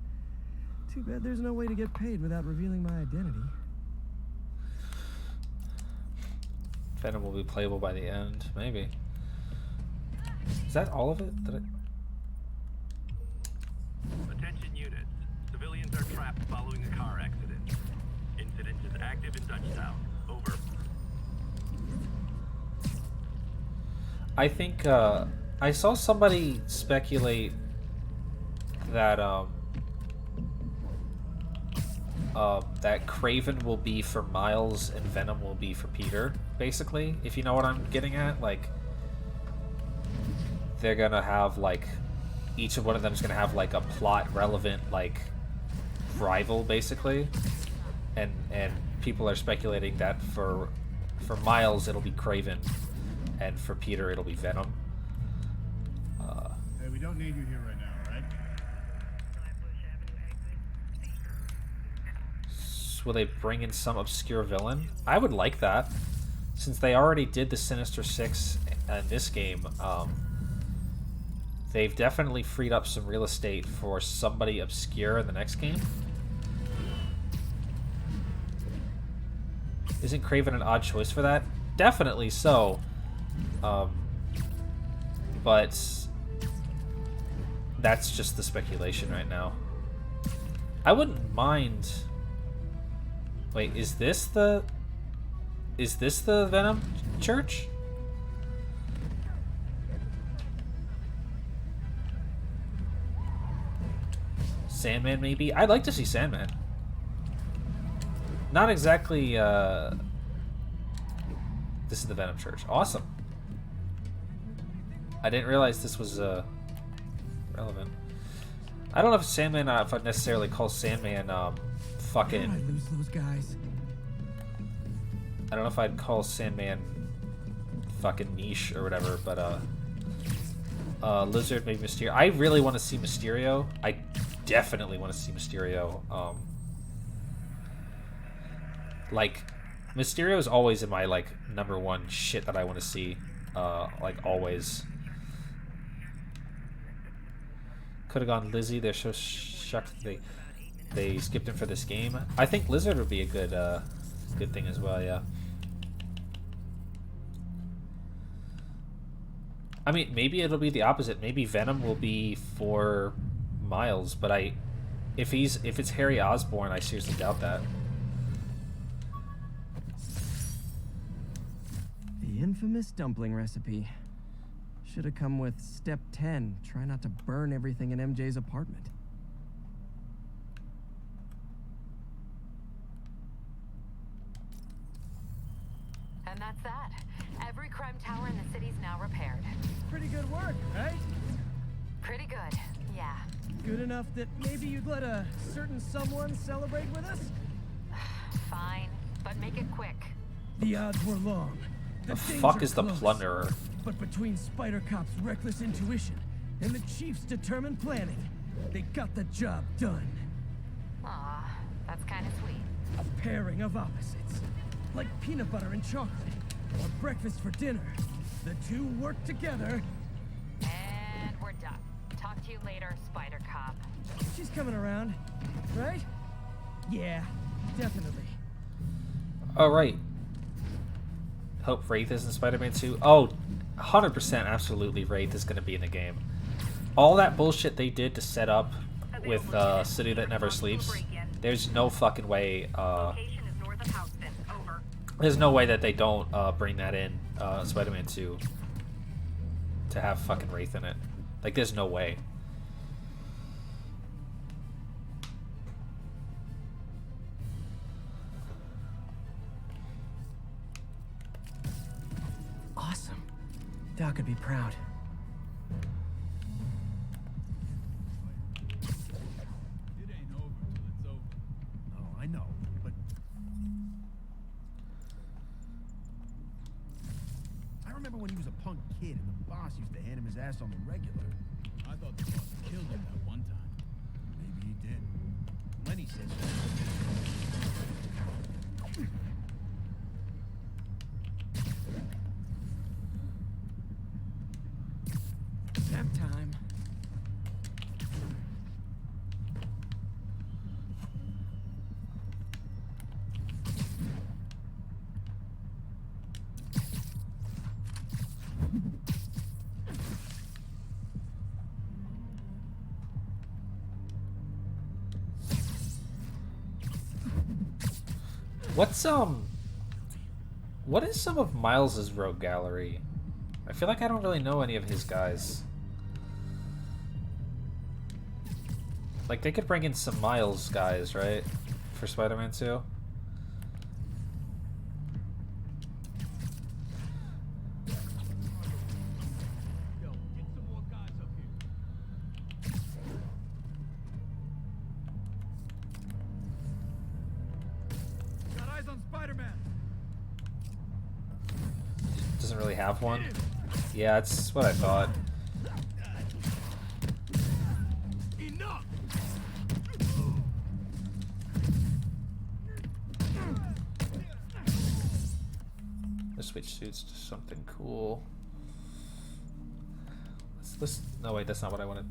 Too bad there's no way to get paid without revealing my identity. Venom will be playable by the end, maybe. Is that all of it? Did I... Attention units. Civilians are trapped following a car accident. Incident is active in Dutchtown. Over. I think I saw somebody speculate that that Kraven will be for Miles and Venom will be for Peter, basically, if you know what I'm getting at. Like, they're gonna have, like, each of one of them is gonna have, like, a plot-relevant, like, rival, basically. And people are speculating that for Miles, it'll be Kraven, and for Peter, it'll be Venom. Hey, we don't need you here right now, right? Will they bring in some obscure villain? I would like that. Since they already did the Sinister Six in this game, they've definitely freed up some real estate for somebody obscure in the next game. Isn't Kraven an odd choice for that? Definitely so. But that's just the speculation right now. I wouldn't mind... Wait, is this the Venom Church? Sandman, maybe? I'd like to see Sandman. Not exactly, this is the Venom Church. Awesome. I didn't realize this was, relevant. I don't know if Sandman, if I'd necessarily call Sandman, fucking... I lose those guys. I don't know if I'd call Sandman fucking niche or whatever, but Lizard, maybe Mysterio. I really want to see Mysterio. I definitely want to see Mysterio. Like, Mysterio is always in my, like, #1 shit that I want to see. Like, always. Could have gone Lizzie. They're so shocked they skipped him for this game. I think Lizard would be a good thing as well, yeah. I mean, maybe it'll be the opposite. Maybe Venom will be for Miles, but if it's Harry Osborn, I seriously doubt that. The infamous dumpling recipe. Should have come with step 10. Try not to burn everything in MJ's apartment. And that's that. Every crime tower in the city's now repaired. Pretty good work, right? Pretty good, yeah. Good enough that maybe you'd let a certain someone celebrate with us? Fine, but make it quick. The odds were long. The fuck is the close. Plunderer? But between Spider Cop's reckless intuition and the Chief's determined planning, they got the job done. Aw, that's kind of sweet. A pairing of opposites. Like peanut butter and chocolate, or breakfast for dinner. The two work together. And we're done. Talk to you later, Spider Cop. She's coming around, right? Yeah, definitely. Oh, right. Hope Wraith is in Spider-Man 2. Oh, 100% absolutely Wraith is going to be in the game. All that bullshit they did to set up with City That Never Sleeps, there's no fucking way, there's no way that they don't bring that in Spider-Man 2 to have fucking Wraith in it. Like, there's no way. Awesome. Doc could be proud. It ain't over till it's over. Oh, I know, but I remember when he was a punk kid and the boss used to hand him his ass on the regular. I thought the boss killed him that one time. Maybe he did. Lenny says so. Nap time. What is some of Miles's rogue gallery? I feel like I don't really know any of his guys. Like, they could bring in some Miles guys, right? For Spider-Man 2. Yo, get some more guys up here. Got eyes on Spider-Man. Doesn't really have one. Yeah, that's what I thought. Enough! Let's switch suits to something cool. Let's no, wait, that's not what I wanted.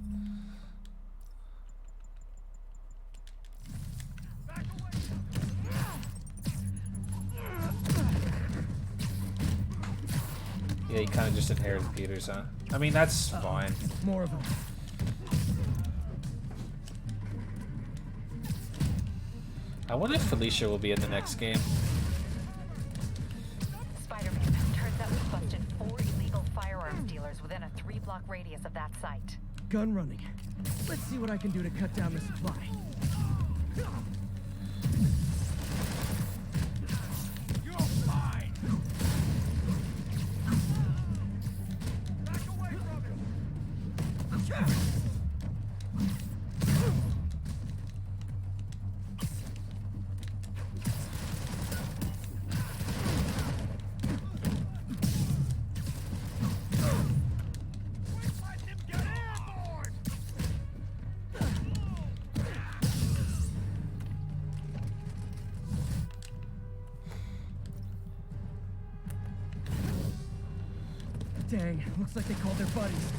Yeah, he kind of just inherited Peter's, huh? I mean, that's fine. More of them. I wonder if Felicia will be in the next game. Spider-Man, turns out we busted 4 illegal firearms dealers within a 3-block radius of that site. Gun running. Let's see what I can do to cut down the supply. You're fine! Back away from him! Let him get airborne! Dang, looks like they called their buddies.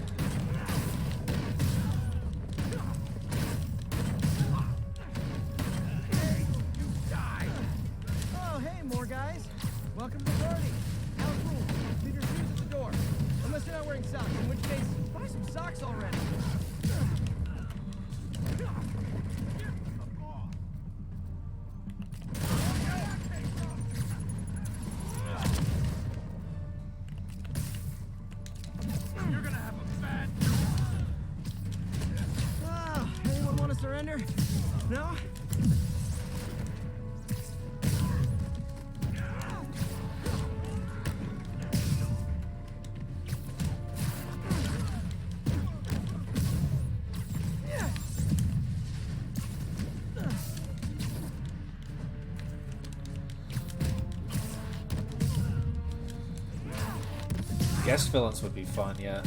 Oh, hey, more guys. Welcome to the party. House rules. Leave your shoes at the door. Unless you're not wearing socks, in which case, buy some socks already. You're gonna have a bad Oh, anyone want to surrender? No? Guest villains would be fun, yeah.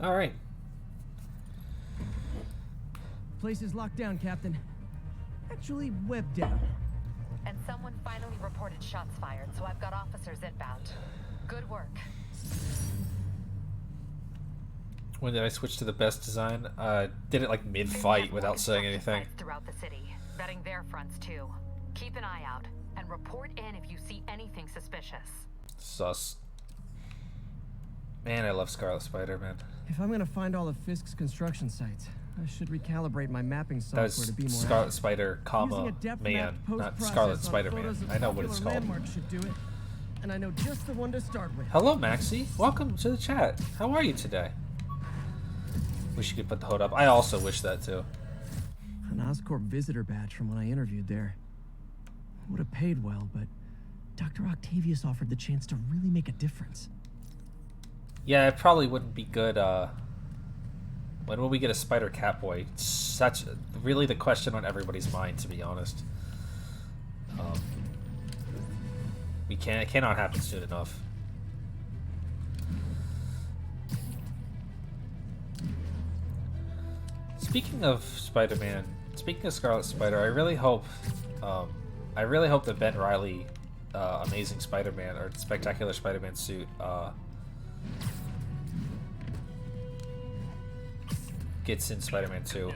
All right. Place is locked down, Captain. Actually, webbed down. And someone finally reported shots fired, so I've got officers inbound. Good work. When did I switch to the best design? Did it like mid-fight without saying anything. Throughout the city, vetting their fronts too. Keep an eye out and report in if you see anything suspicious. Sus. Man, I love Scarlet Spider, man. If I'm gonna find all of Fisk's construction sites, I should recalibrate my mapping software That was to be more Scarlet accurate. Spider, Using a depth man, map not post-process Scarlet on Spider-Man. photos of I know what it's popular called. landmarks should do it, and I know just the one to start with. Hello, Maxie. Welcome to the chat. How are you today? Wish you could put the hood up. I also wish that too. An Oscorp visitor badge from when I interviewed there. Would have paid well, but Dr. Octavius offered the chance to really make a difference. Yeah, it probably wouldn't be good. When will we get a Spider Catboy? Such really the question on everybody's mind, to be honest. It cannot happen soon enough. Speaking of Spider-Man, speaking of Scarlet Spider, I really hope that Ben Reilly, Amazing Spider-Man or Spectacular Spider-Man suit, gets in Spider-Man 2.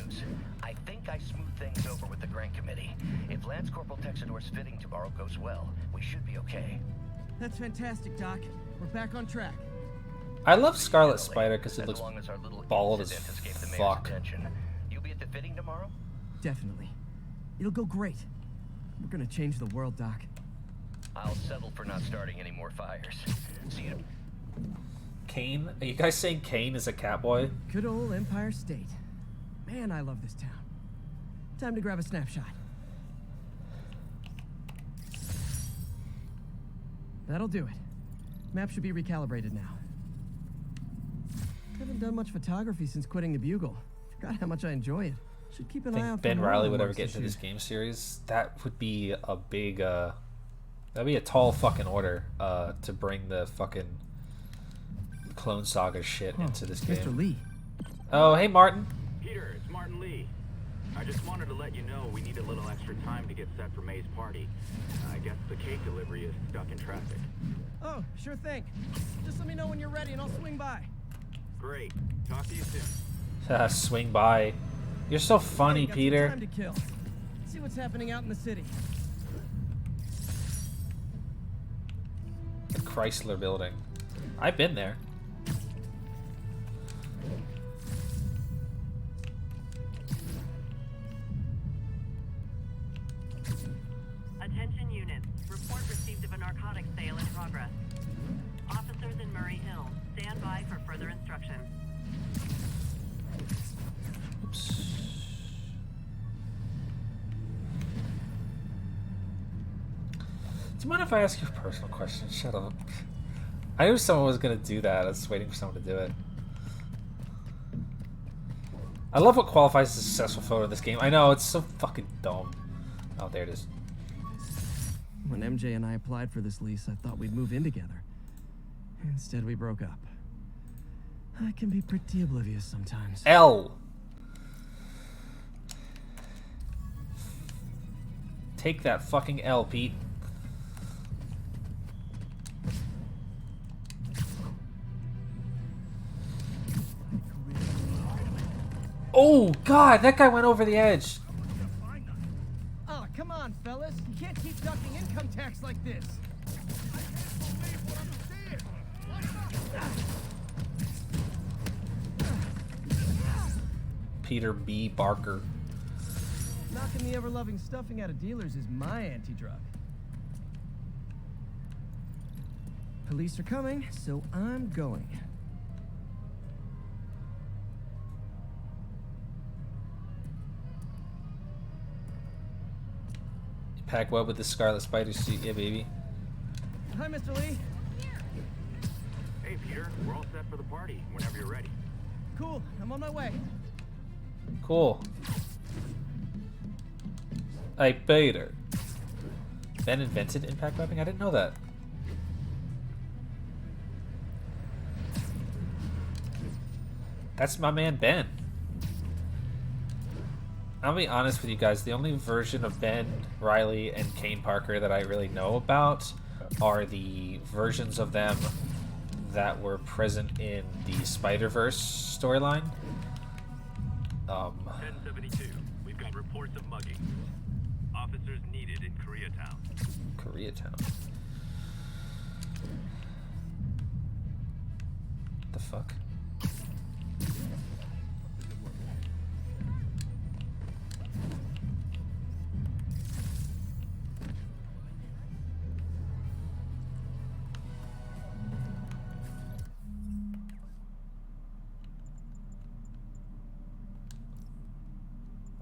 I think I smoothed things over with the grant committee. If Lance Corporal Texador's fitting tomorrow goes well, we should be okay. That's fantastic, Doc. We're back on track. I love Scarlet Spider because it As looks long as our little bald as incident escaped the mayor's fuck. attention. You'll be at the fitting tomorrow? Definitely. It'll go great. We're gonna change the world, Doc. I'll settle for not starting any more fires. See you. Kane? Are you guys saying Kane is a Catboy? Good old Empire State. Man, I love this town. Time to grab a snapshot. That'll do it. Map should be recalibrated now. Haven't done much photography since quitting the Bugle. Forgot how much I enjoy it. Should keep an eye out Think for Ben more Reilly would ever landmarks get to into this shoot. game series? That would be a big, that'd be a tall fucking order, to bring the fucking Clone Saga shit into this game. Mr. Lee. Oh, hey, Martin. Peter, it's Martin Lee. I just wanted to let you know we need a little extra time to get set for May's party. I guess the cake delivery is stuck in traffic. Oh, sure thing. Just let me know when you're ready and I'll swing by. Great. Talk to you soon. Swing by. You're so funny, Hey, got some Peter. time to kill. See what's happening out in the city. The Chrysler Building. I've been there. Attention units. Report received of a narcotics sale in progress. Officers in Murray Hill. Stand by for further instruction. Oops. Do you mind if I ask you a personal question? Shut up. I knew someone was gonna do that. I was waiting for someone to do it. I love what qualifies as a successful photo in this game. I know, it's so fucking dumb. Oh, there it is. When MJ and I applied for this lease, I thought we'd move in together. Instead, we broke up. I can be pretty oblivious sometimes. L. Take that fucking L, Pete. Oh, God, that guy went over the edge. Oh, come on, fellas. You can't keep ducking income tax like this. Peter B. Barker. Knocking the ever-loving stuffing out of dealers is my anti-drug. Police are coming, so I'm going. Pack web with the Scarlet Spider suit, yeah, baby. Hi, Mr. Lee. Hey, Peter. We're all set for the party whenever you're ready. Cool, I'm on my way. Cool. Hey, Peter. Ben invented impact webbing? I didn't know that. That's my man Ben. I'll be honest with you guys, the only version of Ben, Riley, and Kane Parker that I really know about are the versions of them that were present in the Spider-Verse storyline. 1072. We've got reports of mugging. Officers needed in Koreatown. Koreatown. The fuck?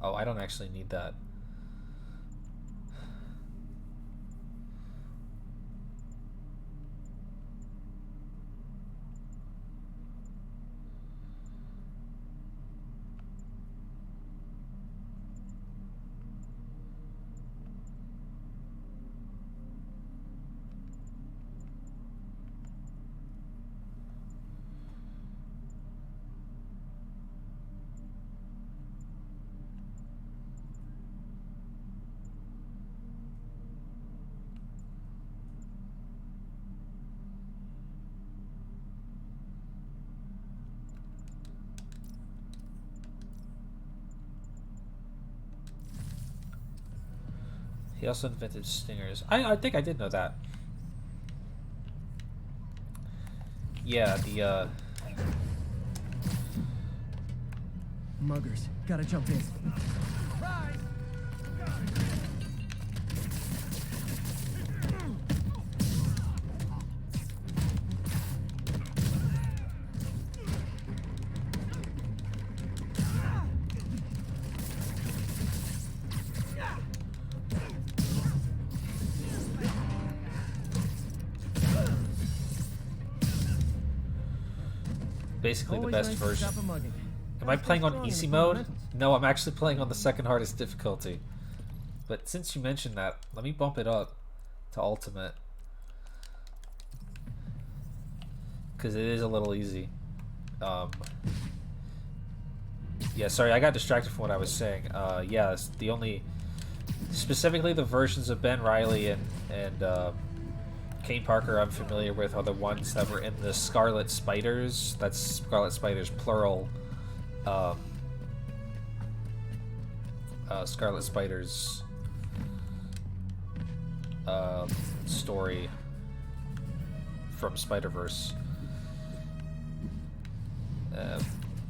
Oh, I don't actually need that. He also invented stingers. I think I did know that. Yeah, the Muggers, gotta jump in. basically the Always best nice to version. stop a mugging. Am I Gotta stay playing on strong in easy the mode? fundamentals. No, I'm actually playing on the second hardest difficulty. But since you mentioned that, let me bump it up to ultimate. Because it is a little easy. Yeah, sorry, I got distracted from what I was saying. Yeah, the only... Specifically the versions of Ben Reilly and Kane Parker I'm familiar with are the ones that were in the Scarlet Spiders. That's Scarlet Spiders plural. Scarlet Spiders story from Spider-Verse.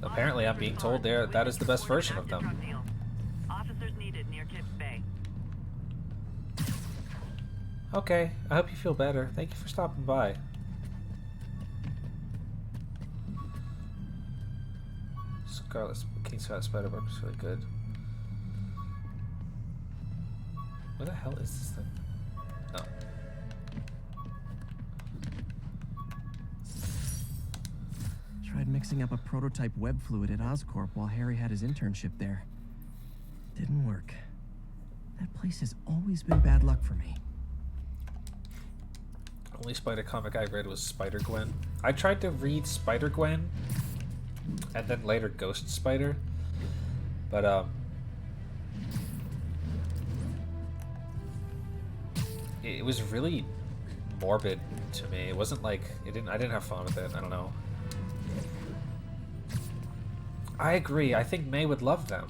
Apparently I'm being told that is the best version of them. Officers needed near Kips Bay. Okay, I hope you feel better. Thank you for stopping by. King Scarlet Spider-Verse is really good. Where the hell is this thing? Oh. Tried mixing up a prototype web fluid at Oscorp while Harry had his internship there. Didn't work. That place has always been bad luck for me. Only Spider comic I read was Spider-Gwen. I tried to read Spider-Gwen and then later Ghost Spider, but it was really morbid to me. It wasn't like I didn't have fun with it. I don't know. I agree. I think May would love them.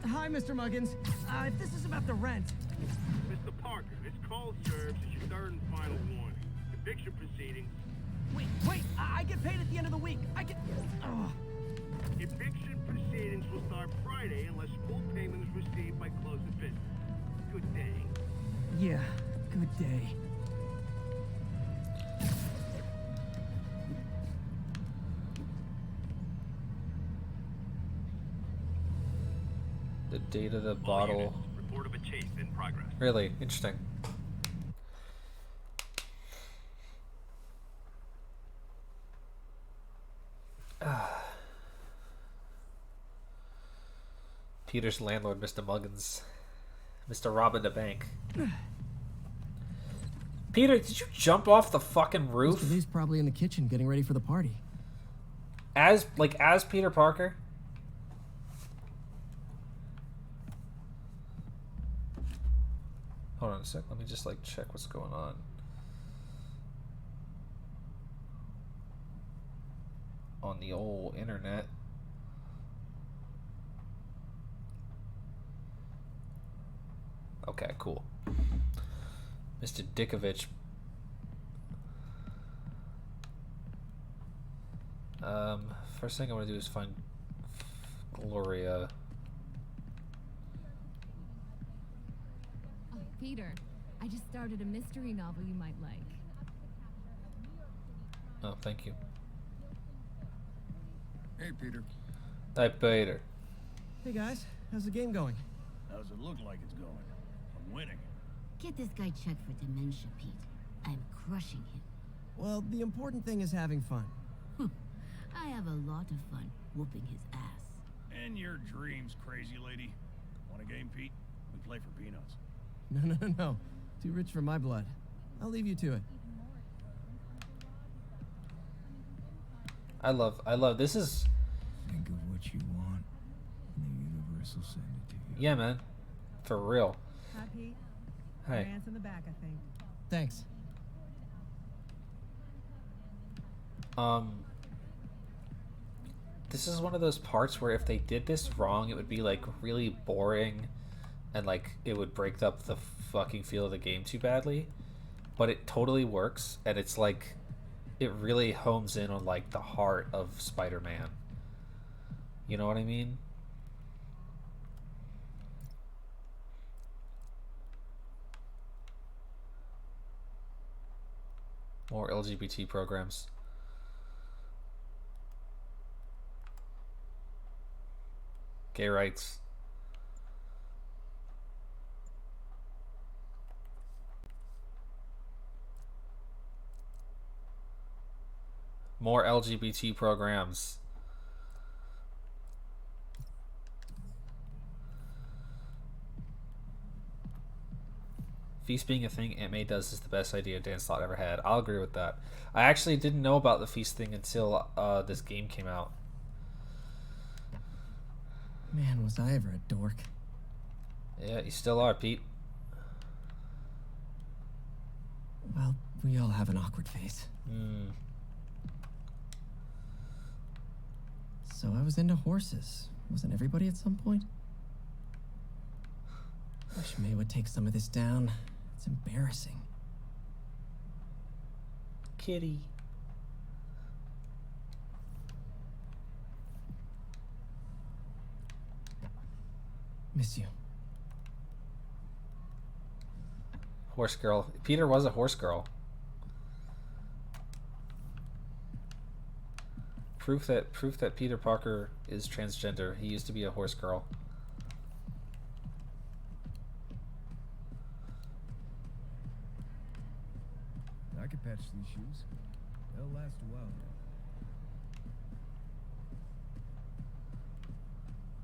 Hi, Mr. Muggins. If this is about the rent. Mr. Parker, this call serves as your third and final warning. Eviction proceedings. Wait, I get paid at the end of the week. I get... Oh. Eviction proceedings will start Friday unless full payment is received by close of business. Good day. Yeah, good day. The date of the bottle. Report of a chase in progress. Really interesting. Peter's landlord, Mr. Muggins. Mr. Robin the Bank. Peter, did you jump off the fucking roof? Mr. Lee's probably in the kitchen getting ready for the party. As Peter Parker? Hold on a sec. Let me just like check what's going on. On the old internet. Okay, cool. Mr. Dickovich. First thing I want to do is find Gloria. Oh, Peter, I just started a mystery novel you might like. Oh, thank you. Hey, Peter. Hi, Peter. Hey guys, how's the game going? How's it look like it's going? I'm winning. Get this guy checked for dementia, Pete. I'm crushing him. Well, the important thing is having fun. I have a lot of fun whooping his ass. And your dreams, crazy lady. Want a game, Pete? We play for peanuts. No. Too rich for my blood. I'll leave you to it. I love this is Think of what you want, and the universe will send it to you. yeah, man. For real. Hi, Pete. Hi. Grant's in the back, I think. Thanks. This is one of those parts where if they did this wrong, it would be like really boring and like it would break up the fucking feel of the game too badly. But it totally works, and it's like it really hones in on like the heart of Spider-Man. You know what I mean? More LGBT programs. Gay rights. More LGBT programs. Feast being a thing Aunt May does is the best idea Dan Slott ever had. I'll agree with that. I actually didn't know about the feast thing until this game came out. Man, was I ever a dork. Yeah, you still are, Pete. Well, we all have an awkward phase. So I was into horses. Wasn't everybody at some point? Wish May would take some of this down. It's embarrassing. Kitty. Miss you. Horse girl. Peter was a horse girl. Proof that Peter Parker is transgender. He used to be a horse girl. I could patch these shoes. They'll last a while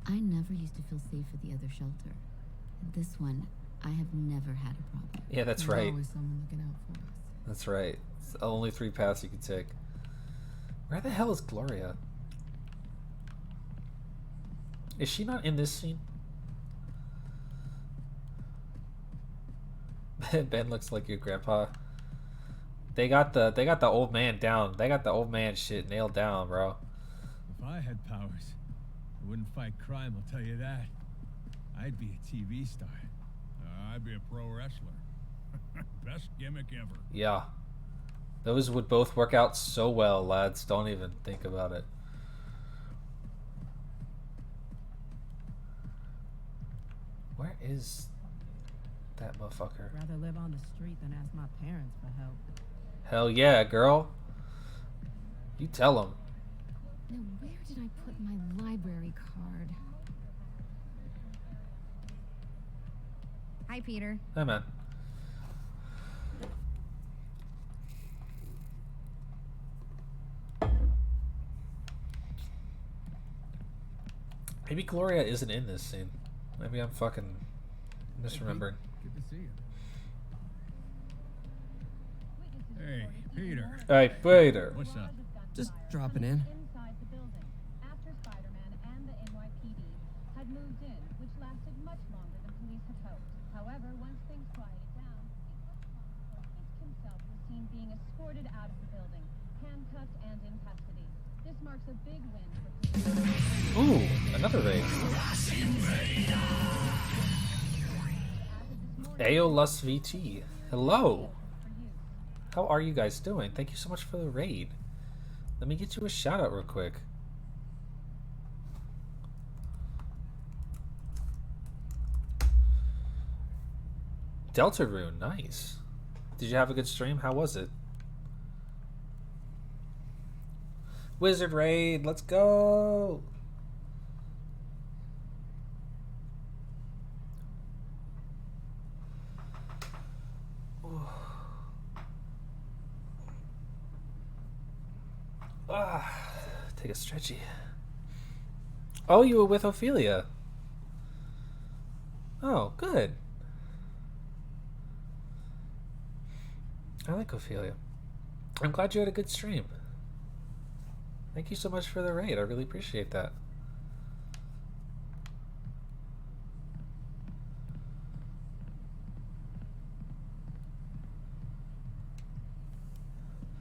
now. I never used to feel safe at the other shelter. This one, I have never had a problem. Yeah, that's There's right. always someone looking out for us. That's right. It's only 3 paths you can take. Where the hell is Gloria? Is she not in this scene? Ben looks like your grandpa. They got the old man down. They got the old man shit nailed down, bro. If I had powers, I wouldn't fight crime, I'll tell you that. I'd be a TV star. I'd be a pro wrestler. Best gimmick ever. Yeah. Those would both work out so well, lads. Don't even think about it. Where is that motherfucker? Rather live on the street than ask my parents for help. Hell yeah, girl. You tell him. Now, where did I put my library card? Hi, Peter. Hey, man. Maybe Gloria isn't in this scene. Maybe I'm fucking misremembering. Good to see you. Hey, Peter. Hey, Peter. What's up? Just dropping in. escorted out of the building, handcuffed and in custody. This marks a big win for Ooh, another raid. Aeolus VT. Hello. How are you guys doing? Thank you so much for the raid. Let me get you a shout out real quick. Delta Rune, nice. Did you have a good stream? How was it? Wizard raid, let's go. Take a stretchy. Oh, you were with Ophelia. Oh, good. I like Ophelia. I'm glad you had a good stream. Thank you so much for the raid. I really appreciate that.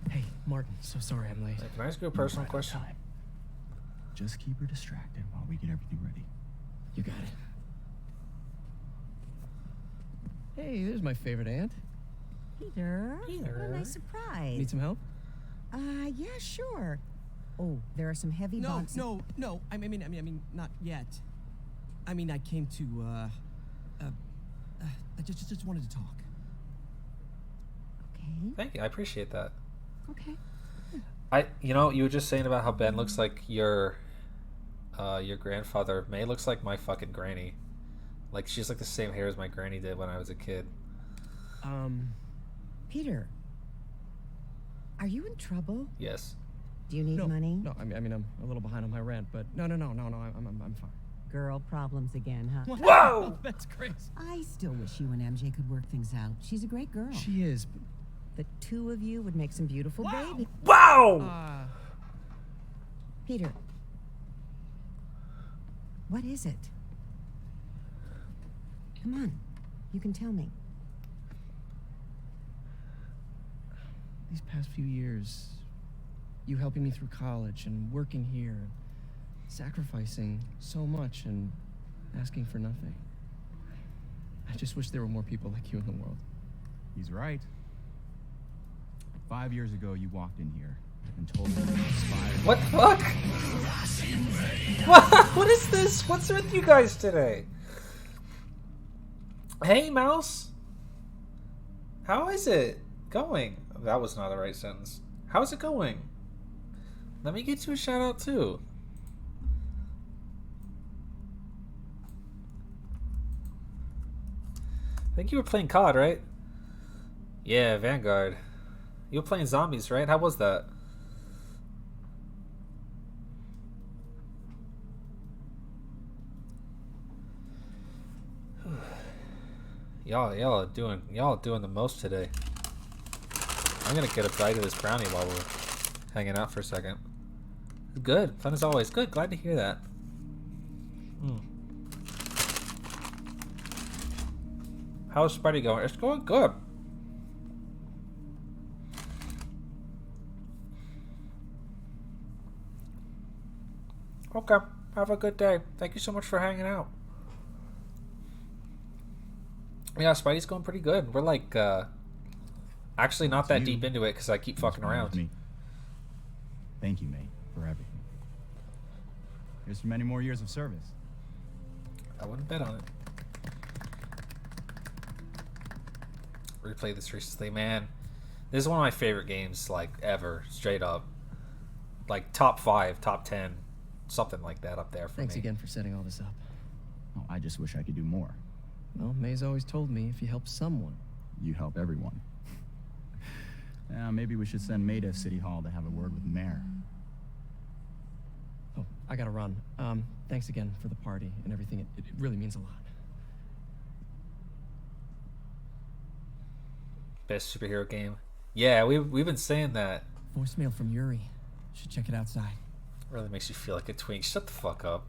Hey, Martin, so sorry I'm late. Can I ask you a personal question? Just keep her distracted while we get everything ready. You got it. Hey, there's my favorite aunt. Peter. What a nice surprise. Need some help? Yeah, sure. Oh, there are some heavy boxes. No. I mean, not yet. I mean, I came to, I just wanted to talk. Okay. Thank you. I appreciate that. Okay. You know, you were just saying about how Ben looks like your grandfather. May looks like my fucking granny. Like, she's like the same hair as my granny did when I was a kid. Peter, are you in trouble? Yes. Do you need money? No, I mean, I'm a little behind on my rent, but no, I'm fine. Girl problems again, huh? Whoa! That's crazy. I still wish you and MJ could work things out. She's a great girl. She is. The two of you would make some beautiful babies. Wow! Peter, what is it? Come on, you can tell me. These past few years, you helping me through college and working here, sacrificing so much and asking for nothing. I just wish there were more people like you in the world. He's right. 5 years ago, you walked in here and told me you inspired. What the fuck? What is this? What's with you guys today? Hey, Mouse. How is it going? That was not the right sentence. How's it going? Let me get you a shout out too. I think you were playing COD, right? Yeah, Vanguard. You were playing zombies, right? How was that? Y'all are doing the most today. I'm gonna get a bite of this brownie while we're hanging out for a second. Good, fun as always. Good, glad to hear that. How's Spidey going? It's going good. Okay, have a good day. Thank you so much for hanging out. Yeah, Spidey's going pretty good. We're like, actually not that deep into it because I keep fucking around. Thank you, mate, for everything. Here's for many more years of service. I wouldn't bet on it. Replayed this recently, man. This is one of my favorite games, like, ever. Straight up. Like, top 5, top 10. Something like that up there for Thanks me. again for setting all this up. Oh, I just wish I could do more. Well, May's always told me if you help someone, you help everyone. Maybe we should send May to City Hall to have a word with the mayor. Oh, I gotta run. Thanks again for the party and everything. It really means a lot. Best superhero game. Yeah, we've been saying that. Voicemail from Yuri. Should check it outside. Really makes you feel like a twink. Shut the fuck up.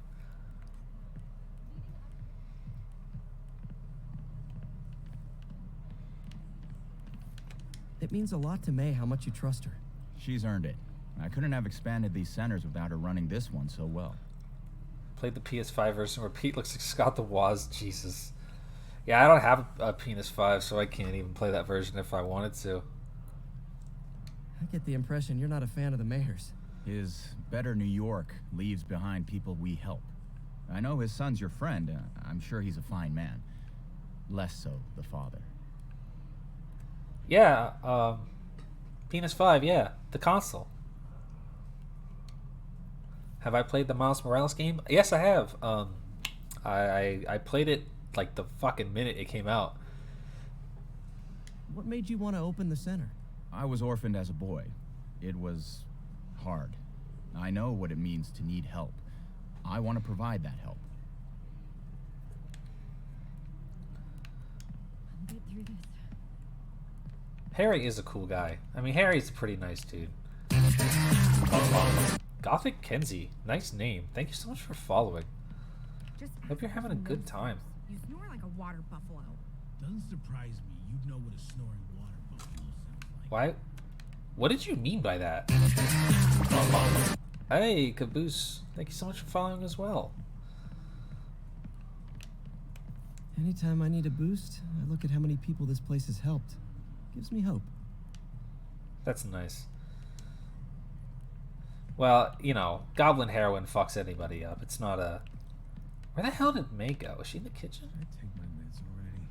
It means a lot to May how much you trust her. She's earned it. I couldn't have expanded these centers without her running this one so well. Played the PS5 version where Pete looks like Scott the Woz. Jesus. Yeah, I don't have a PS5, so I can't even play that version if I wanted to. I get the impression you're not a fan of the mayor's. His better New York leaves behind people we help. I know his son's your friend. I'm sure he's a fine man. Less so the father. Yeah, PS5, yeah. The console. Have I played the Miles Morales game? Yes, I have. I played it like the fucking minute it came out. What made you want to open the center? I was orphaned as a boy. It was hard. I know what it means to need help. I want to provide that help. I'll get through this. Harry is a cool guy. I mean, Harry's a pretty nice dude. Gothic Kenzie. Nice name. Thank you so much for following. Just Hope you're having a good time. You snore like a water buffalo. Doesn't surprise me. You'd know what a snoring water buffalo sounds like. Why? What did you mean by that? Hey, Caboose. Thank you so much for following as well. Anytime I need a boost, I look at how many people this place has helped. Gives me hope. That's nice. Well, you know, goblin heroin fucks anybody up. It's not a... Where the hell did May go? Is she in the kitchen? I take my meds already.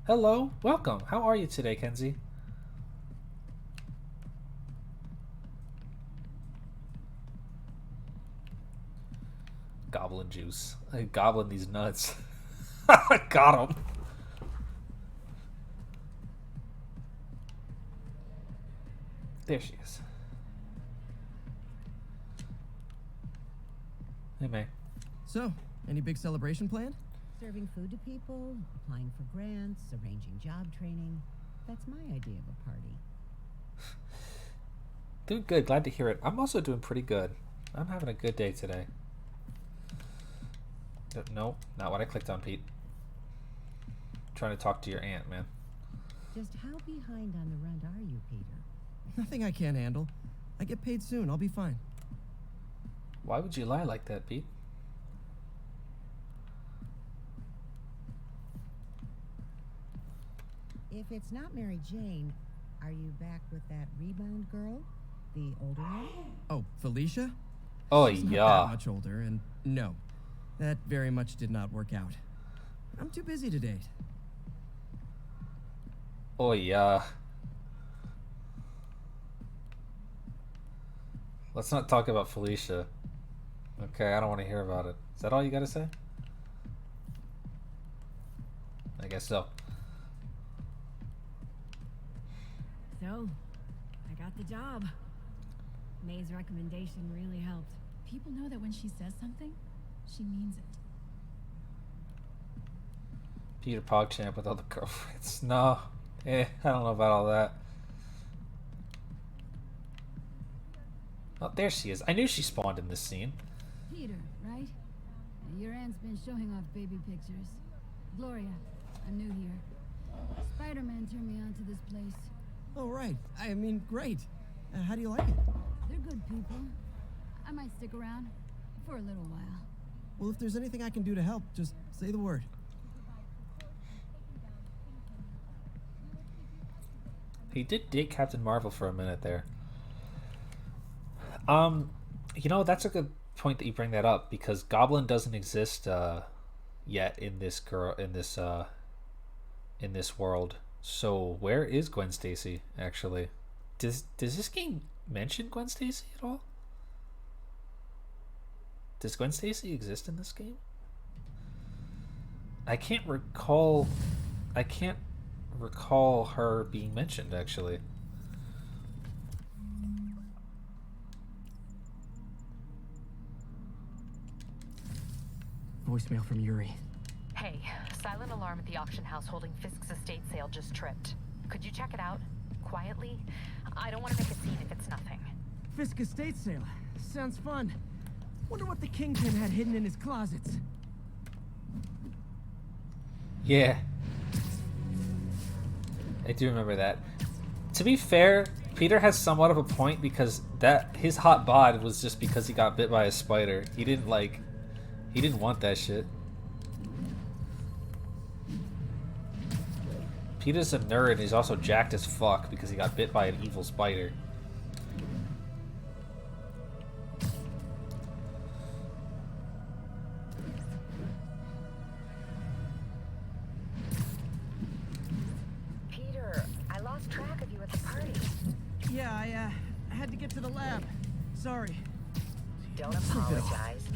Hello, welcome. How are you today, Kenzie? Goblin juice. I goblin these nuts. I got him. There she is. Hey, May. So, any big celebration planned? Serving food to people, applying for grants, arranging job training. That's my idea of a party. Doing good. Glad to hear it. I'm also doing pretty good. I'm having a good day today. No, not what I clicked on, Pete. Trying to talk to your aunt, man. Just how behind on the rent are you, Peter? Nothing I can't handle. I get paid soon. I'll be fine. Why would you lie like that, Pete? If it's not Mary Jane, are you back with that rebound girl? The older one? Oh, Felicia? Oh, She's not yeah. that much older, and no. That very much did not work out. I'm too busy to date. Oh, yeah. Let's not talk about Felicia. Okay, I don't want to hear about it. Is that all you gotta say? I guess so. So, I got the job. May's recommendation really helped. People know that when she says something, she means it. Peter PogChamp with all the girlfriends. No. I don't know about all that. Oh, there she is. I knew she spawned in this scene. Peter, right? Your aunt's been showing off baby pictures. Gloria, I'm new here. Spider-Man turned me on to this place. Oh, right. I mean, great. How do you like it? They're good people. I might stick around for a little while. Well, if there's anything I can do to help, just say the word. He did date Captain Marvel for a minute there. You know, that's a good point that you bring that up, because Goblin doesn't exist yet in this in this world. So where is Gwen Stacy actually? Does this game mention Gwen Stacy at all? Does Gwen Stacy exist in this game? I can't recall her being mentioned actually. Voicemail from Yuri. Hey, silent alarm at the auction house holding Fisk's estate sale just tripped. Could you check it out? Quietly? I don't want to make a scene if it's nothing. Fisk estate sale. Sounds fun. Wonder what the Kingpin had hidden in his closets. Yeah. I do remember that. To be fair, Peter has somewhat of a point because that his hot bod was just because he got bit by a spider. He didn't want that shit. Peter's a nerd and he's also jacked as fuck because he got bit by an evil spider. Peter, I lost track of you at the party. Yeah, I had to get to the lab. Sorry. Don't apologize.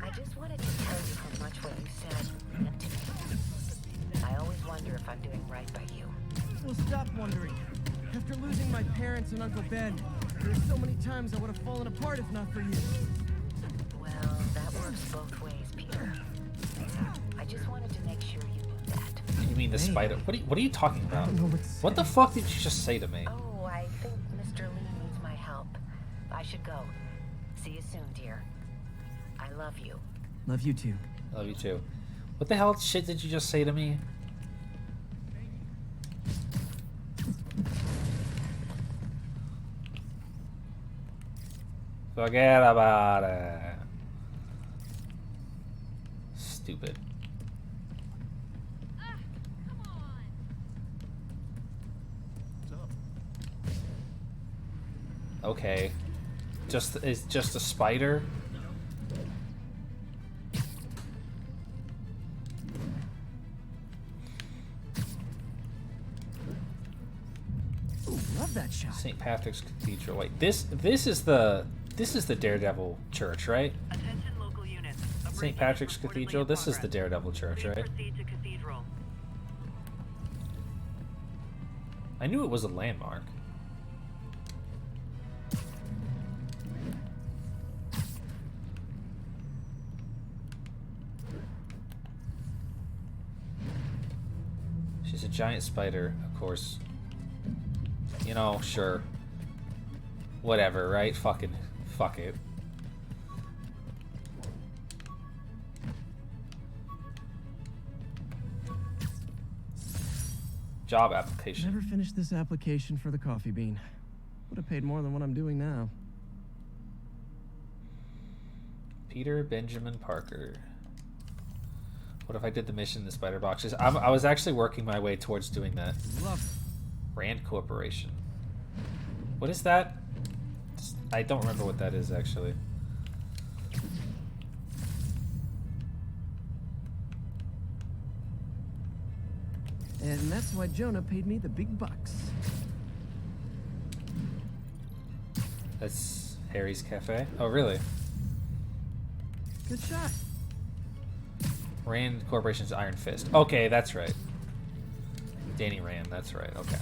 I just wanted to tell you how much what you said meant to me. I always wonder if I'm doing right by you. Well, stop wondering. After losing my parents and Uncle Ben, there's so many times I would have fallen apart if not for you. Well, that works both ways, Peter. I just wanted to make sure you knew that. You mean the spider? What are you talking about? What the fuck did you just say to me? Oh, I think Mr. Lee needs my help. I should go. See you soon, dear. I love you. Love you too. Love you too. What the hell shit did you just say to me? Forget about it. Stupid. Okay. It's just a spider? Ooh, love that shot. St. Patrick's Cathedral. Wait, this is the Daredevil church, right? St. Patrick's Cathedral. This is the Daredevil church, right? I knew it was a landmark. She's a giant spider, of course. You know, sure. Whatever, right? Fuck it. Job application. Never finished this application for the coffee bean. Would have paid more than what I'm doing now. Peter Benjamin Parker. What if I did the mission in the spider boxes? I was actually working my way towards doing that. Love Rand Corporation. What is that? I don't remember what that is, actually. And that's why Jonah paid me the big bucks. That's Harry's Cafe? Oh, really? Good shot. Rand Corporation's Iron Fist. Okay, that's right. Danny Rand, that's right. Okay.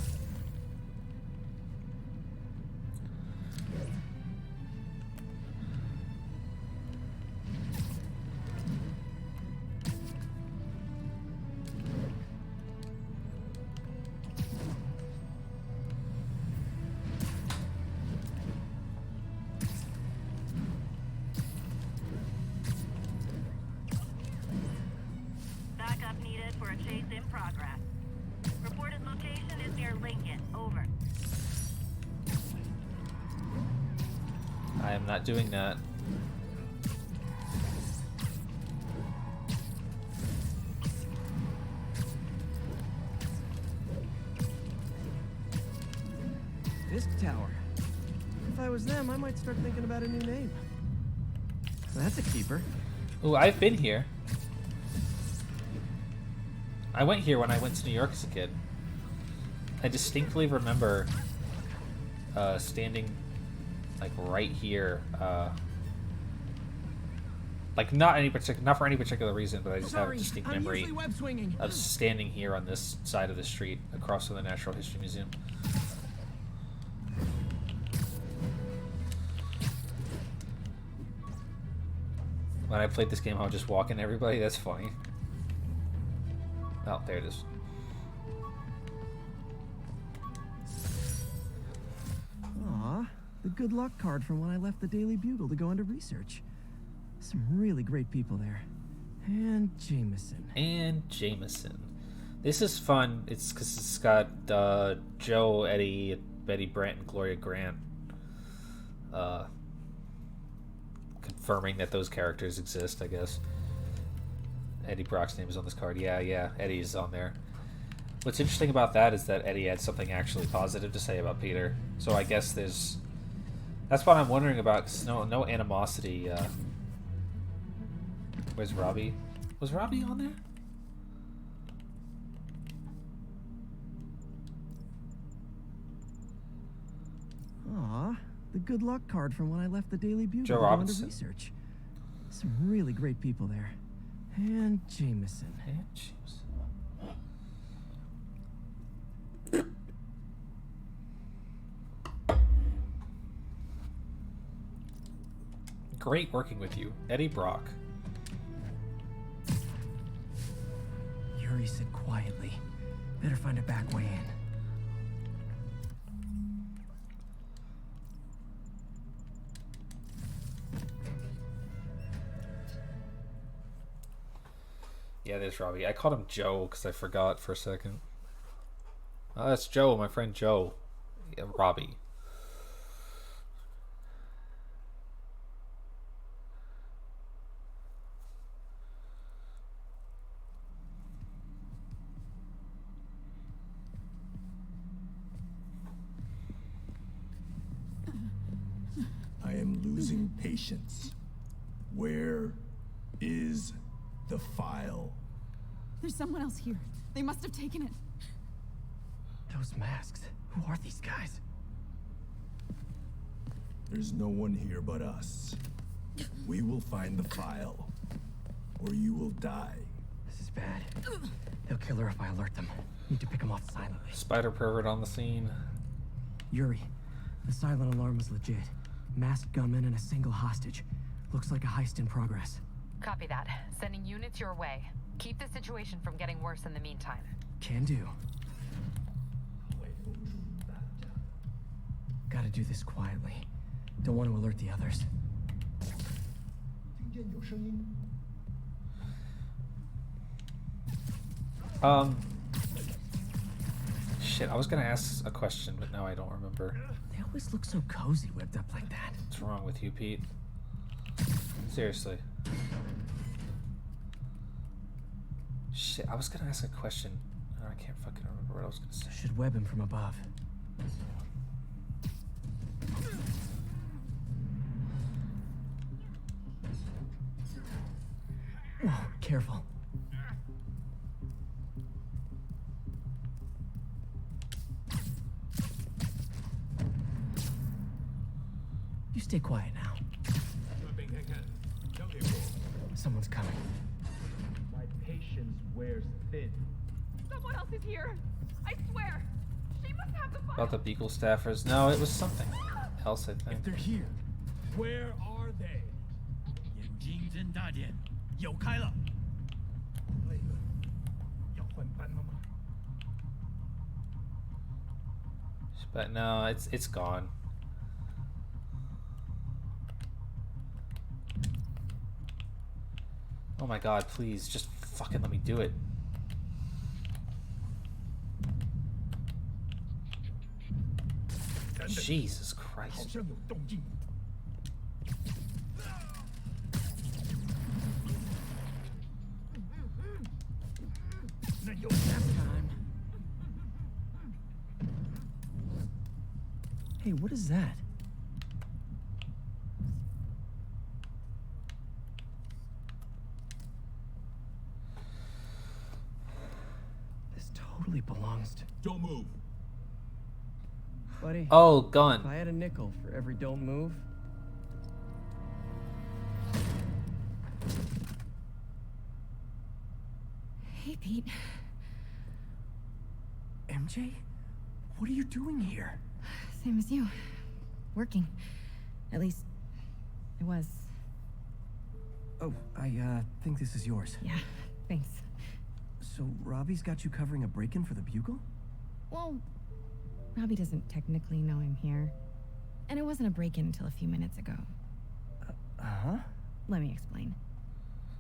Backup needed for a chase in progress. Reported location is near Lincoln. Over. I am not doing that. Disc Tower. If I was them, I might start thinking about a new name. That's a keeper. Ooh, I've been here. I went here when I went to New York as a kid. I distinctly remember standing like right here. Like not for any particular reason, but I just have a distinct memory of standing here on this side of the street across from the Natural History Museum. When I played this game, I would just walk in everybody. That's funny. Oh, there it is. Aw, the good luck card from when I left the Daily Bugle to go into research. Some really great people there. And Jameson. And Jameson. This is fun. It's because it's got Joe, Eddie, Betty Brant, and Gloria Grant confirming that those characters exist, I guess. Eddie Brock's name is on this card. Yeah, Eddie's on there. What's interesting about that is that Eddie had something actually positive to say about Peter. So I guess there's... That's what I'm wondering about, because no animosity. Where's Robbie? Was Robbie on there? Aw, the good luck card from when I left the Daily Bugle Joe to go into Robinson. research. Some really great people there. And Jameson. Great working with you, Eddie Brock. Yuri said quietly. Better find a back way in. Yeah, there's Robbie. I called him Joe because I forgot for a second. Oh, that's Joe, my friend Joe. Yeah, Robbie. I am losing patience. Where is the file? There's someone else here. They must have taken it. Those masks. Who are these guys? There's no one here but us. We will find the file, or you will die. This is bad. They'll kill her if I alert them. Need to pick them off silently. Spider pervert on the scene. Yuri, the silent alarm was legit. Masked gunmen and a single hostage. Looks like a heist in progress. Copy that. Sending units your way. Keep the situation from getting worse in the meantime. Can do. Gotta do this quietly. Don't want to alert the others. Shit, I was gonna ask a question, but now I don't remember. They always look so cozy whipped up like that. What's wrong with you, Pete? Seriously. Shit, I was gonna ask a question. Oh, I can't fucking remember what I was gonna say. Should web him from above. Whoa, careful. You stay quiet now. Someone's coming. My patience wears thin. Someone else is here. I swear. She must have the file. About the Beagle staffers? No, it was something else, I think. If they're here, where are they? 眼睛睁大点，有开了。累了，要换班了吗？ But no, it's gone. Oh my god, please, just fucking let me do it. Jesus Christ. Hey, what is that? This totally belongs to... Don't move. Buddy. Oh, gun. If I had a nickel for every don't move... Hey, Pete. MJ? What are you doing here? Same as you. Working. At least, it was. Oh, I think this is yours. Yeah, thanks. So Robbie's got you covering a break-in for the Bugle? Well, Robbie doesn't technically know I'm here. And it wasn't a break-in until a few minutes ago. Uh-huh? Let me explain.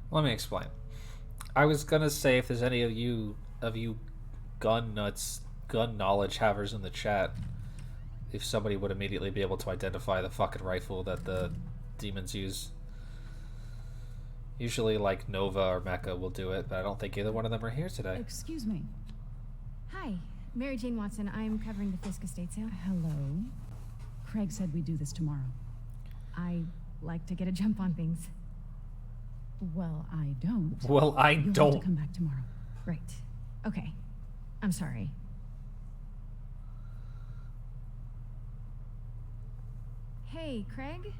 Let me explain. I was gonna say if there's any of you gun nuts, gun knowledge havers in the chat, if somebody would immediately be able to identify the fucking rifle that the demons use. Usually, like Nova or Mecha will do it, but I don't think either one of them are here today. Excuse me. Hi, Mary Jane Watson. I'm covering the Fisk estate sale. Hello. Craig said we'd do this tomorrow. I like to get a jump on things. Well, I don't. Well, I You'll don't. have to come back tomorrow. Right. Okay. I'm sorry. Hey, Craig?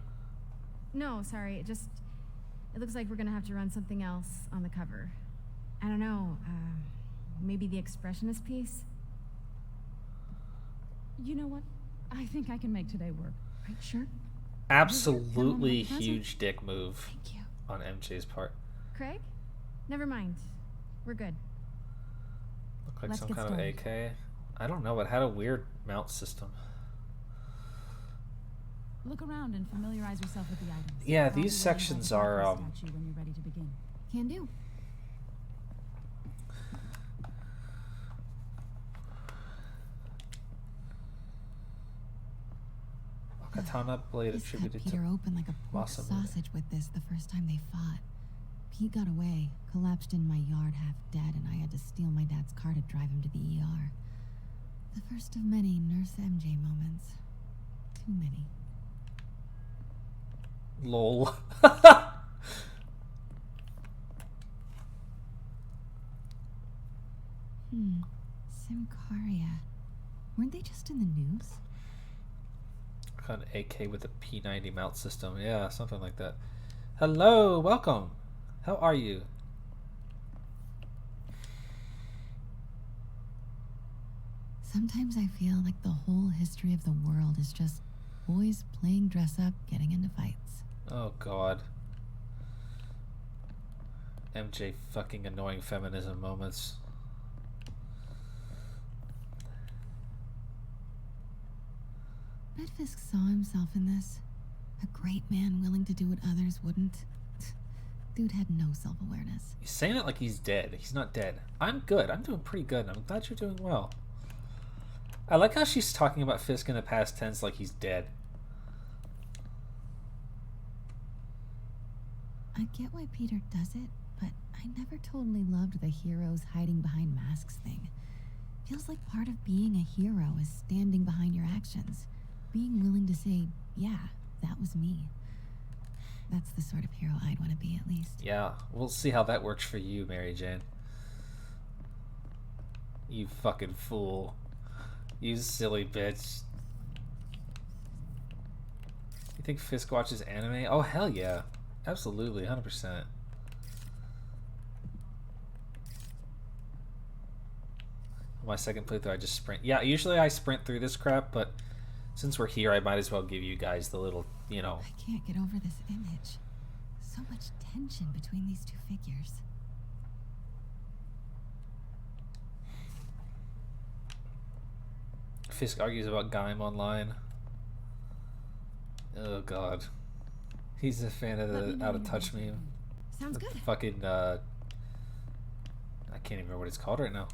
No, sorry. It looks like we're gonna have to run something else on the cover. I don't know. Maybe the expressionist piece? You know what? I think I can make today work. Right, sure? Absolutely huge dick move on MJ's part. Craig? Never mind. We're good. Look like Let's some get kind started. of AK. I don't know. It had a weird mount system. Look around and familiarize yourself with the items. Yeah, I'll be these waiting by sections the are statue when you're ready to begin. Can do. Katana blade This cut attributed Peter to open like a pork Masamune. sausage with this the first time they fought. Pete got away, collapsed in my yard half dead, and I had to steal my dad's car to drive him to the ER. The first of many Nurse MJ moments. Too many. Lol. Simcaria. Weren't they just in the news? An AK with a P90 mount system. Yeah, something like that. Hello, welcome. How are you? Sometimes I feel like the whole history of the world is just boys playing dress up, getting into fights. Oh god. MJ fucking annoying feminism moments. Bet Fisk saw himself in this. A great man willing to do what others wouldn't. Dude had no self-awareness. He's saying it like he's dead. He's not dead. I'm good. I'm doing pretty good. I'm glad you're doing well. I like how she's talking about Fisk in the past tense like he's dead. I get why Peter does it, but I never totally loved the heroes hiding behind masks thing. Feels like part of being a hero is standing behind your actions. Being willing to say, yeah, that was me. That's the sort of hero I'd want to be, at least. Yeah, we'll see how that works for you, Mary Jane. You fucking fool. You silly bitch. You think Fisk watches anime? Oh, hell yeah. Absolutely, 100%. My second playthrough, I just sprint. Yeah, usually I sprint through this crap, but since we're here, I might as well give you guys the little, you know. I can't get over this image. So much tension between these two figures. Fisk argues about Gaim online. Oh god. He's a fan of the Out of Touch meme. Sounds good. Fucking, I can't even remember what it's called right now.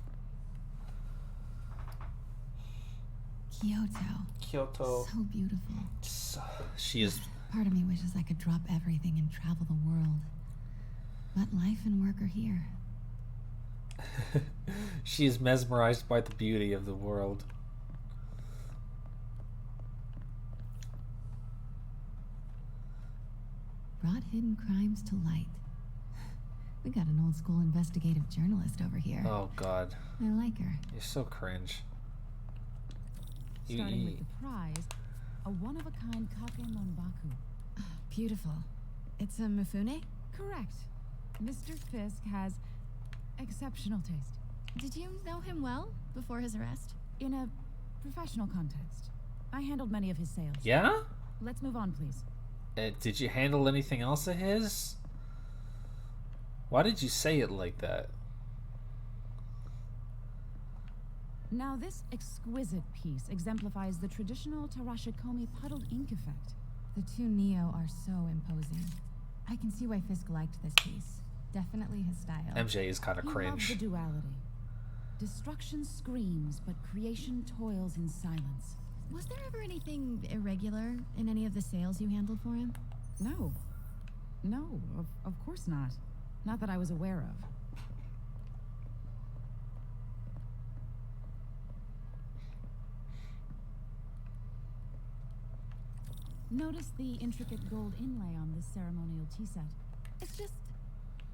Kyoto. So beautiful. She is. Part of me wishes I could drop everything and travel the world. But life and work are here. She is mesmerized by the beauty of the world. Brought hidden crimes to light. We got an old school investigative journalist over here. Oh god. I like her. You're so cringe. Starting with the prize, a one-of-a-kind Kake Monbaku. Beautiful. It's a Mifune? Correct. Mr. Fisk has exceptional taste. Did you know him well before his arrest? In a professional context. I handled many of his sales. Yeah? Let's move on, please. Did you handle anything else of his? Why did you say it like that? Now, this exquisite piece exemplifies the traditional Tarashikomi puddled ink effect. The two Neo are so imposing. I can see why Fisk liked this piece. Definitely his style. MJ is kind of He loved cringe. the duality. Destruction screams, but creation toils in silence. Was there ever anything irregular in any of the sales you handled for him? No. No, of course not. Not that I was aware of. Notice the intricate gold inlay on this ceremonial tea set. It's just...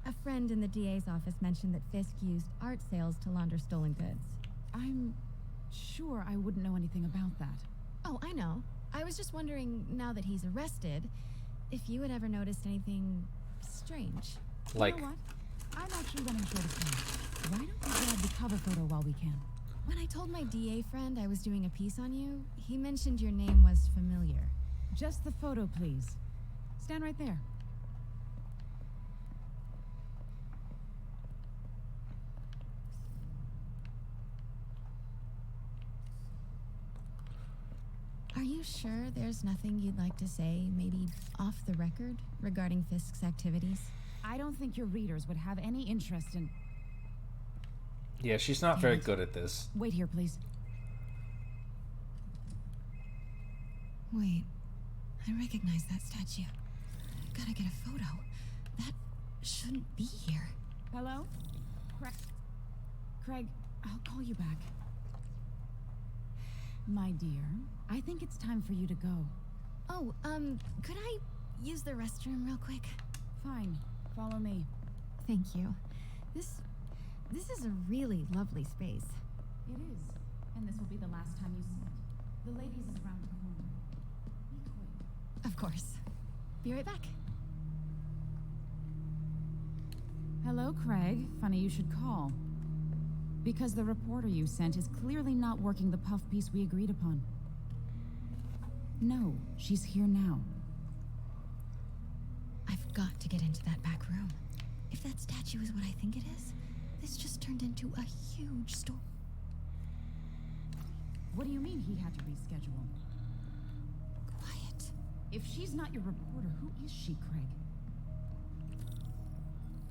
A friend in the DA's office mentioned that Fisk used art sales to launder stolen goods. I'm sure I wouldn't know anything about that. Oh, I know. I was just wondering, now that he's arrested, if you had ever noticed anything strange. Like... You know what? I'm actually running short of time. Why don't we grab the cover photo while we can? When I told my DA friend I was doing a piece on you, he mentioned your name was familiar. Just the photo, please. Stand right there. Are you sure there's nothing you'd like to say, maybe off the record, regarding Fisk's activities? I don't think your readers would have any interest in... Yeah, she's not very good at this. Wait here, please. Wait, I recognize that statue. Gotta get a photo. That shouldn't be here. Hello? Craig, I'll call you back. My dear, I think it's time for you to go. Oh, could I use the restroom real quick? Fine. Follow me. Thank you. This is a really lovely space. It is. And this will be the last time you see it. The ladies is around the corner. Be quick. Of course. Be right back. Hello, Craig. Funny you should call. Because the reporter you sent is clearly not working the puff piece we agreed upon. No, she's here now. I've got to get into that back room. If that statue is what I think it is, this just turned into a huge store. What do you mean he had to reschedule? Quiet. If she's not your reporter, who is she, Craig?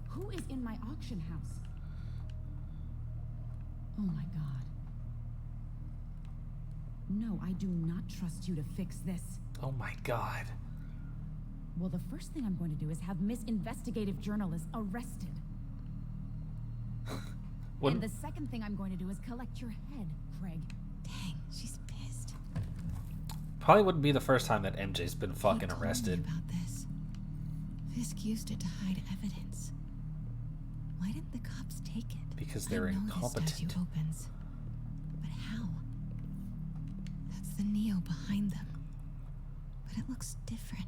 Who is in my auction house? Oh my God. No, I do not trust you to fix this. Oh my God. Well, the first thing I'm going to do is have Miss Investigative Journalist arrested. And the second thing I'm going to do is collect your head, Craig. Dang, she's pissed. Probably wouldn't be the first time that MJ's been fucking Told arrested. me about this. Fisk used it to hide evidence. Why didn't the cops take it? Because they're I know incompetent. The statue opens. But how? That's the Neo behind them. But it looks different.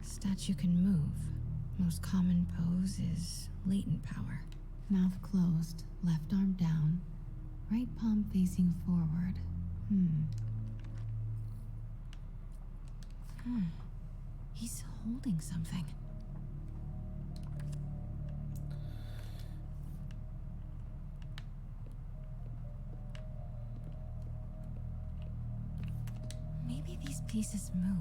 Statue can move. Most common pose is latent power. Mouth closed, left arm down, right palm facing forward. He's holding something. Maybe these pieces move.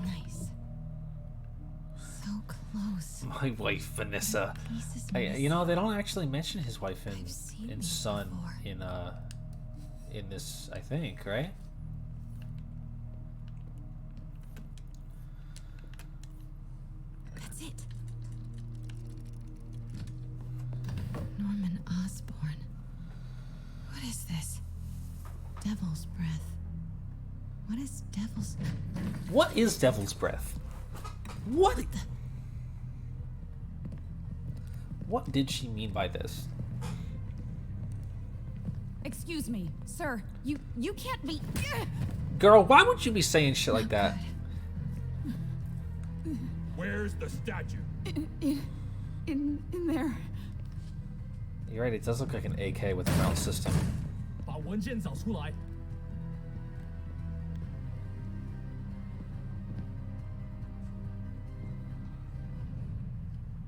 Nice. So close. My wife, Vanessa. You know, they don't actually mention his wife and son in this, I think, right? That's it. Norman Osborn. What is this? Devil's breath. What is devil's... What is Devil's Breath? What? What did she mean by this? Excuse me, sir. You can't be... Girl, why would you be saying shit like that? Where's the statue? In there. You're right, it does look like an AK with a mount system. 把文件找出来。 Where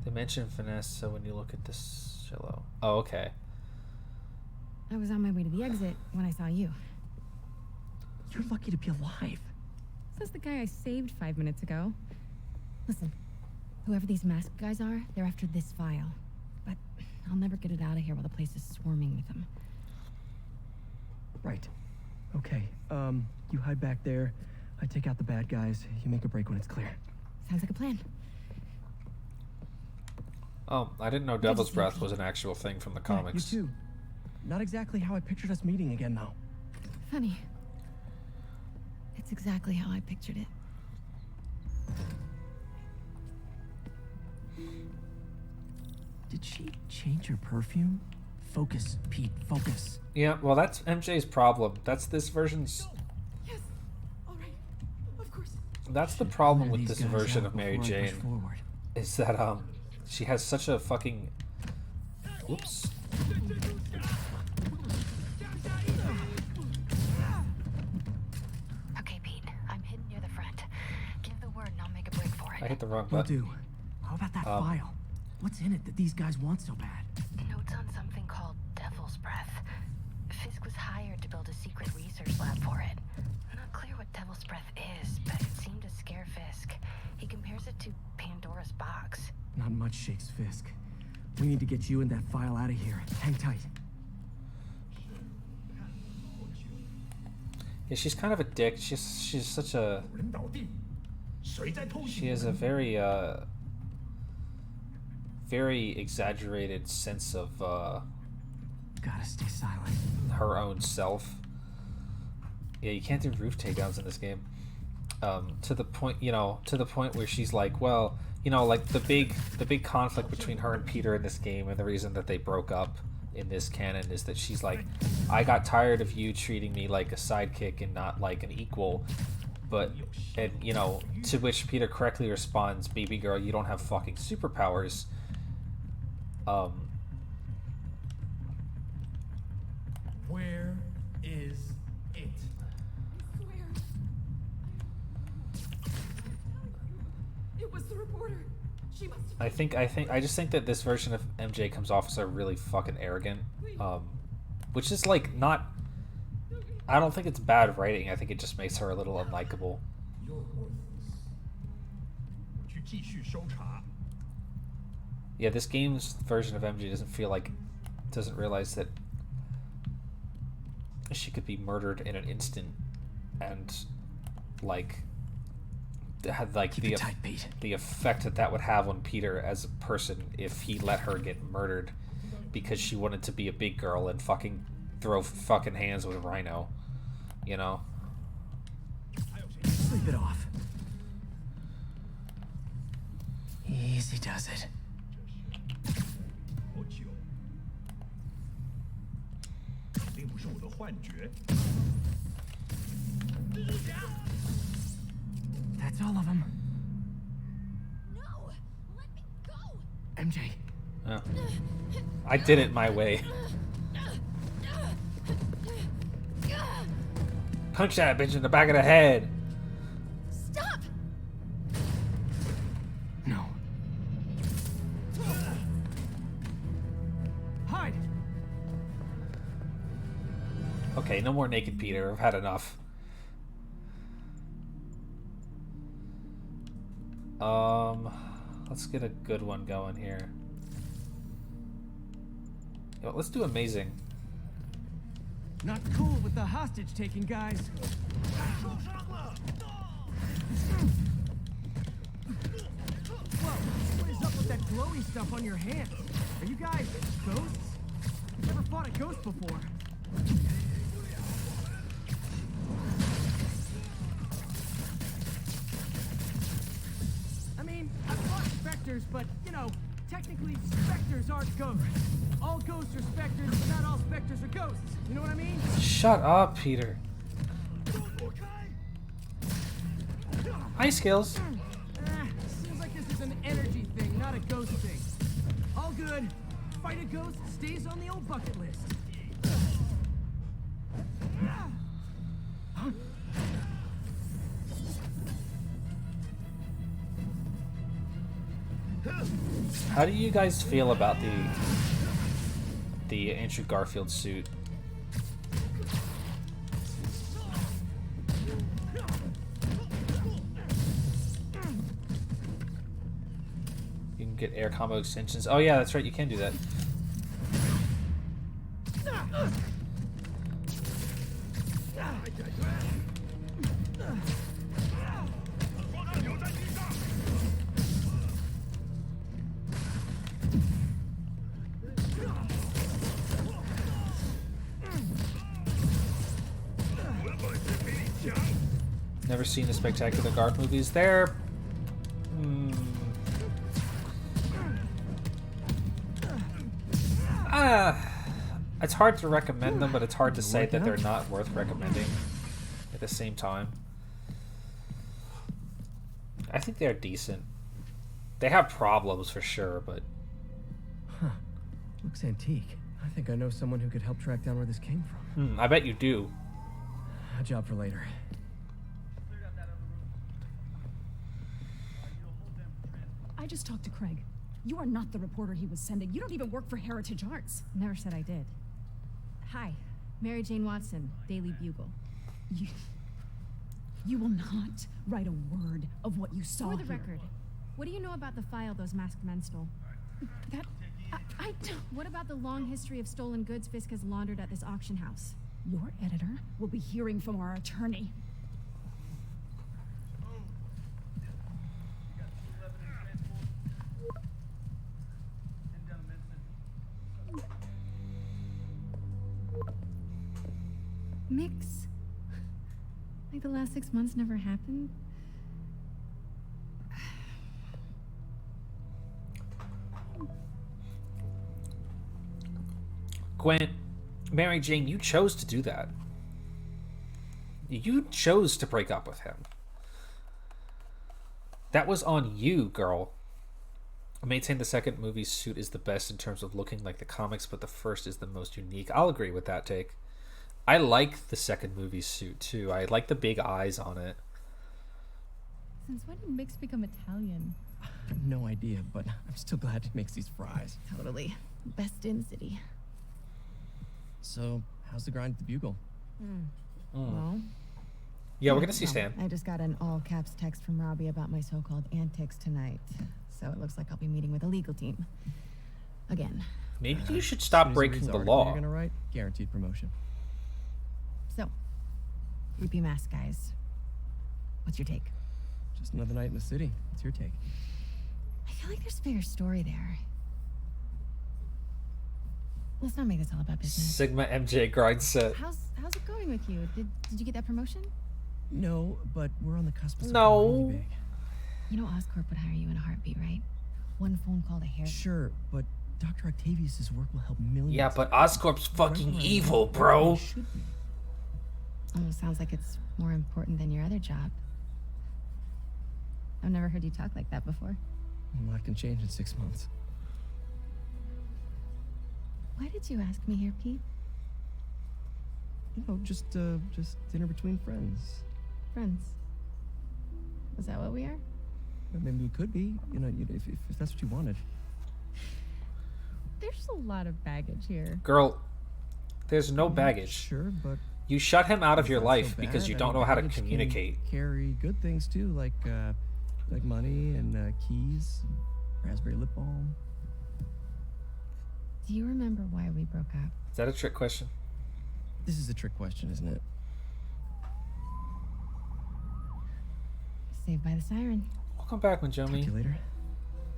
They mention finesse, so when you look at this cello. Oh, okay. I was on my way to the exit when I saw you. You're lucky to be alive. Says the guy I saved 5 minutes ago. Listen, whoever these masked guys are, they're after this file. But I'll never get it out of here while the place is swarming with them. Right. Okay. You hide back there. I take out the bad guys. You make a break when it's clear. Sounds like a plan. Oh, I didn't know Devil's Breath was an actual thing from the comics. You too. Not exactly how I pictured us meeting again, though. Funny. It's exactly how I pictured it. Did she change her perfume? Focus, Pete, focus. Yeah, well, that's MJ's problem. That's this version's... Yes. All right. Of course. That's the problem with These this guys version out of Mary before I push Jane. forward. Is that, she has such a fucking... Oops. Okay, Pete. I'm hidden near the front. Give the word and I'll make a break for it. I hit the wrong Will button. do. How about that file? What's in it that these guys want so bad? Notes on something called Devil's Breath. Fisk was hired to build a secret research lab for it. Not clear what Devil's Breath is, but it seemed to scare Fisk. He compares it to Pandora's box. Not much shakes Fisk. We need to get you and that file out of here. Hang tight. Yeah, she's kind of a dick. She's such a... She has a very, very exaggerated sense of, Gotta stay silent. her own self. Yeah, you can't do roof takedowns in this game. To the point, to the point where she's like, well, like the big conflict between her and Peter in this game, and the reason that they broke up in this canon is that she's like, I got tired of you treating me like a sidekick and not like an equal. But, and to which Peter correctly responds, baby girl, you don't have fucking superpowers. Where is it? It was the reporter. She must have... I just think that this version of MJ comes off as a really fucking arrogant, which is like not, I don't think it's bad writing. I think it just makes her a little unlikable. Yeah, this game's version of MJ doesn't realize that she could be murdered in an instant, and like had like the effect that would have on Peter as a person if he let her get murdered because she wanted to be a big girl and fucking throw fucking hands with Rhino, Sleep it off. Easy does it. That's all of them. No! Let me go! MJ. Oh. I did it my way. Punch that bitch in the back of the head. Stop! No. Hide! Okay, no more naked Peter. I've had enough. Let's get a good one going here. Yo, let's do amazing. Not cool with the hostage taking, guys. Whoa, what is up with that glowy stuff on your hands? Are you guys ghosts? Never fought a ghost before. I mean, I've fought specters, but, technically specters aren't ghosts. All ghosts are specters, but not all specters are ghosts. You know what I mean? Shut up, Peter. Hi, Skills. Seems like this is an energy thing, not a ghost thing. All good. Fight a ghost stays on the old bucket list. How do you guys feel about the Andrew Garfield suit? You can get air combo extensions. Oh yeah, that's right, you can do that. Never seen the Spectacular Garth movies. They're... it's hard to recommend them, but it's hard to say that they're not worth recommending at the same time. I think they're decent. They have problems for sure, but... Huh. Looks antique. I think I know someone who could help track down where this came from. I bet you do. A job for later. I just talked to Craig. You are not the reporter he was sending. You don't even work for Heritage Arts. Never said I did. Hi, Mary Jane Watson, Daily Bugle. You will not write a word of what you saw For the here. record, what do you know about the file those masked men stole? I don't... What about the long history of stolen goods Fisk has laundered at this auction house? Your editor will be hearing from our attorney. Mix? Like the last 6 months never happened? Gwen, Mary Jane, you chose to do that. You chose to break up with him. That was on you, girl. I maintain the second movie's suit is the best in terms of looking like the comics, but the first is the most unique. I'll agree with that take. I like the second movie's suit, too. I like the big eyes on it. Since when did Mix become Italian? I have no idea, but I'm still glad he makes these fries. Totally. Best in the city. So, how's the grind at the Bugle? Well... Yeah, we're gonna see Stan. I just got an all-caps text from Robbie about my so-called antics tonight. So it looks like I'll be meeting with a legal team. Again. Maybe you should stop breaking the law. You're gonna write guaranteed promotion. So, Repeat Mask, guys. What's your take? Just another night in the city. What's your take? I feel like there's a bigger story there. Let's not make this all about business. Sigma MJ grind set. How's it going with you? Did you get that promotion? No, but we're on the cusp of something really big. You know Oscorp would hire you in a heartbeat, right? One phone call to hair. Sure, but Dr. Octavius's work will help millions. Yeah, but Oscorp's fucking evil, bro. Almost sounds like it's more important than your other job. I've never heard you talk like that before. A lot can change in 6 months. Why did you ask me here, Pete? You know, just dinner between friends. Friends. Is that what we are? Maybe we could be. You know, if that's what you wanted. There's a lot of baggage here. Girl, there's no baggage. Sure, but you shut him out of your not life so because bad. you I don't mean, know how to baggage can communicate. Carry good things too, like money and keys, raspberry lip balm. Do you remember why we broke up? Is that a trick question? This is a trick question, isn't it? Saved by the siren. Welcome back, Manjomi. Talk to you later.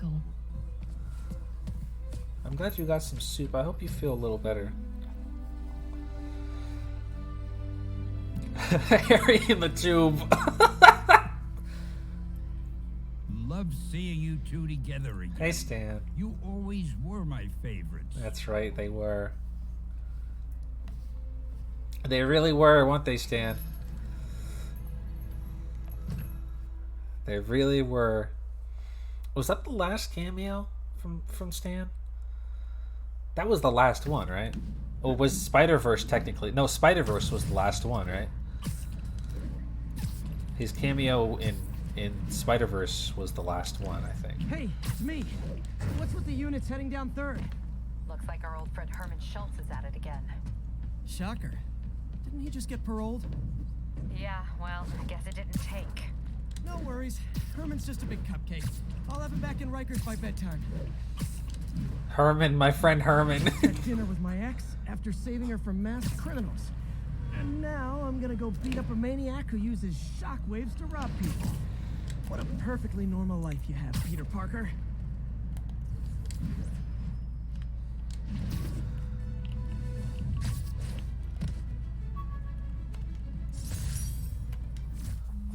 Go. I'm glad you got some soup. I hope you feel a little better. Harry in the tube. Love seeing you two together again. Hey, Stan. You always were my favorites. That's right, they were. They really were, weren't they, Stan? They really were. Was that the last cameo from Stan? That was the last one, right? Or was Spider-Verse technically? No, Spider-Verse was the last one, right? His cameo in in Spider-Verse was the last one, I think. Hey, it's me. What's with the units heading down 3rd? Looks like our old friend Herman Schultz is at it again. Shocker. Didn't he just get paroled? Yeah, well, I guess it didn't take. No worries. Herman's just a big cupcake. I'll have him back in Rikers by bedtime. Herman, my friend Herman. Had dinner with my ex after saving her from mass criminals. And now I'm gonna go beat up a maniac who uses shockwaves to rob people. What a perfectly normal life you have, Peter Parker.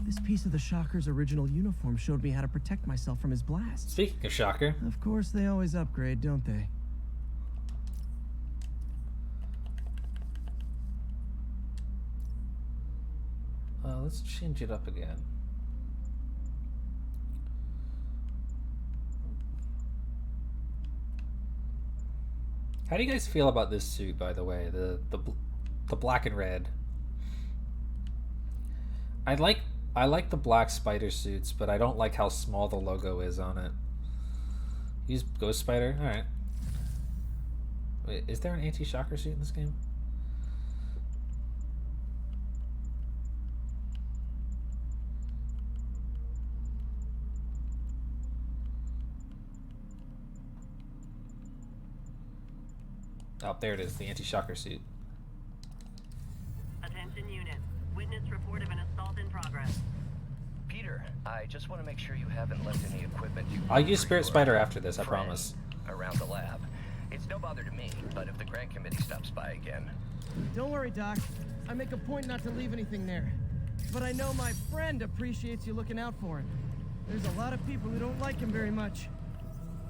This piece of the Shocker's original uniform showed me how to protect myself from his blasts. Speaking of Shocker. Of course, they always upgrade, don't they? Let's change it up again. How do you guys feel about this suit, by the way? The black and red. I like the black spider suits, but I don't like how small the logo is on it. Use Ghost Spider? Alright. Wait, is there an anti-shocker suit in this game? Oh, there it is, the anti-shocker suit. Attention units. Witness report of an assault in progress. Peter, I just want to make sure you haven't left any equipment you I'll need use for Spirit your Spider after this, I friend promise. around the lab. It's no bother to me, but if the grant committee stops by again. Don't worry, Doc. I make a point not to leave anything there. But I know my friend appreciates you looking out for him. There's a lot of people who don't like him very much.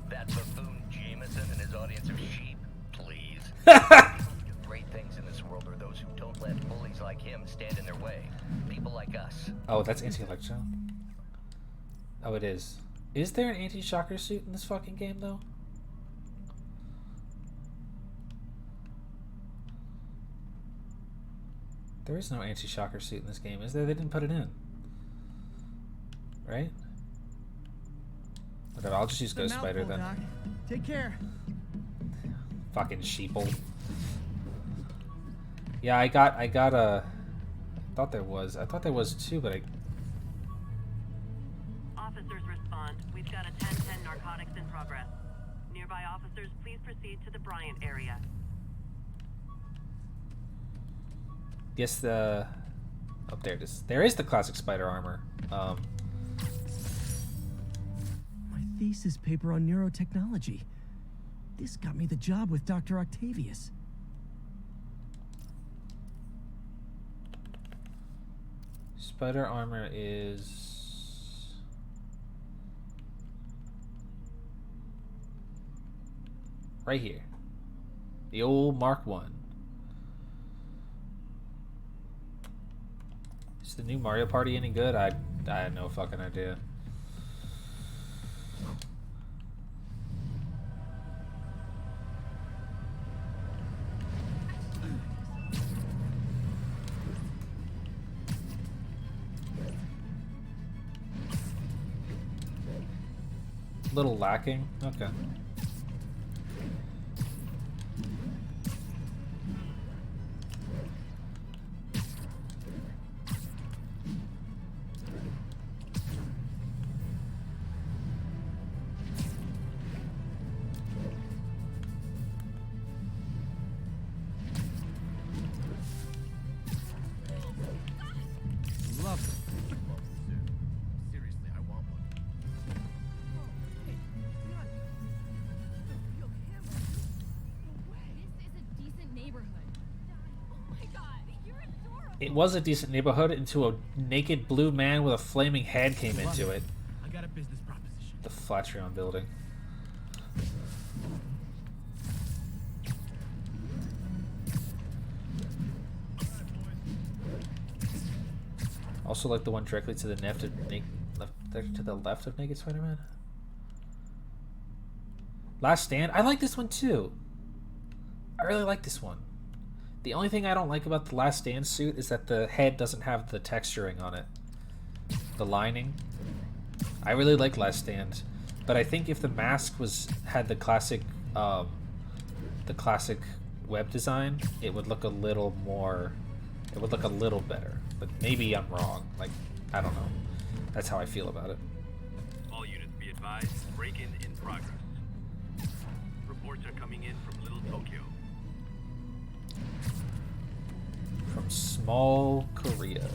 That buffoon Jameson and his audience of sheep, please. People who do great things in this world are those who don't let bullies like him stand in their way. People like us. Oh, that's anti-electro. Oh, it is. Is there an anti-shocker suit in this fucking game, though? There is no anti-shocker suit in this game, is there? They didn't put it in. Right? Whatever, I'll just use Ghost Spider then. Doc. Take care. Fucking sheeple. Yeah, I got a... I thought there was two, but I... Officers respond. We've got a 10-10 narcotics in progress. Nearby officers, please proceed to the Bryant area. Yes, the... Oh, there it is. There is the classic spider armor. My thesis paper on neurotechnology. This got me the job with Dr. Octavius. Spider armor is... right here. The old Mark 1. Is the new Mario Party any good? I had no fucking idea. Little lacking. Okay. Love it. Seriously, I want one. This is a decent neighborhood. Oh my god, you're adorable. It was a decent neighborhood until a naked blue man with a flaming head came into it. I got a business proposition. The Flatreon building. Also like the one directly to the left of Naked Spider-Man. Last Stand. I like this one too. I really like this one. The only thing I don't like about the Last Stand suit is that the head doesn't have the texturing on it. The lining. I really like Last Stand, but I think if the mask had the classic web design, it would look a little more. It would look a little better. But maybe I'm wrong. Like, I don't know. That's how I feel about it. All units be advised, break-in in progress. Reports are coming in from Little Tokyo. From small Korea.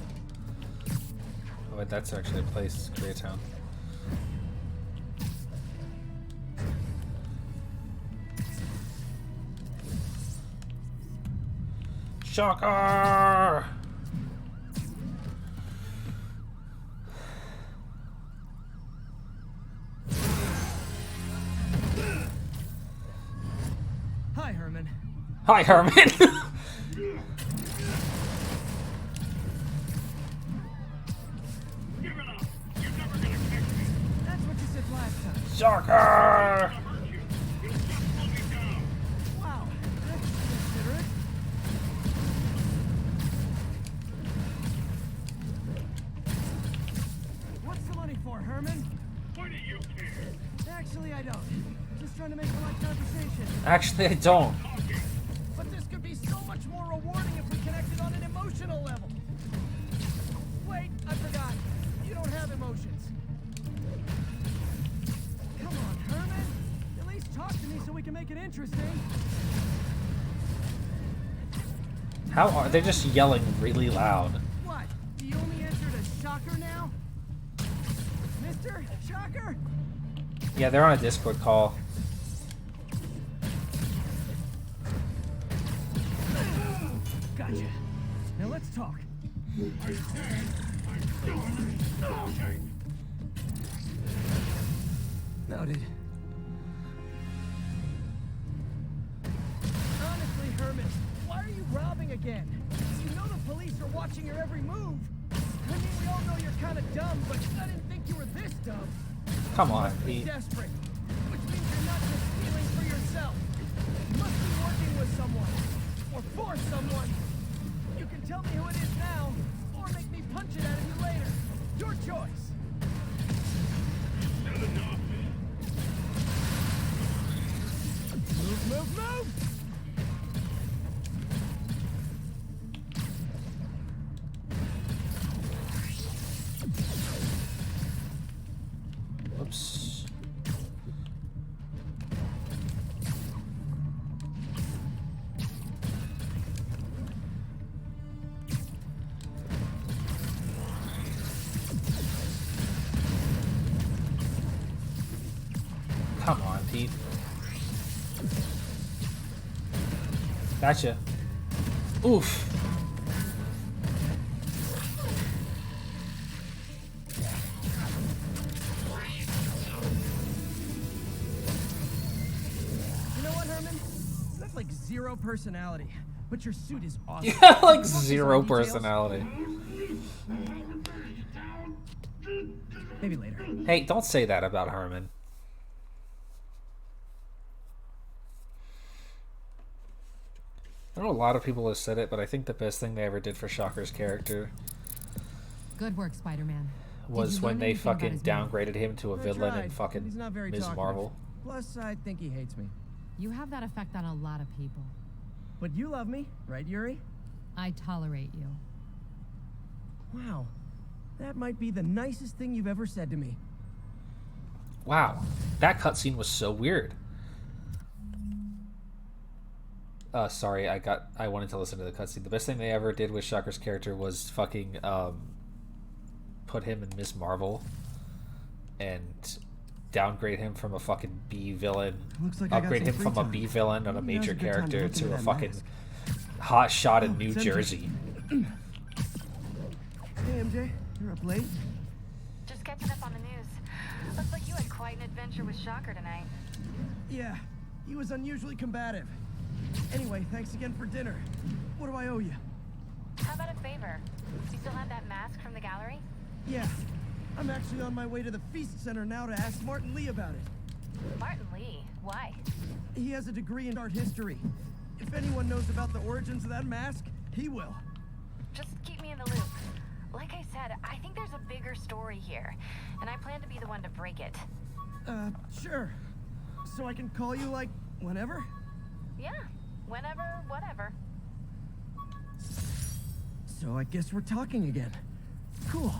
Oh wait, that's actually a place, Koreatown. Shocker! Hi, Herman. Hi, Herman. That's what you said last time. Shocker! Wow, that's considerate. What's the money for, Herman? Why do you care? Actually, I don't. Just trying to make a light conversation. Actually, I don't. But this could be so much more rewarding if we connected on an emotional level. Wait, I forgot. You don't have emotions. Come on, Herman. At least talk to me so we can make it interesting. How are they just yelling really loud? What? You only answered a shocker now? Mr. Shocker? Yeah, they're on a Discord call. Gotcha. Now let's talk. Noted. Honestly, Herman, why are you robbing again? You know the police are watching your every move. I mean, we all know you're kind of dumb, but I didn't think you were this dumb. Come on, You must be Pete. desperate, which means you're not just stealing for yourself. You must be working with someone, or for someone. You can tell me who it is now, or make me punch it out of you later. Your choice. Move, move, move! Whoops. Come on, Pete. Gotcha. Oof. You know what, Herman? You have like zero personality, but your suit is awesome. You have like Focus on zero details. personality. Maybe later. Hey, don't say that about Herman. I know a lot of people have said it, but I think the best thing they ever did for Shocker's character Good work, Spider-Man. was when they fucking downgraded him to a I villain tried, in fucking but he's not very Ms. talkative. Marvel. Plus, I think he hates me. You have that effect on a lot of people. But you love me, right, Yuri? I tolerate you. Wow. That might be the nicest thing you've ever said to me. Wow, that cutscene was so weird. Sorry, I wanted to listen to the cutscene. The best thing they ever did with Shocker's character was fucking put him in Ms. Marvel and downgrade him from a fucking B villain. Looks like I got Upgrade some him free from a time. B villain on a Maybe now's major a good time to character look into to a that fucking mask. hot shot in Oh, New it's MJ. Jersey. Hey, MJ, you're up late? Just catching up on the news. Looks like you had quite an adventure with Shocker tonight. Yeah, he was unusually combative. Anyway, thanks again for dinner. What do I owe you? How about a favor? You still have that mask from the gallery? Yeah, I'm actually on my way to the Feast Center now to ask Martin Lee about it. Martin Lee? Why? He has a degree in art history. If anyone knows about the origins of that mask, he will. Just keep me in the loop. Like I said, I think there's a bigger story here, and I plan to be the one to break it. Sure. So I can call you, like, whenever? Yeah, whenever, whatever. So I guess we're talking again. Cool.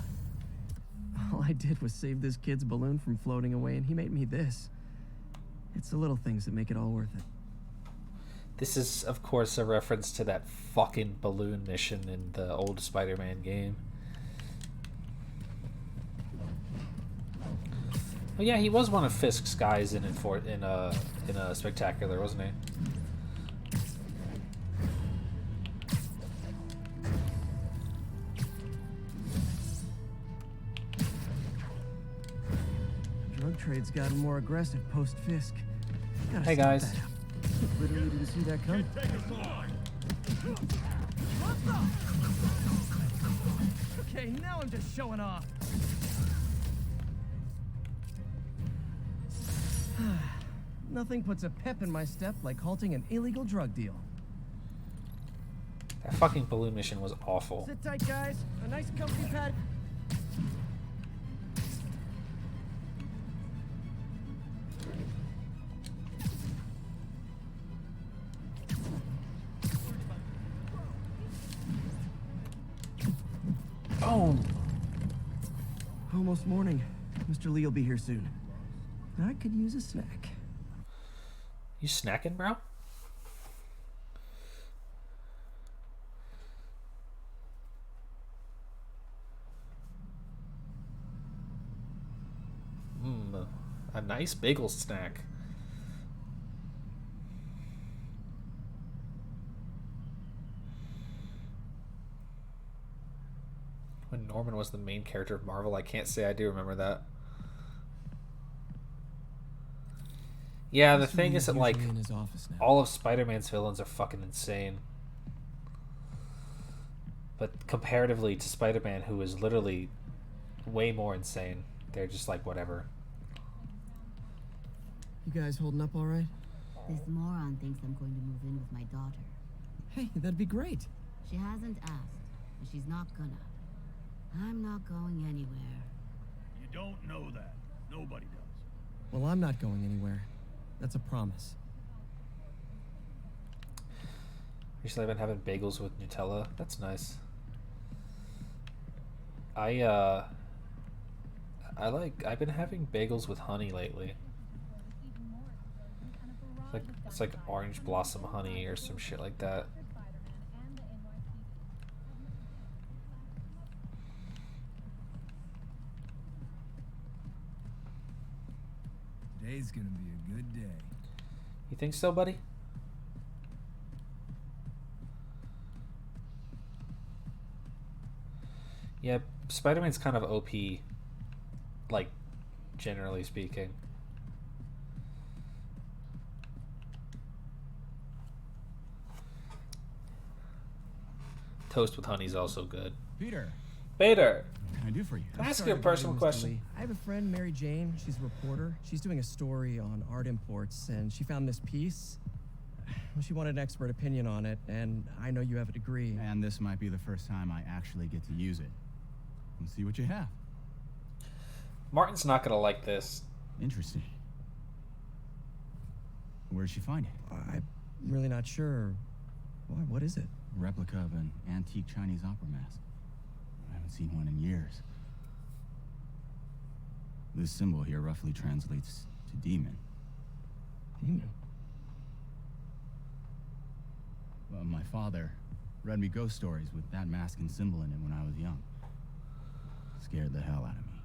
All I did was save this kid's balloon from floating away, and he made me this. It's the little things that make it all worth it. This is, of course, a reference to that fucking balloon mission in the old Spider-Man game. Oh yeah, he was one of Fisk's guys in a Spectacular, wasn't he? Drug trade's gotten more aggressive post-Fisk. Hey guys. Literally didn't see that coming. Okay, now I'm just showing off. Nothing puts a pep in my step like halting an illegal drug deal. That fucking balloon mission was awful. Sit tight, guys. A nice comfy pad. Boom. Almost morning. Mr. Lee will be here soon. I could use a snack. You snacking, bro? A nice bagel snack. When Norman was the main character of Marvel, I can't say I do remember that. Yeah, the thing is that, like, all of Spider-Man's villains are fucking insane. But comparatively to Spider-Man, who is literally way more insane, they're just like, whatever. You guys holding up all right? This moron thinks I'm going to move in with my daughter. Hey, that'd be great. She hasn't asked, and she's not gonna. I'm not going anywhere. You don't know that. Nobody does. Well, I'm not going anywhere. That's a promise. Recently I've been having bagels with Nutella. That's nice. I've been having bagels with honey lately. It's like orange blossom honey or some shit like that. Today's gonna be a good day. You think so, buddy? Yeah, Spider-Man's kind of OP, like, generally speaking. Toast with honey is also good. Peter. Peter! What can I do for you? Can I ask you a personal question? I have a friend, Mary Jane. She's a reporter. She's doing a story on art imports, and she found this piece. She wanted an expert opinion on it, and I know you have a degree. And this might be the first time I actually get to use it. Let's see what you have. Martin's not gonna like this. Interesting. Where did she find it? I'm really not sure. Why? What is it? A replica of an antique Chinese opera mask. I haven't seen one in years. This symbol here roughly translates to demon. Demon? Well, my father read me ghost stories with that mask and symbol in it when I was young. Scared the hell out of me.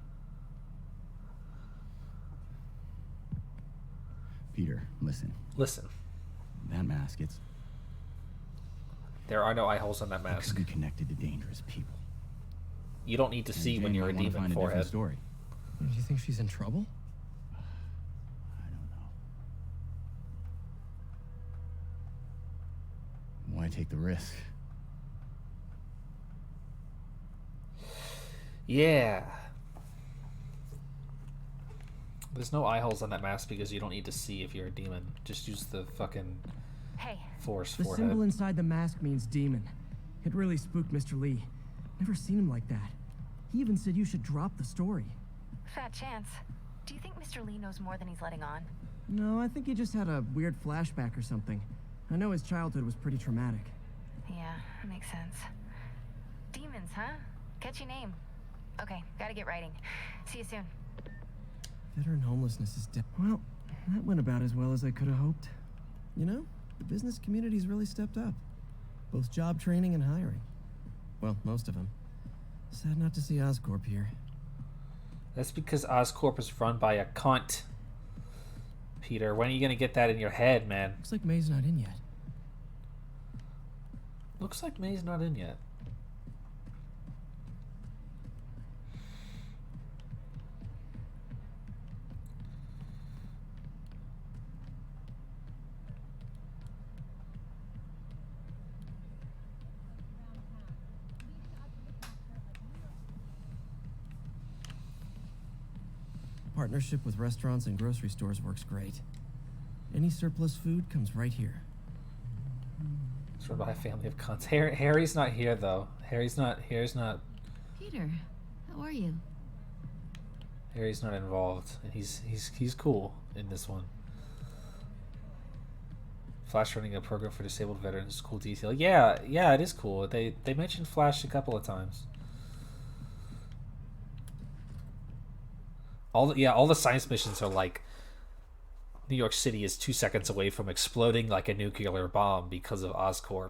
Peter, listen. Listen. That mask, There are no eye holes on that it mask. could be connected to dangerous people. You don't need to see when you're a demon, find a forehead. different story. Do you think she's in trouble? I don't know. Why take the risk? Yeah. There's no eye holes on that mask because you don't need to see if you're a demon. Just use the fucking force The forehead. symbol inside the mask means demon. It really spooked Mr. Lee. Never seen him like that. He even said you should drop the story. Fat chance. Do you think Mr. Lee knows more than he's letting on? No, I think he just had a weird flashback or something. I know his childhood was pretty traumatic. Yeah, makes sense. Demons, huh? Catchy name. Okay, gotta get writing. See you soon. Veteran homelessness is dead. Well, that went about as well as I could have hoped. You know, the business community's really stepped up. Both job training and hiring. Well, most of them. Sad not to see Oscorp here. That's because Oscorp is run by a cunt. Peter, when are you gonna get that in your head, man? Looks like May's not in yet. Looks like May's not in yet. Partnership with restaurants and grocery stores works great. Any surplus food comes right here. It's run by a family of cunts. Harry's not here though. Harry's not. Peter, how are you? Harry's not involved, and he's cool in this one. Flash running a program for disabled veterans is cool detail. Yeah, it is cool. They mentioned Flash a couple of times. All the science missions are like New York City is 2 seconds away from exploding like a nuclear bomb because of Oscorp.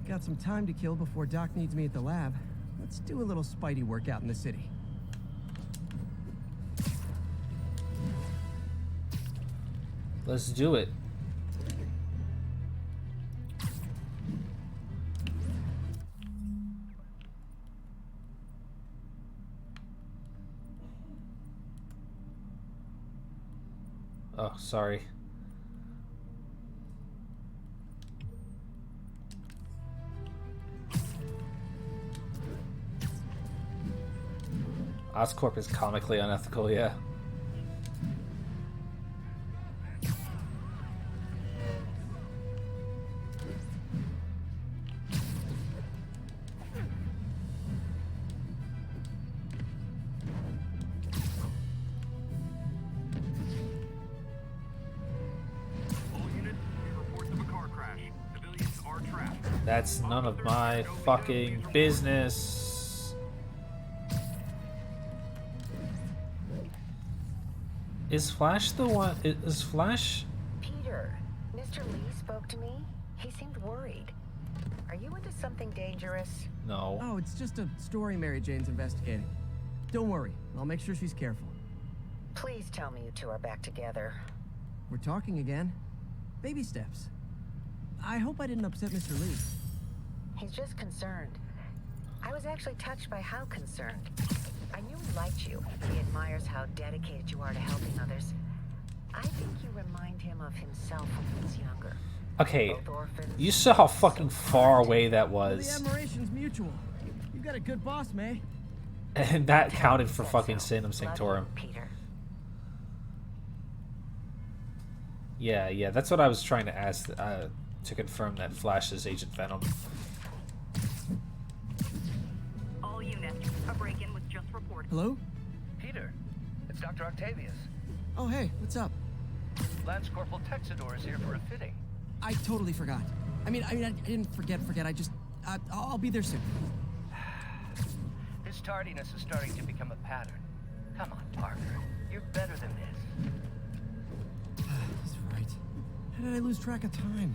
Got some time to kill before Doc needs me at the lab. Let's do a little Spidey workout in the city. Let's do it. Oh, sorry. Oscorp is comically unethical, yeah. That's none of my fucking business. Is Flash the one? Is Flash? Peter, Mr. Lee spoke to me. He seemed worried. Are you into something dangerous? No. Oh, it's just a story Mary Jane's investigating. Don't worry, I'll make sure she's careful. Please tell me you two are back together. We're talking again. Baby steps. I hope I didn't upset Mr. Lee. He's just concerned. I was actually touched by how concerned. I knew he liked you. He admires how dedicated you are to helping others. I think you remind him of himself when he was younger. Okay, you saw how fucking far away that was. The admiration's mutual. You got a good boss, May. And that counted for fucking Sanum Sanctorum. Peter. Yeah, that's what I was trying to ask, to confirm that Flash is Agent Venom. All units, a break-in was just reported. Hello? Peter, it's Dr. Octavius. Oh, hey, what's up? Lance Corporal Texador is here for a fitting. I totally forgot. I didn't forget. I just, I'll be there soon. His tardiness is starting to become a pattern. Come on, Parker. You're better than this. He's right. How did I lose track of time?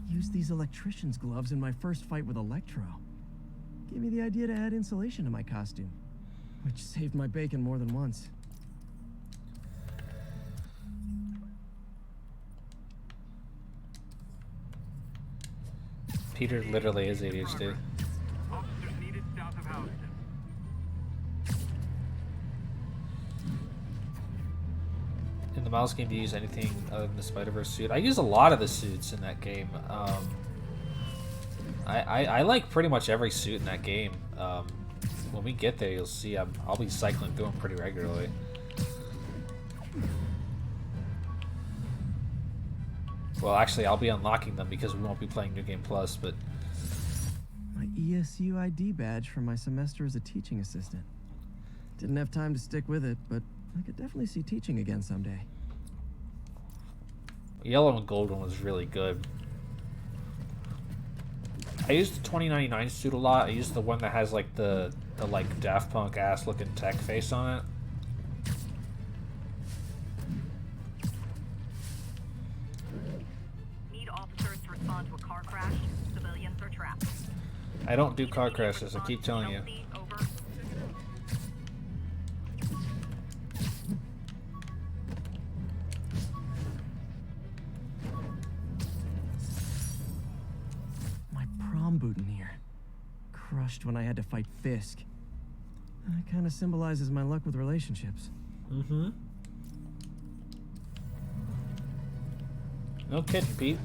Used these electrician's gloves in my first fight with Electro. Gave me the idea to add insulation to my costume, which saved my bacon more than once. Peter literally is ADHD. Officers needed south of Houston. Miles game, do you use anything other than the Spider-Verse suit? I use a lot of the suits in that game. I like pretty much every suit in that game. When we get there, you'll see I'll be cycling through them pretty regularly. Well, actually, I'll be unlocking them because we won't be playing New Game Plus, but... My ESU ID badge from my semester as a teaching assistant. Didn't have time to stick with it, but I could definitely see teaching again someday. Yellow and gold one was really good. I used the 2099 suit a lot. I used the one that has like the like Daft Punk ass looking tech face on it. Need officers to respond to a car crash. Civilians are trapped. I don't do car crashes, I keep telling you. Over. My prom boutonniere. Crushed when I had to fight Fisk. That kind of symbolizes my luck with relationships. Mm-hmm. No kidding, Pete.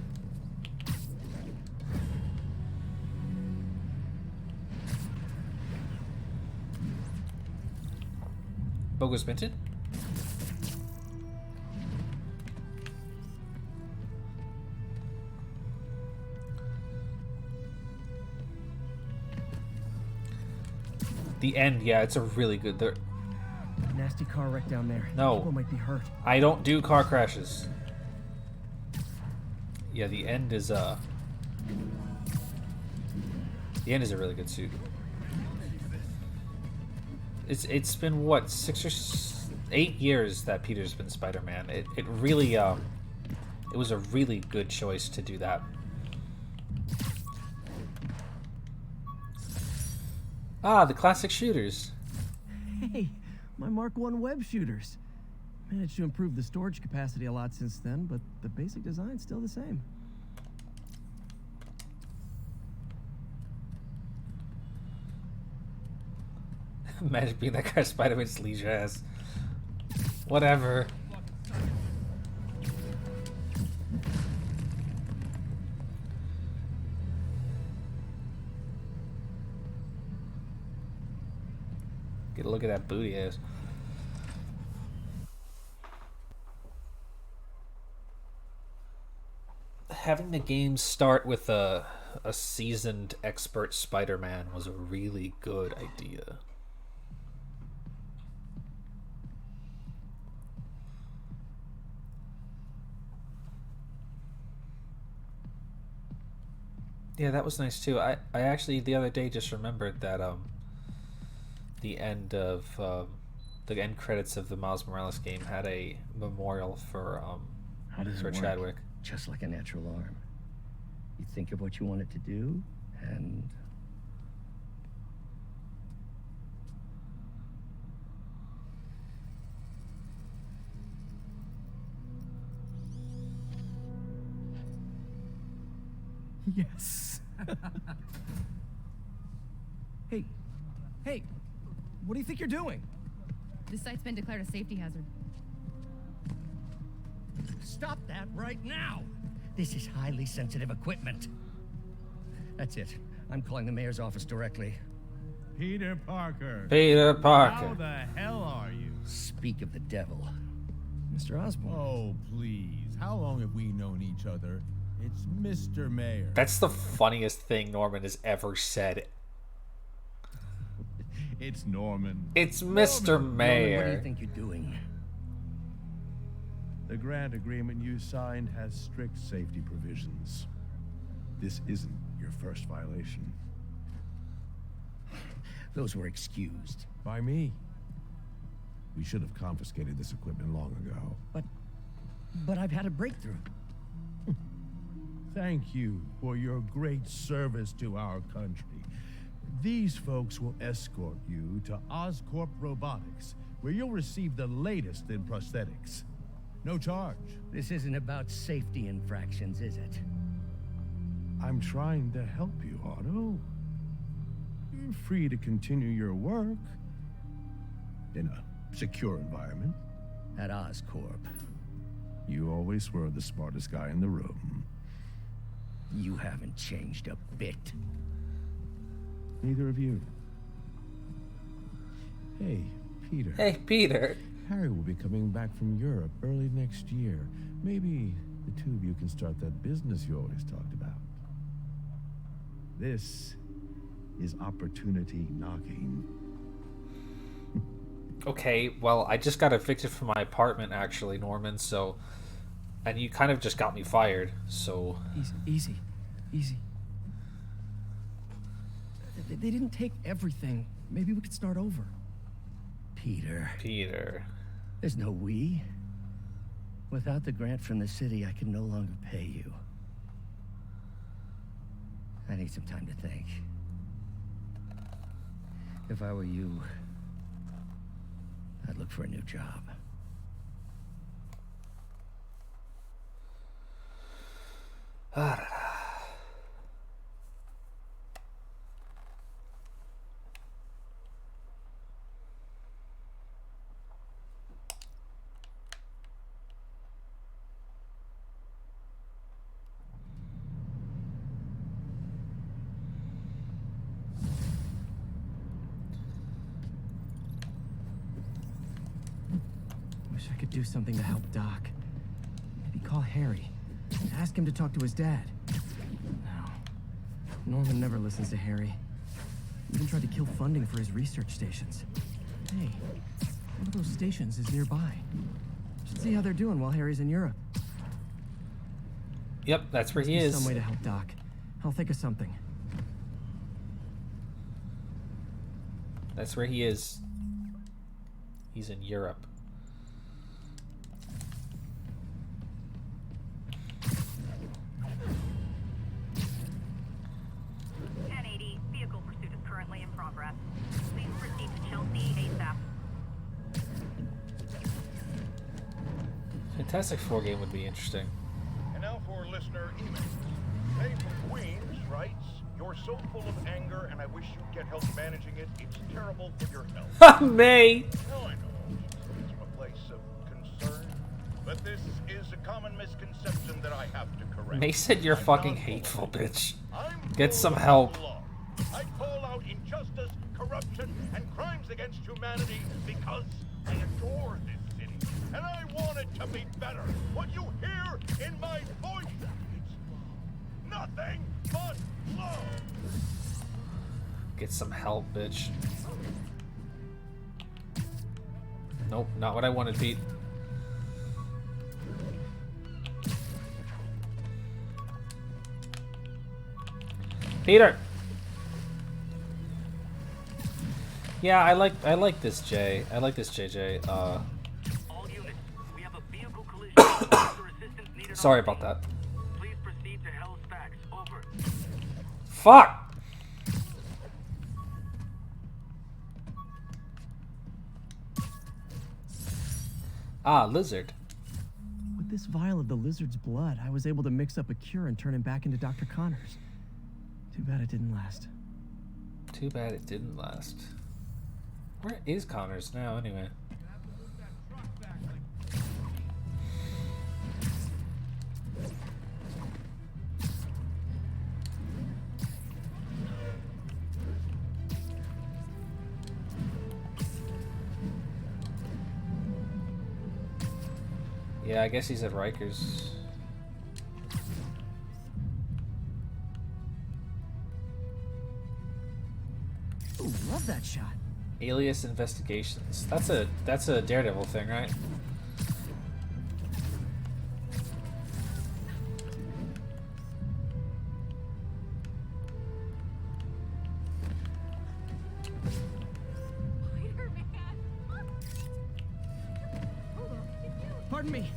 Bogus Minted? The end, yeah, it's a really good... Nasty car wreck down there. No. People might be hurt. I don't do car crashes. Yeah, the end is The end is a really good suit. It's been what, 6 or 8 years that Peter's been Spider-Man. It really it was a really good choice to do that. Ah, the classic shooters. Hey, my Mark I web shooters. Managed to improve the storage capacity a lot since then, but the basic design's still the same. Imagine being that guy Spider-Man's leisure ass. Whatever. Get a look at that booty ass. Having the game start with a seasoned expert Spider-Man was a really good idea. Yeah, that was nice too. I actually the other day just remembered that the end of the end credits of the Miles Morales game had a memorial for How does it work? Chadwick. Just like a natural arm. You think of what you want it to do, and Yes. Hey, what do you think you're doing? This site's been declared a safety hazard. stop that right now! This is highly sensitive equipment. That's it. I'm calling the mayor's office directly. Peter Parker. Peter Parker. How the hell are you? Speak of the devil. Mr. Osborn. Oh, please. How long have we known each other? It's Mr. Mayor. That's the funniest thing Norman has ever said. It's Norman. It's Mr. Mayor. What do you think you're doing? The grant agreement you signed has strict safety provisions. This isn't your first violation. Those were excused. By me. We should have confiscated this equipment long ago. But I've had a breakthrough. Thank you for your great service to our country. These folks will escort you to Oscorp Robotics, where you'll receive the latest in prosthetics. No charge. This isn't about safety infractions, is it? I'm trying to help you, Otto. You're free to continue your work in a secure environment. At Oscorp. You always were the smartest guy in the room. You haven't changed a bit. Neither of you. Hey, Peter. Hey, Peter. Harry will be coming back from Europe early next year. Maybe the two of you can start that business you always talked about. This is opportunity knocking. Okay, well, I just got evicted from my apartment, actually, Norman, so... And you kind of just got me fired, so... Easy. They didn't take everything. Maybe we could start over. Peter. Peter. There's no we. Without the grant from the city, I can no longer pay you. I need some time to think. If I were you, I'd look for a new job. Wish I could do something to help Doc. Maybe call Harry. Ask him to talk to his dad. No. Norman never listens to Harry. Even tried to kill funding for his research stations. Hey, one of those stations is nearby. Should see how they're doing while Harry's in Europe. Yep, that's where he Must be is. Some way to help Doc. I'll think of something. That's where he is. He's in Europe. Vehicle pursuit is currently in progress. Please proceed to Chelsea ASAP. Fantastic Four game would be interesting. And now for listener emails. May from Queens writes, "You're so full of anger, and I wish you'd get help managing it. It's terrible for your health." May! No, I know. It's from a place of concern. But this is a common misconception that I have to correct. May said you're fucking hateful, bitch. Get some help. I call out injustice, corruption, and crimes against humanity because I adore this city. And I want it to be better. What you hear in my voice, it's nothing but love. Get some help, bitch. Nope, not what I wanted, Pete. Peter! Yeah, I like this Jay. I like this JJ. All units, we have a vehicle collision. Further assistance needed. Sorry about that. Please proceed to Halifax. Over. Fuck! Ah, lizard. With this vial of the lizard's blood, I was able to mix up a cure and turn him back into Dr. Connors. Too bad it didn't last. Too bad it didn't last. Where is Connors now, anyway? Yeah, I guess he's at Rikers. Ooh, love that shot. Alias Investigations. That's a Daredevil thing, right? Pardon me.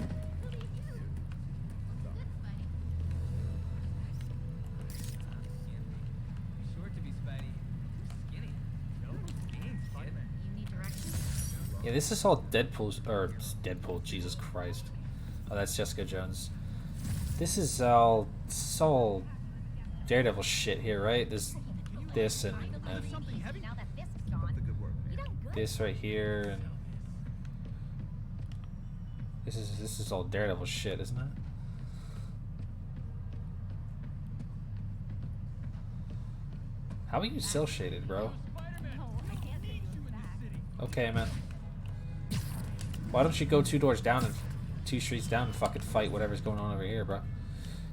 Yeah, this is all Deadpool, Jesus Christ. Oh, that's Jessica Jones. This is all Daredevil shit here, right? This and this right here, and This is all Daredevil shit, isn't it? How are you cell shaded, bro? Okay, man. Why don't you go 2 doors down and 2 streets down and fucking fight whatever's going on over here, bro?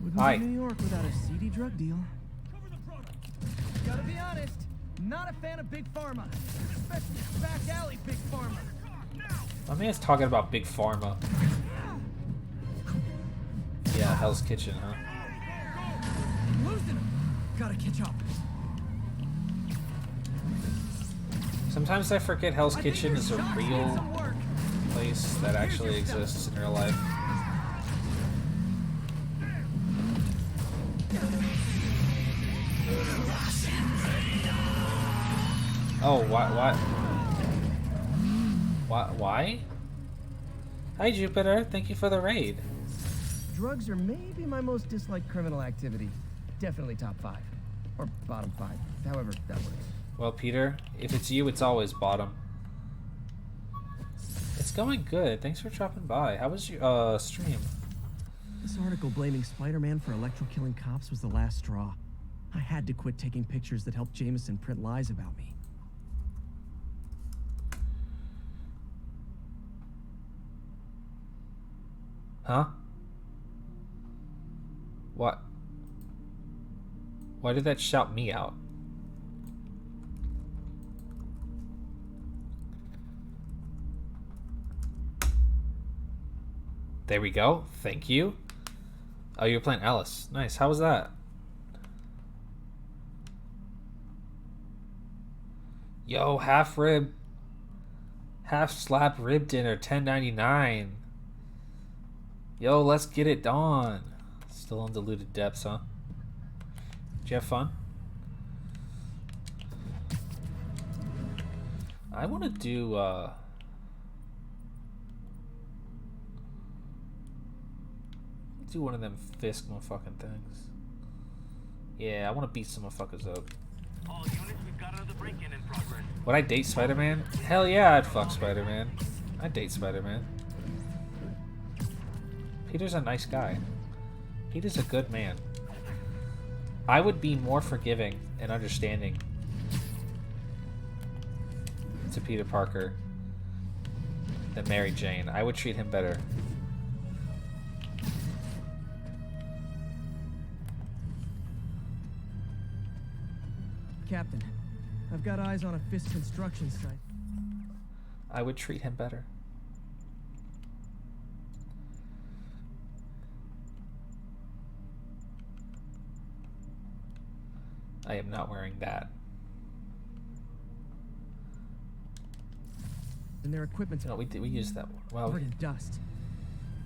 Wouldn't Hi. be New York without a seedy drug deal. Gotta be honest, not a fan of Big Pharma, especially back alley Big Pharma. My man's talking about Big Pharma. Yeah, Hell's Kitchen, huh? Losing him. Gotta catch up. Sometimes I forget Hell's Kitchen is a real place that actually exists in real life. Oh, why? Hi, Jupiter. Thank you for the raid. Drugs are maybe my most disliked criminal activity. Definitely top 5. Or bottom 5. However that works. Well, Peter, if it's you, it's always bottom. It's going good. Thanks for dropping by. How was your stream? This article blaming Spider-Man for electro-killing cops was the last straw. I had to quit taking pictures that helped Jameson print lies about me. Huh? What? Why did that shout me out? There we go. Thank you. Oh, you're playing Alice. Nice. How was that? Yo, half slap rib dinner, $10.99. Yo, let's get it on. Still undiluted depths, huh? Did you have fun? I want to do one of them Fisk motherfucking things. Yeah, I want to beat some motherfuckers up. All units, we've got another break-in in progress. Would I date Spider-Man? Hell yeah, I'd fuck Spider-Man. I'd date Spider-Man. Peter's a nice guy. Peter's a good man. I would be more forgiving and understanding to Peter Parker than Mary Jane. I would treat him better. Captain, I've got eyes on a Fisk construction site. I would treat him better. I am not wearing that. And their equipment's No, we used that one. Well, covered in dust.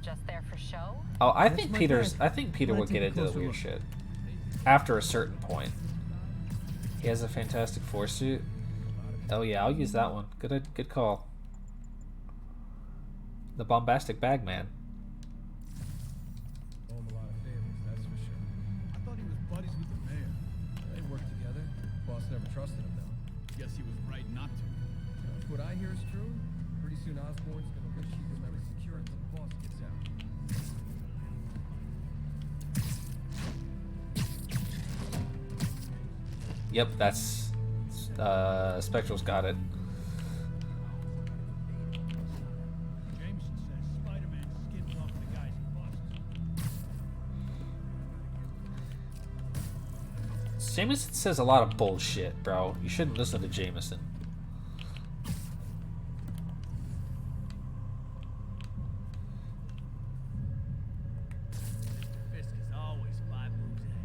Just there for show? oh, I That's think my Peter's. bad. I think Peter Can I would take get a into the closer weird look? shit after a certain point. He has a Fantastic Four suit. Oh yeah, I'll use that one. Good call. The bombastic bag man. Owe him a lot of favors, that's for sure. I thought he was buddies with the mayor. They worked together. Boss never trusted him, though. Guess he was right not to. If what I hear is true, pretty soon Osborn's gonna wish he was never secure until the boss gets out. Yep, that's Spectral's got it. Jameson says Spider-Man skinned off the guy's bust. Jameson says a lot of bullshit, bro. You shouldn't listen to Jameson. Fisk is always 5 moves ahead.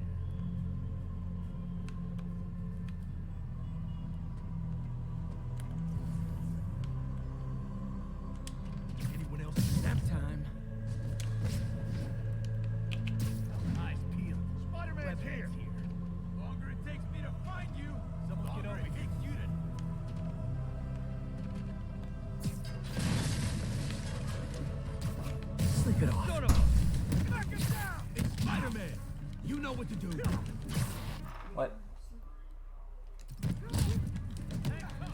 Anyone else? Nap time. Eyes peeled. Spider-Man's here. Longer it takes me to find you, someone get over here. You Sleep it off. Son of a... Knock him down! It's Spider-Man! You know what to do. What?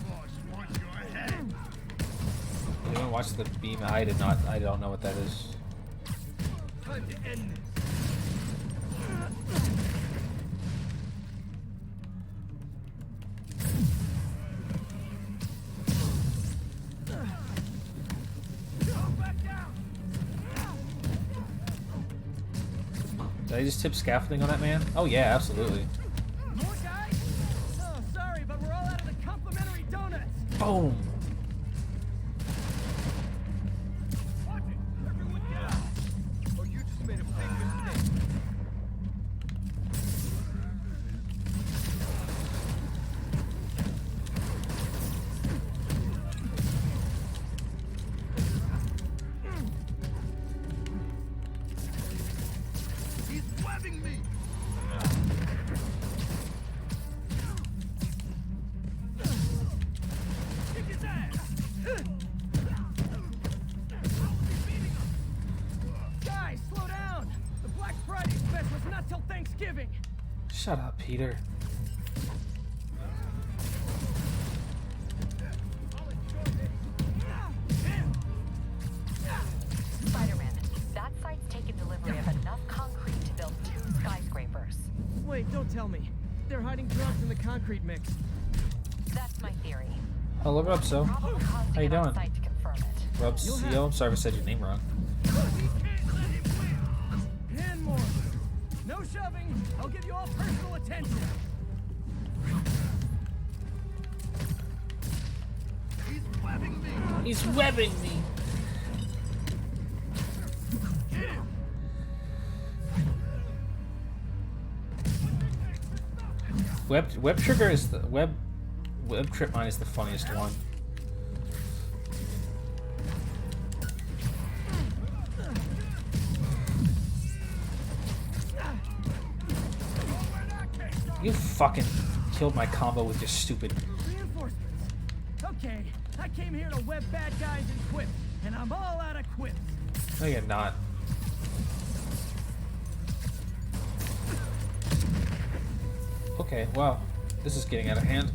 Boss wants your head. Why watch the beam. I did not. I don't know what that is. Time to end this. Did I just tip scaffolding on that man? Oh yeah, absolutely. More guys? Oh, sorry, but we're all out of the complimentary donuts. Boom. Watch it. Everyone down. Oh, you just made a big mistake. He's webbing me! Kick his ass. Guys, slow down. The Black Friday special's not till Thanksgiving. Shut up, Peter. Spider-Man, that site's taken delivery of enough concrete to build 2 skyscrapers. Wait, don't tell me. They're hiding drugs in the concrete mix. That's my theory. Hello, Rubso. Probably How you causing it on doing? site to confirm it. Rubso. I'm sorry if I said your name wrong. And more. No shoving. I'll give you all personal attention. He's webbing me! He's webbing me. Web trigger is the web trip mine is the funniest one. You fucking killed my combo with your stupid. Reinforcements. Okay, I came here to web bad guys and quip, and I'm all out of quips. No, you're not. Okay, wow. This is getting out of hand.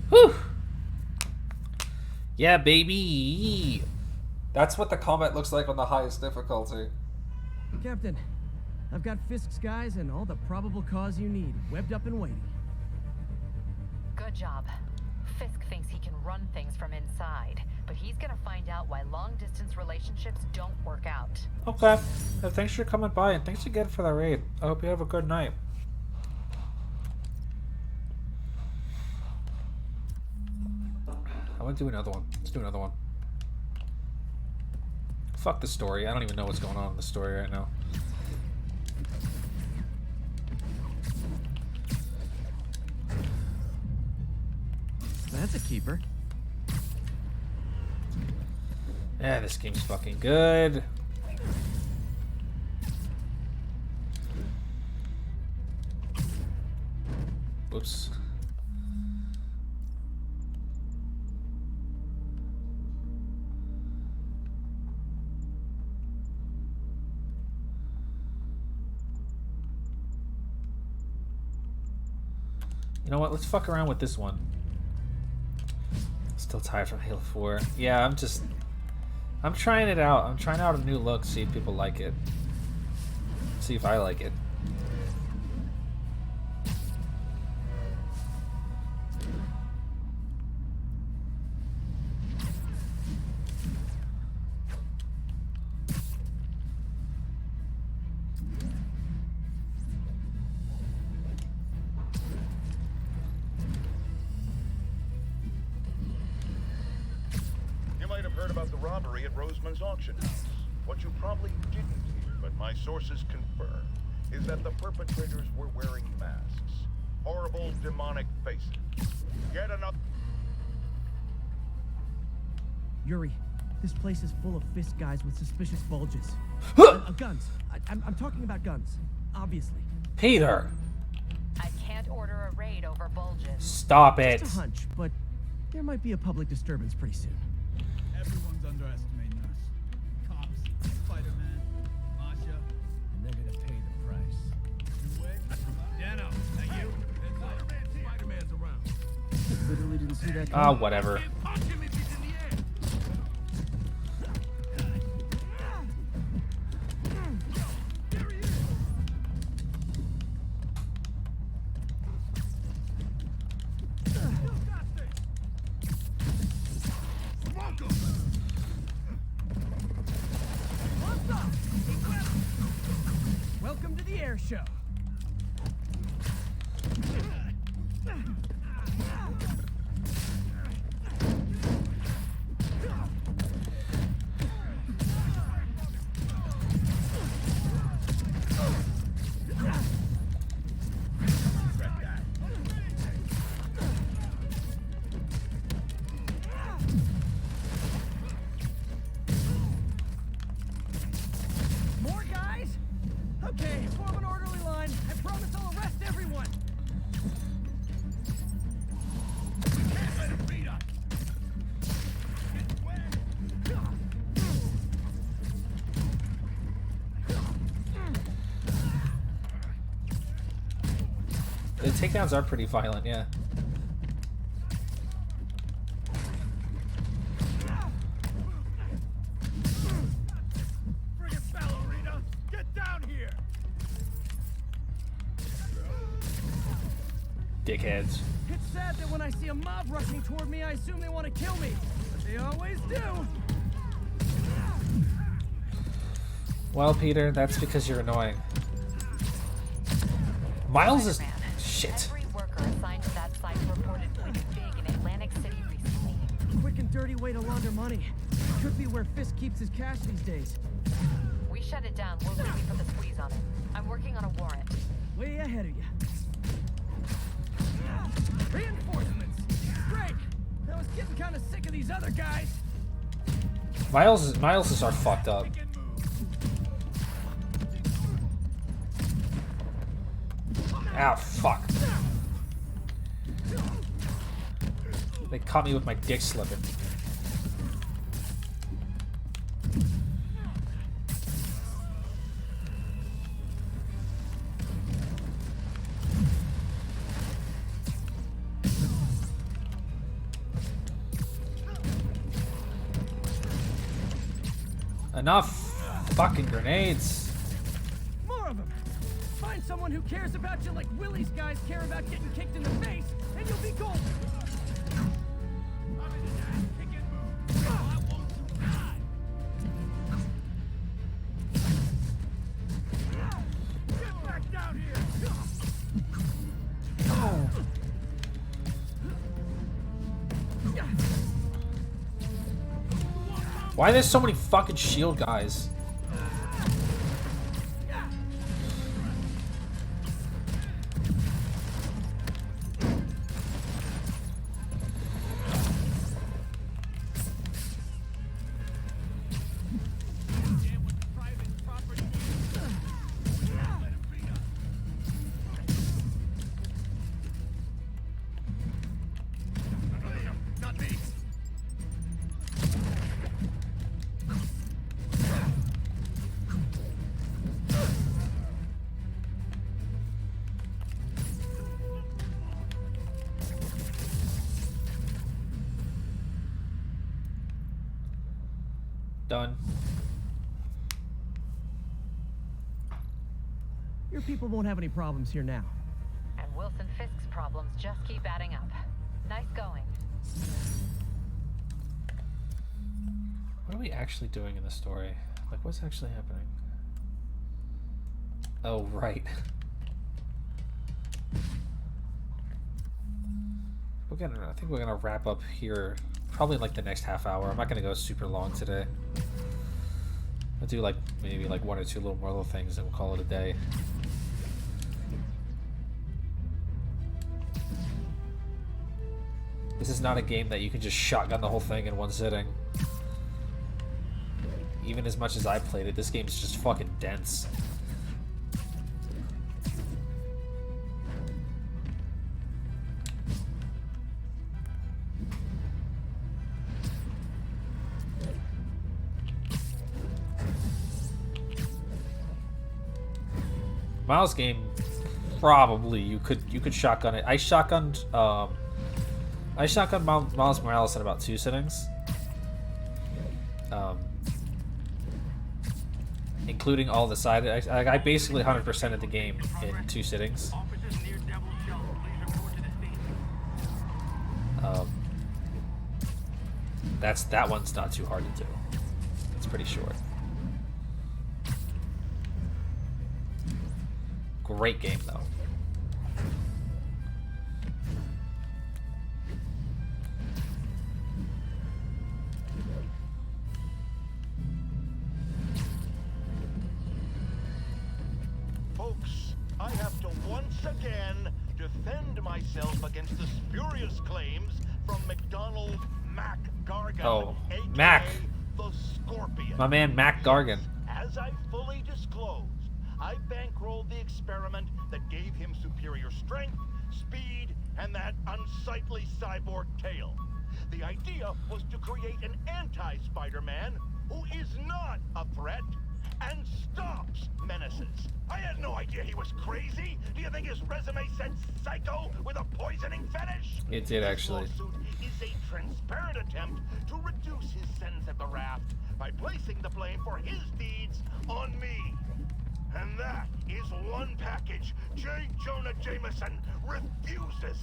Whew. Yeah, baby. That's what the combat looks like on the highest difficulty. Captain, I've got Fisk's guys and all the probable cause you need, webbed up and waiting. Good job. Fisk thinks he can run things from inside, but he's gonna find out why long-distance relationships don't work out. Okay. Thanks for coming by, and thanks again for the raid. I hope you have a good night. I want to do another one. Let's do another one. Fuck the story. I don't even know what's going on in the story right now. That's a keeper. Yeah, this game's fucking good. Whoops. You know what? Let's fuck around with this one. Still tired from Halo 4. Yeah, I'm trying it out. I'm trying out a new look, see if people like it. See if I like it. Roseman's auction house. What you probably didn't hear, but my sources confirm, is that the perpetrators were wearing masks. Horrible, demonic faces. Get another... Yuri, this place is full of fist guys with suspicious bulges. Guns. I'm talking about guns, obviously. Peter! I can't order a raid over bulges. Stop it. Just a hunch, but there might be a public disturbance pretty soon. Everyone's underestimating us. Cops, Spider-Man, Masha, and they're gonna pay the price. Dano, that you? Spider-Man's around. Literally didn't see that. Ah, whatever. Welcome to the air show. More guys? Okay, form an orderly line. I promise I'll arrest everyone. Can't let him beat us! The takedowns are pretty violent, yeah. Friggin' ballerina! Get down here! Dickheads. It's sad that when I see a mob rushing toward me, I assume they want to kill me. But they always do. Well, Peter, that's because you're annoying. Miles is... Shit. Every worker assigned to that site reported wins big in Atlantic City recently. Quick and dirty way to launder money. Could be where Fisk keeps his cash these days. We shut it down. We're waiting for the squeeze on it. I'm working on a warrant. Way ahead of you. Reinforcements! Great! I was getting kind of sick of these other guys. Miles are fucked up. Ah, fuck. They caught me with my dick slipping. Enough fucking grenades. More of them. Find someone who cares about you like Willie's guys care about getting kicked in the face, and you'll be golden. Get back down here! Why are there so many fucking shield guys? Not me! Done. Your people won't have any problems here now. And Wilson Fisk's problems just keep adding up. Nice going. What are we actually doing in the story? Like, what's actually happening? Oh, right. I think we're gonna wrap up here probably in like the next half hour. I'm not gonna go super long today. I'll do like maybe like 1 or 2 little more little things and we'll call it a day. This is not a game that you can just shotgun the whole thing in one sitting. Even as much as I played it, this game is just fucking dense. Miles game, probably you could shotgun it. I shotgunned Miles Morales in about 2 sittings, including all the side. I basically 100%ed the game in 2 sittings. That one's not too hard to do. It's pretty short. Great game, though. Folks, I have to once again defend myself against the spurious claims from McDonald Mac Gargan, Oh, aka Mac. the Scorpion. My man, Mac Gargan. As I fully disclosed, I bankrolled the experiment that gave him superior strength, speed, and that unsightly cyborg tail. The idea was to create an anti-Spider-Man who is not a threat and stops menaces. I had no idea he was crazy. Do you think his resume said psycho with a poisoning fetish? It did, actually. This lawsuit is a transparent attempt to reduce his sentence at the raft by placing the blame for his deeds on me. And that is one package J. Jonah Jameson refuses.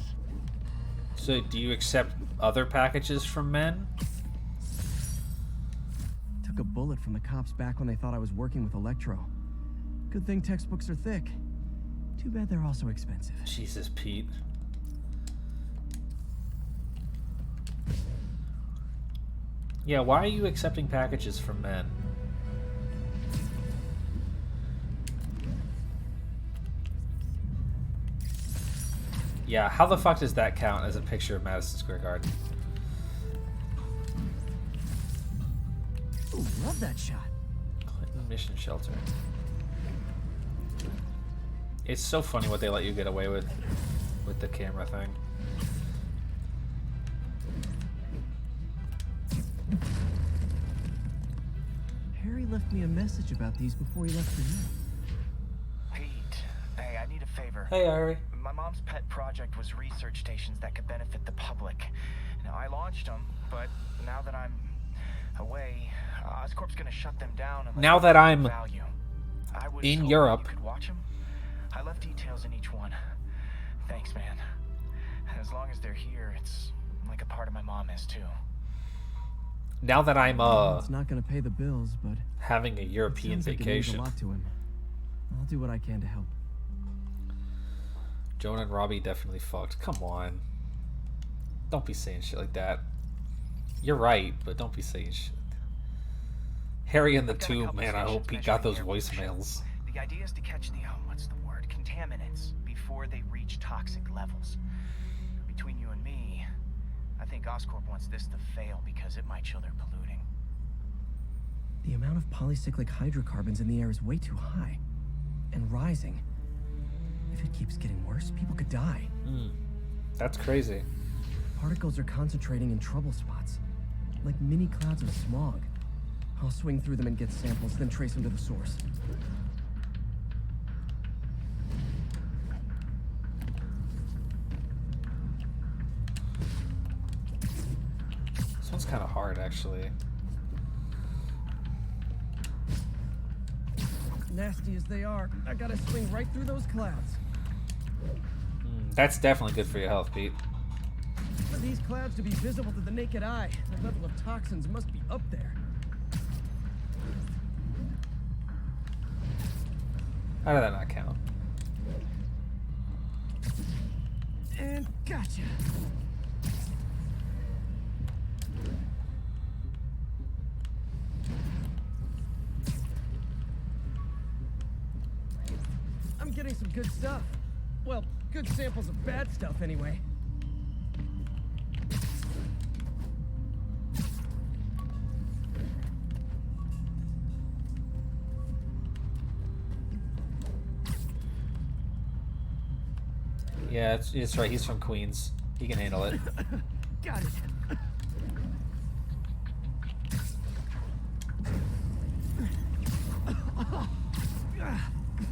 So, do you accept other packages from men? Took a bullet from the cops back when they thought I was working with Electro. Good thing textbooks are thick. Too bad they're also expensive. Jesus, Pete. Yeah, why are you accepting packages from men? Yeah, how the fuck does that count as a picture of Madison Square Garden? Ooh, love that shot. Clinton Mission Shelter. It's so funny what they let you get away with the camera thing. Harry left me a message about these before he left for you. Pete, hey, I need a favor. Hey, Harry. My mom's pet project was research stations that could benefit the public. Now, I launched them, but now that I'm away, Oscorp's gonna shut them down. Now that I'm in in Europe. You could watch them. I left details in each one. Thanks, man. As long as they're here, it's like a part of my mom is too. Now that I'm It's not gonna pay the bills, but having a European sounds like it means vacation. a lot to him. I'll do what I can to help. Jonah and Robbie definitely fucked. Come on. Don't be saying shit like that. You're right, but don't be saying shit. Harry and the Tube, man, I hope he got those voicemails. The idea is to catch the, what's the word, contaminants before they reach toxic levels. Between you and me, I think Oscorp wants this to fail because it might show they're polluting. The amount of polycyclic hydrocarbons in the air is way too high. And rising. If it keeps getting worse, people could die. That's crazy. Particles are concentrating in trouble spots. Like mini clouds of smog. I'll swing through them and get samples, then trace them to the source. This one's kind of hard, actually. Nasty as they are, I gotta swing right through those clouds. That's definitely good for your health, Pete. For these clouds to be visible to the naked eye, the level of toxins must be up there. How did that not count? And gotcha. getting some good stuff. Well, good samples of bad stuff, anyway. Yeah, it's right. He's from Queens. He can handle it. Got it.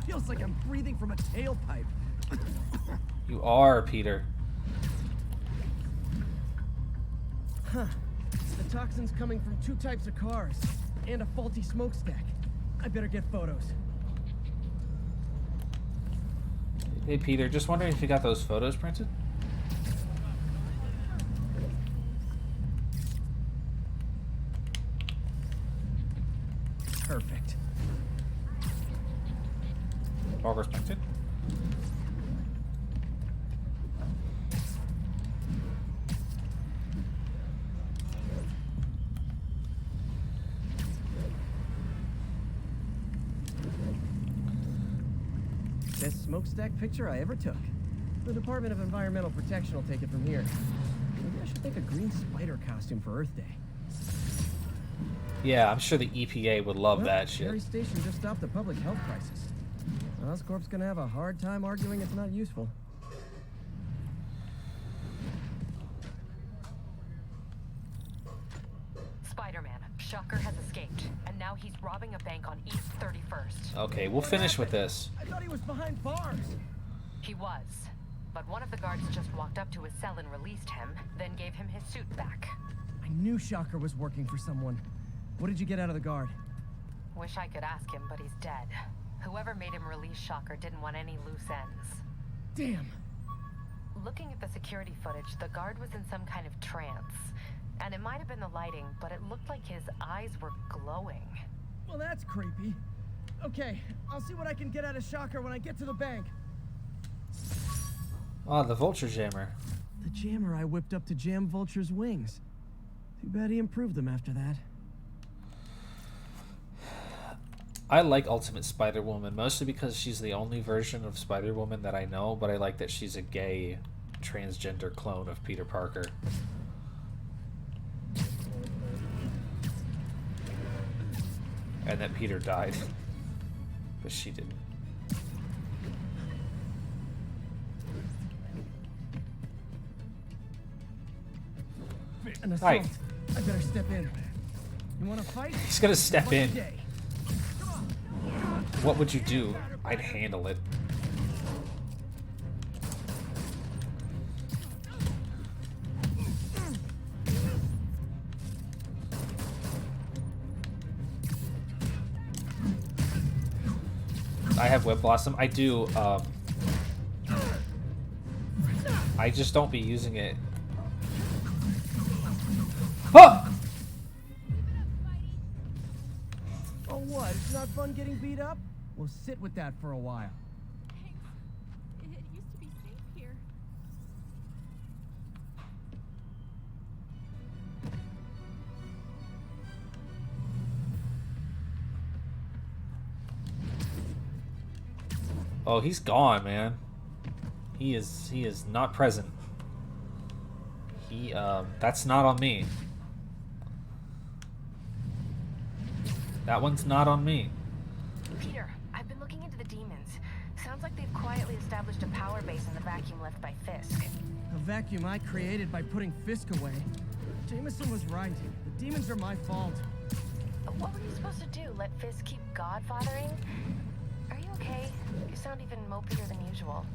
Feels like I'm breathing from a tailpipe. You are, Peter. Huh. The toxin's coming from 2 types of cars and a faulty smokestack. I better get photos. Hey, Peter, just wondering if you got those photos printed? Perfect. Progress printed? Best smokestack picture I ever took. The Department of Environmental Protection will take it from here. Maybe I should make a green spider costume for Earth Day. Yeah, I'm sure the EPA would love that shit. Ferry Station just stopped a public health crisis. Oscorp's gonna have a hard time arguing it's not useful. Spider-Man, Shocker has escaped, and now he's robbing a bank on East 31st. Okay, we'll finish with this. I thought he was behind bars. He was, but one of the guards just walked up to his cell and released him, then gave him his suit back. I knew Shocker was working for someone. What did you get out of the guard? Wish I could ask him, but he's dead. Whoever made him release Shocker didn't want any loose ends. Damn. Looking at the security footage, the guard was in some kind of trance. And it might have been the lighting, but it looked like his eyes were glowing. Well, that's creepy. Okay, I'll see what I can get out of Shocker when I get to the bank. Oh, the Vulture Jammer. The jammer I whipped up to jam Vulture's wings. Too bad he improved them after that. I like Ultimate Spider-Woman, mostly because she's the only version of Spider-Woman that I know, but I like that she's a gay, transgender clone of Peter Parker. And that Peter died. But she didn't. An assault. Right. I better step in. You want to fight? He's gonna step in. Day. What would you do? I'd handle it. I have Web Blossom. I do, I just don't be using it. Huh! Oh, what? It's not fun getting beat up? We'll sit with that for a while. It used to be safe here. Oh, he's gone, man. He is not present. That's not on me. That one's not on me. Peter, I've been looking into the demons. Sounds like they've quietly established a power base in the vacuum left by Fisk. A vacuum I created by putting Fisk away. Jameson was right. The demons are my fault. What were you supposed to do? Let Fisk keep godfathering? Are you okay? You sound even mopier than usual.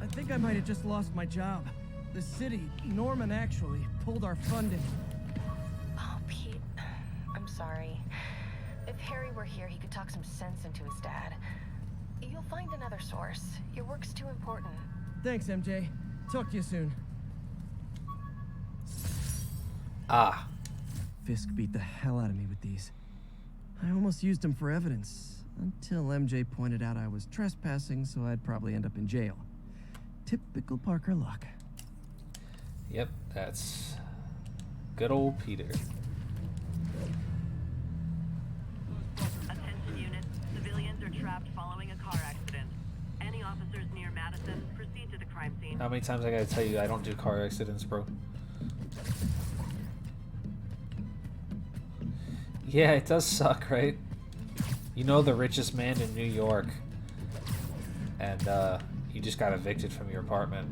I think I might have just lost my job. The city, Norman actually, pulled our funding. Oh, Pete. I'm sorry. If Harry were here, he could talk some sense into his dad. You'll find another source. Your work's too important. Thanks, MJ. Talk to you soon. Ah. Fisk beat the hell out of me with these. I almost used them for evidence, until MJ pointed out I was trespassing, so I'd probably end up in jail. Typical Parker luck. Yep, that's good old Peter. Attention units. Civilians are trapped following a car accident. Any officer Madison. Proceed to the crime scene. How many times I gotta tell you I don't do car accidents, bro? Yeah, it does suck, right? You know the richest man in New York, and you just got evicted from your apartment.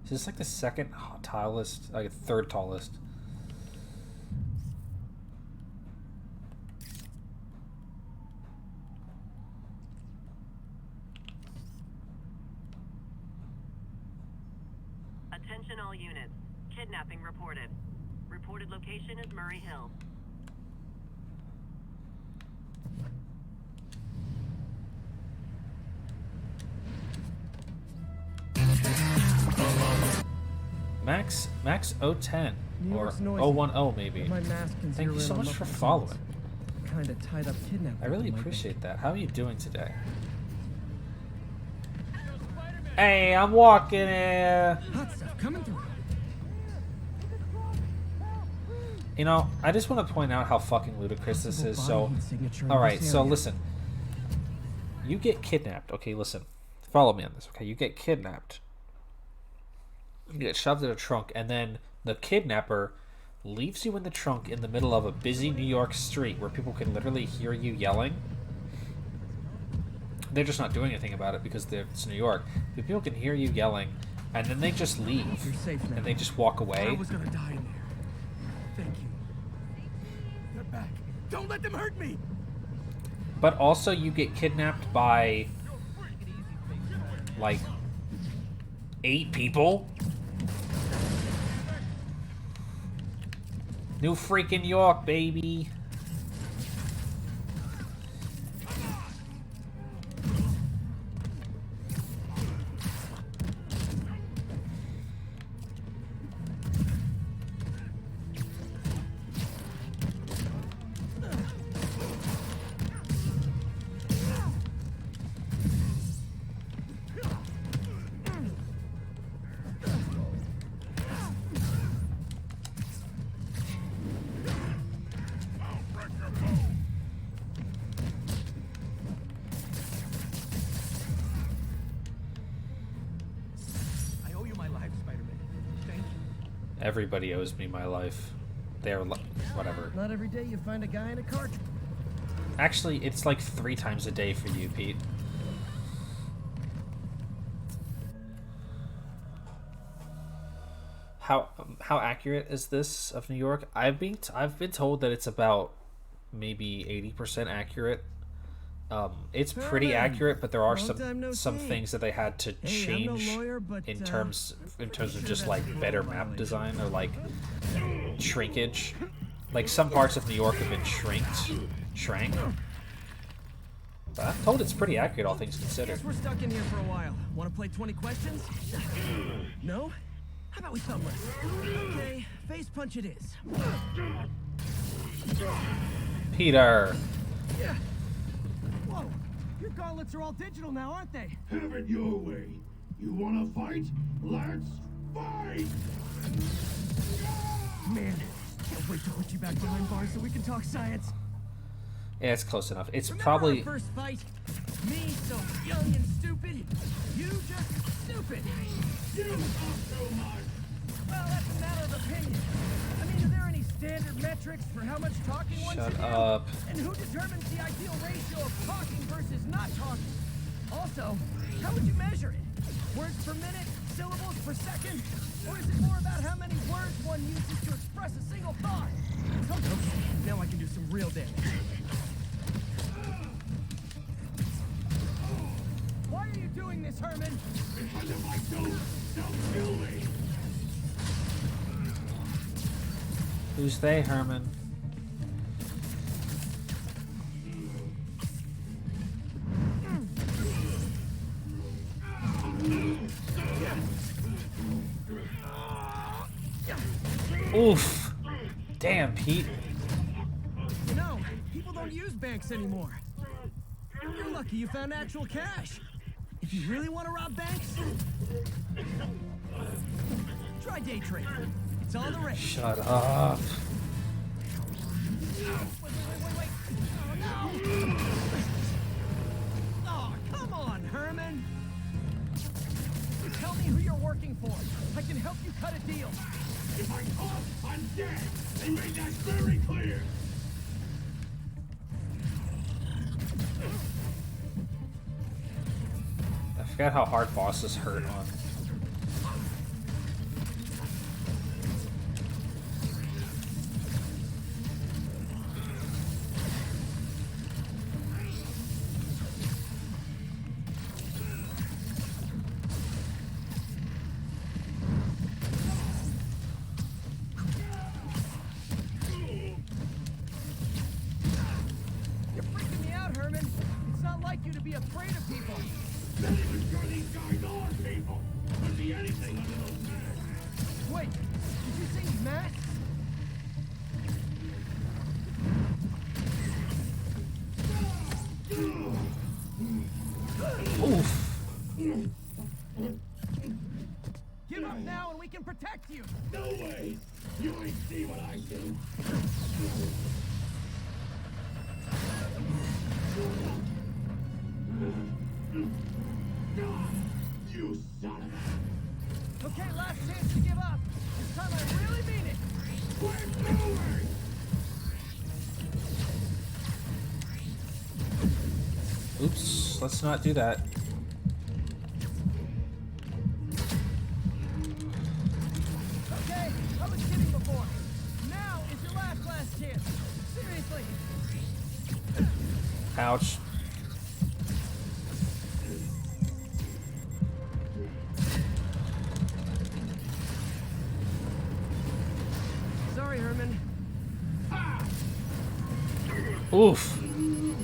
Is this like the second tallest, like third tallest? Attention all units. Kidnapping reported. Reported location is Murray Hill. Max 010 New or York's noisy. 010 maybe. My mask can Thank you zero so in on much for muffled following. sounds. Kinda tied up kidnapped. I really people, appreciate that. How are you doing today? Hey, I'm walking here. Hot stuff coming through. You know, I just want to point out how fucking ludicrous this is. So, Body heat signature in alright, this so area. listen. You get kidnapped. Okay, listen. Follow me on this, okay? You get kidnapped. You get shoved in a trunk, and then the kidnapper leaves you in the trunk in the middle of a busy New York street where people can literally hear you yelling. They're just not doing anything about it because it's New York. But people can hear you yelling, and then they just leave. You're safe now. And they just walk away. I was gonna die in there. Thank you. They're back. Don't let them hurt me. But also you get kidnapped by like 8 people. New freaking York, baby. I owe you my life, Spider-Man. Thank you. Everybody owes me my life. They're whatever. Not every day you find a guy in a car. Actually, it's like 3 times a day for you, Pete. How accurate is this of New York? I've been told that it's about maybe 80% accurate. It's pretty Herman, accurate, but there are long time no some see. things that they had to Hey, I'm no change lawyer, but, in terms of sure just that's like a better violation. map design or like shrinkage. Like some parts of New York have been shrank. But I'm told it's pretty accurate, all things considered. Guess we're stuck in here for a while. Want to play 20 questions? No? How about we thumb wrestle? Okay, face punch it is. Peter. Yeah. Whoa, your gauntlets are all digital now, aren't they? Have it your way. You wanna fight? Let's fight! Man, can't wait to put you back behind bars so we can talk science. Yeah, it's close enough. It's Remember probably our first fight? Me so young and stupid. You just stupid. You talk too much! Well, that's a matter of opinion. I mean, are there any standard metrics for how much talking one Shut should do? up. And who determines the ideal ratio of talking versus not talking? Also, how would you measure it? Words per minute? Syllables per second? Or is it more about how many words one uses to express a single thought? Okay, now I can do some real damage. Why are you doing this, Herman? Because if I don't, they'll kill me! Who's they, Herman? Oof. Damn, Pete. You know, people don't use banks anymore. You're lucky you found actual cash. If you really want to rob banks, try day trading. It's all the rage. Shut up. Wait. Oh, no! Oh, come on, Herman! Tell me who you're working for. I can help you cut a deal. If I'm caught, I'm dead. They made that very clear. I forgot how hard bosses hurt on. You're freaking me out, Herman. It's not like you to be afraid of people. Not even sure these guys are people. Could be anything under those masks. Wait, did you say masks? Oof. Give up now and we can protect you. No way. You ain't see what I do. You son of a... Okay, last chance to give up. This time I really mean it. We're moving! Oops, let's not do that. Okay, I was kidding before. Now is your last chance. Seriously. Ouch. Sorry, Herman. Oof. You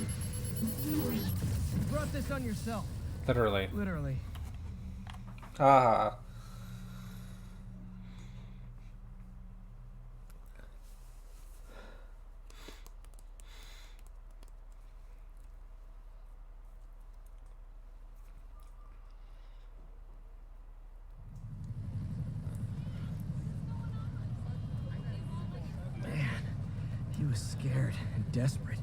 brought this on yourself. Literally. Literally. Ah. Man, he was scared and desperate.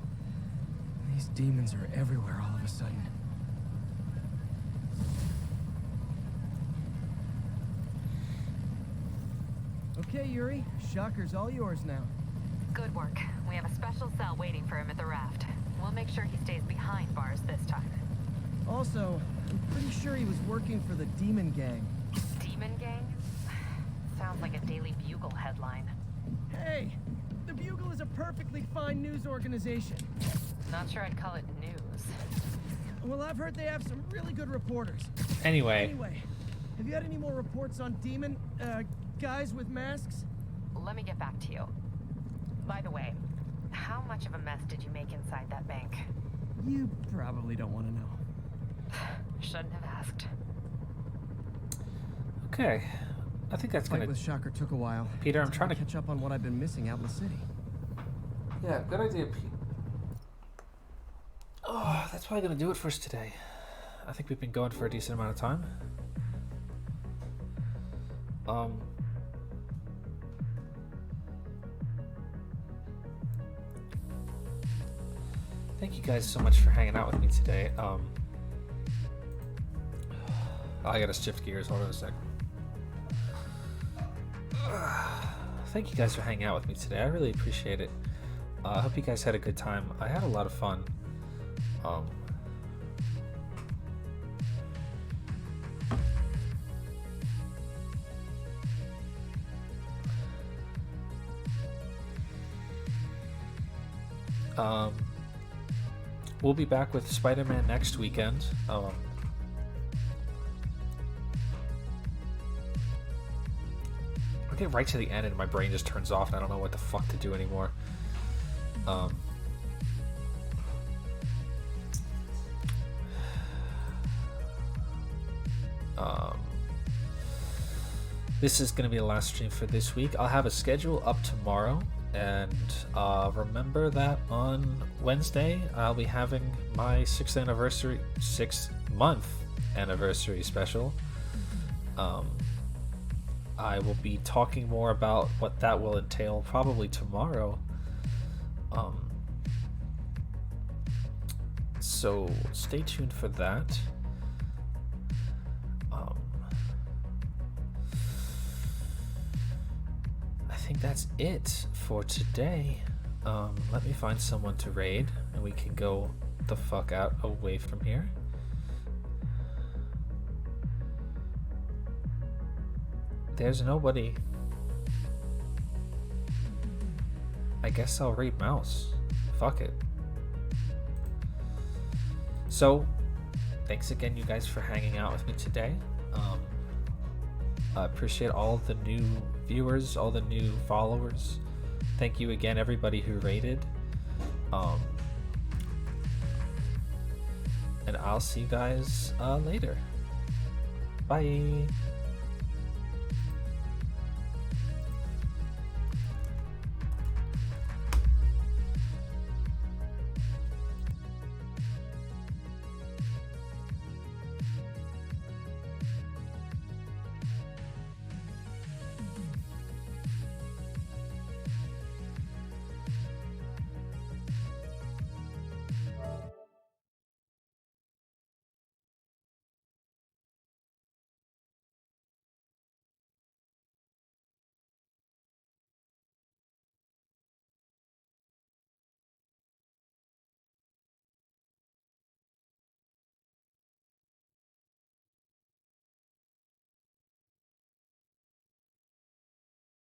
These demons are everywhere all of a sudden. Okay, Yuri. Shocker's all yours now. Good work. We have a special cell waiting for him at the raft. We'll make sure he stays behind bars this time. Also, I'm pretty sure he was working for the Demon Gang. Demon Gang? Sounds like a Daily Bugle headline. Hey, the Bugle is a perfectly fine news organization. Not sure I'd call it news. Well, I've heard they have some really good reporters. Anyway, have you had any more reports on demon, guys with masks? Let me get back to you. By the way, how much of a mess did you make inside that bank? You probably don't want to know. Shouldn't have asked. okay. I think that's Fight gonna. with Shocker took a while. Peter, I'm trying to catch up on what I've been missing out in the city. Yeah, good idea, Pete. Oh, that's probably gonna do it for us today. I think we've been going for a decent amount of time. Thank you guys so much for hanging out with me today. I gotta shift gears. Hold on a sec. Thank you guys for hanging out with me today. I really appreciate it. I hope you guys had a good time. I had a lot of fun. We'll be back with Spider-Man next weekend. I'll get right to the end and my brain just turns off and I don't know what the fuck to do anymore. This is going to be the last stream for this week. I'll have a schedule up tomorrow, and remember that on Wednesday I'll be having my 6-month anniversary special. I will be talking more about what that will entail probably tomorrow. So stay tuned for that. I think that's it for today. Let me find someone to raid and we can go the fuck out away from here. There's nobody. I guess I'll raid Mouse. Fuck it. So, thanks again, you guys, for hanging out with me today. I appreciate all the new viewers, all the new followers. Thank you again, everybody who rated. And I'll see you guys later. Bye.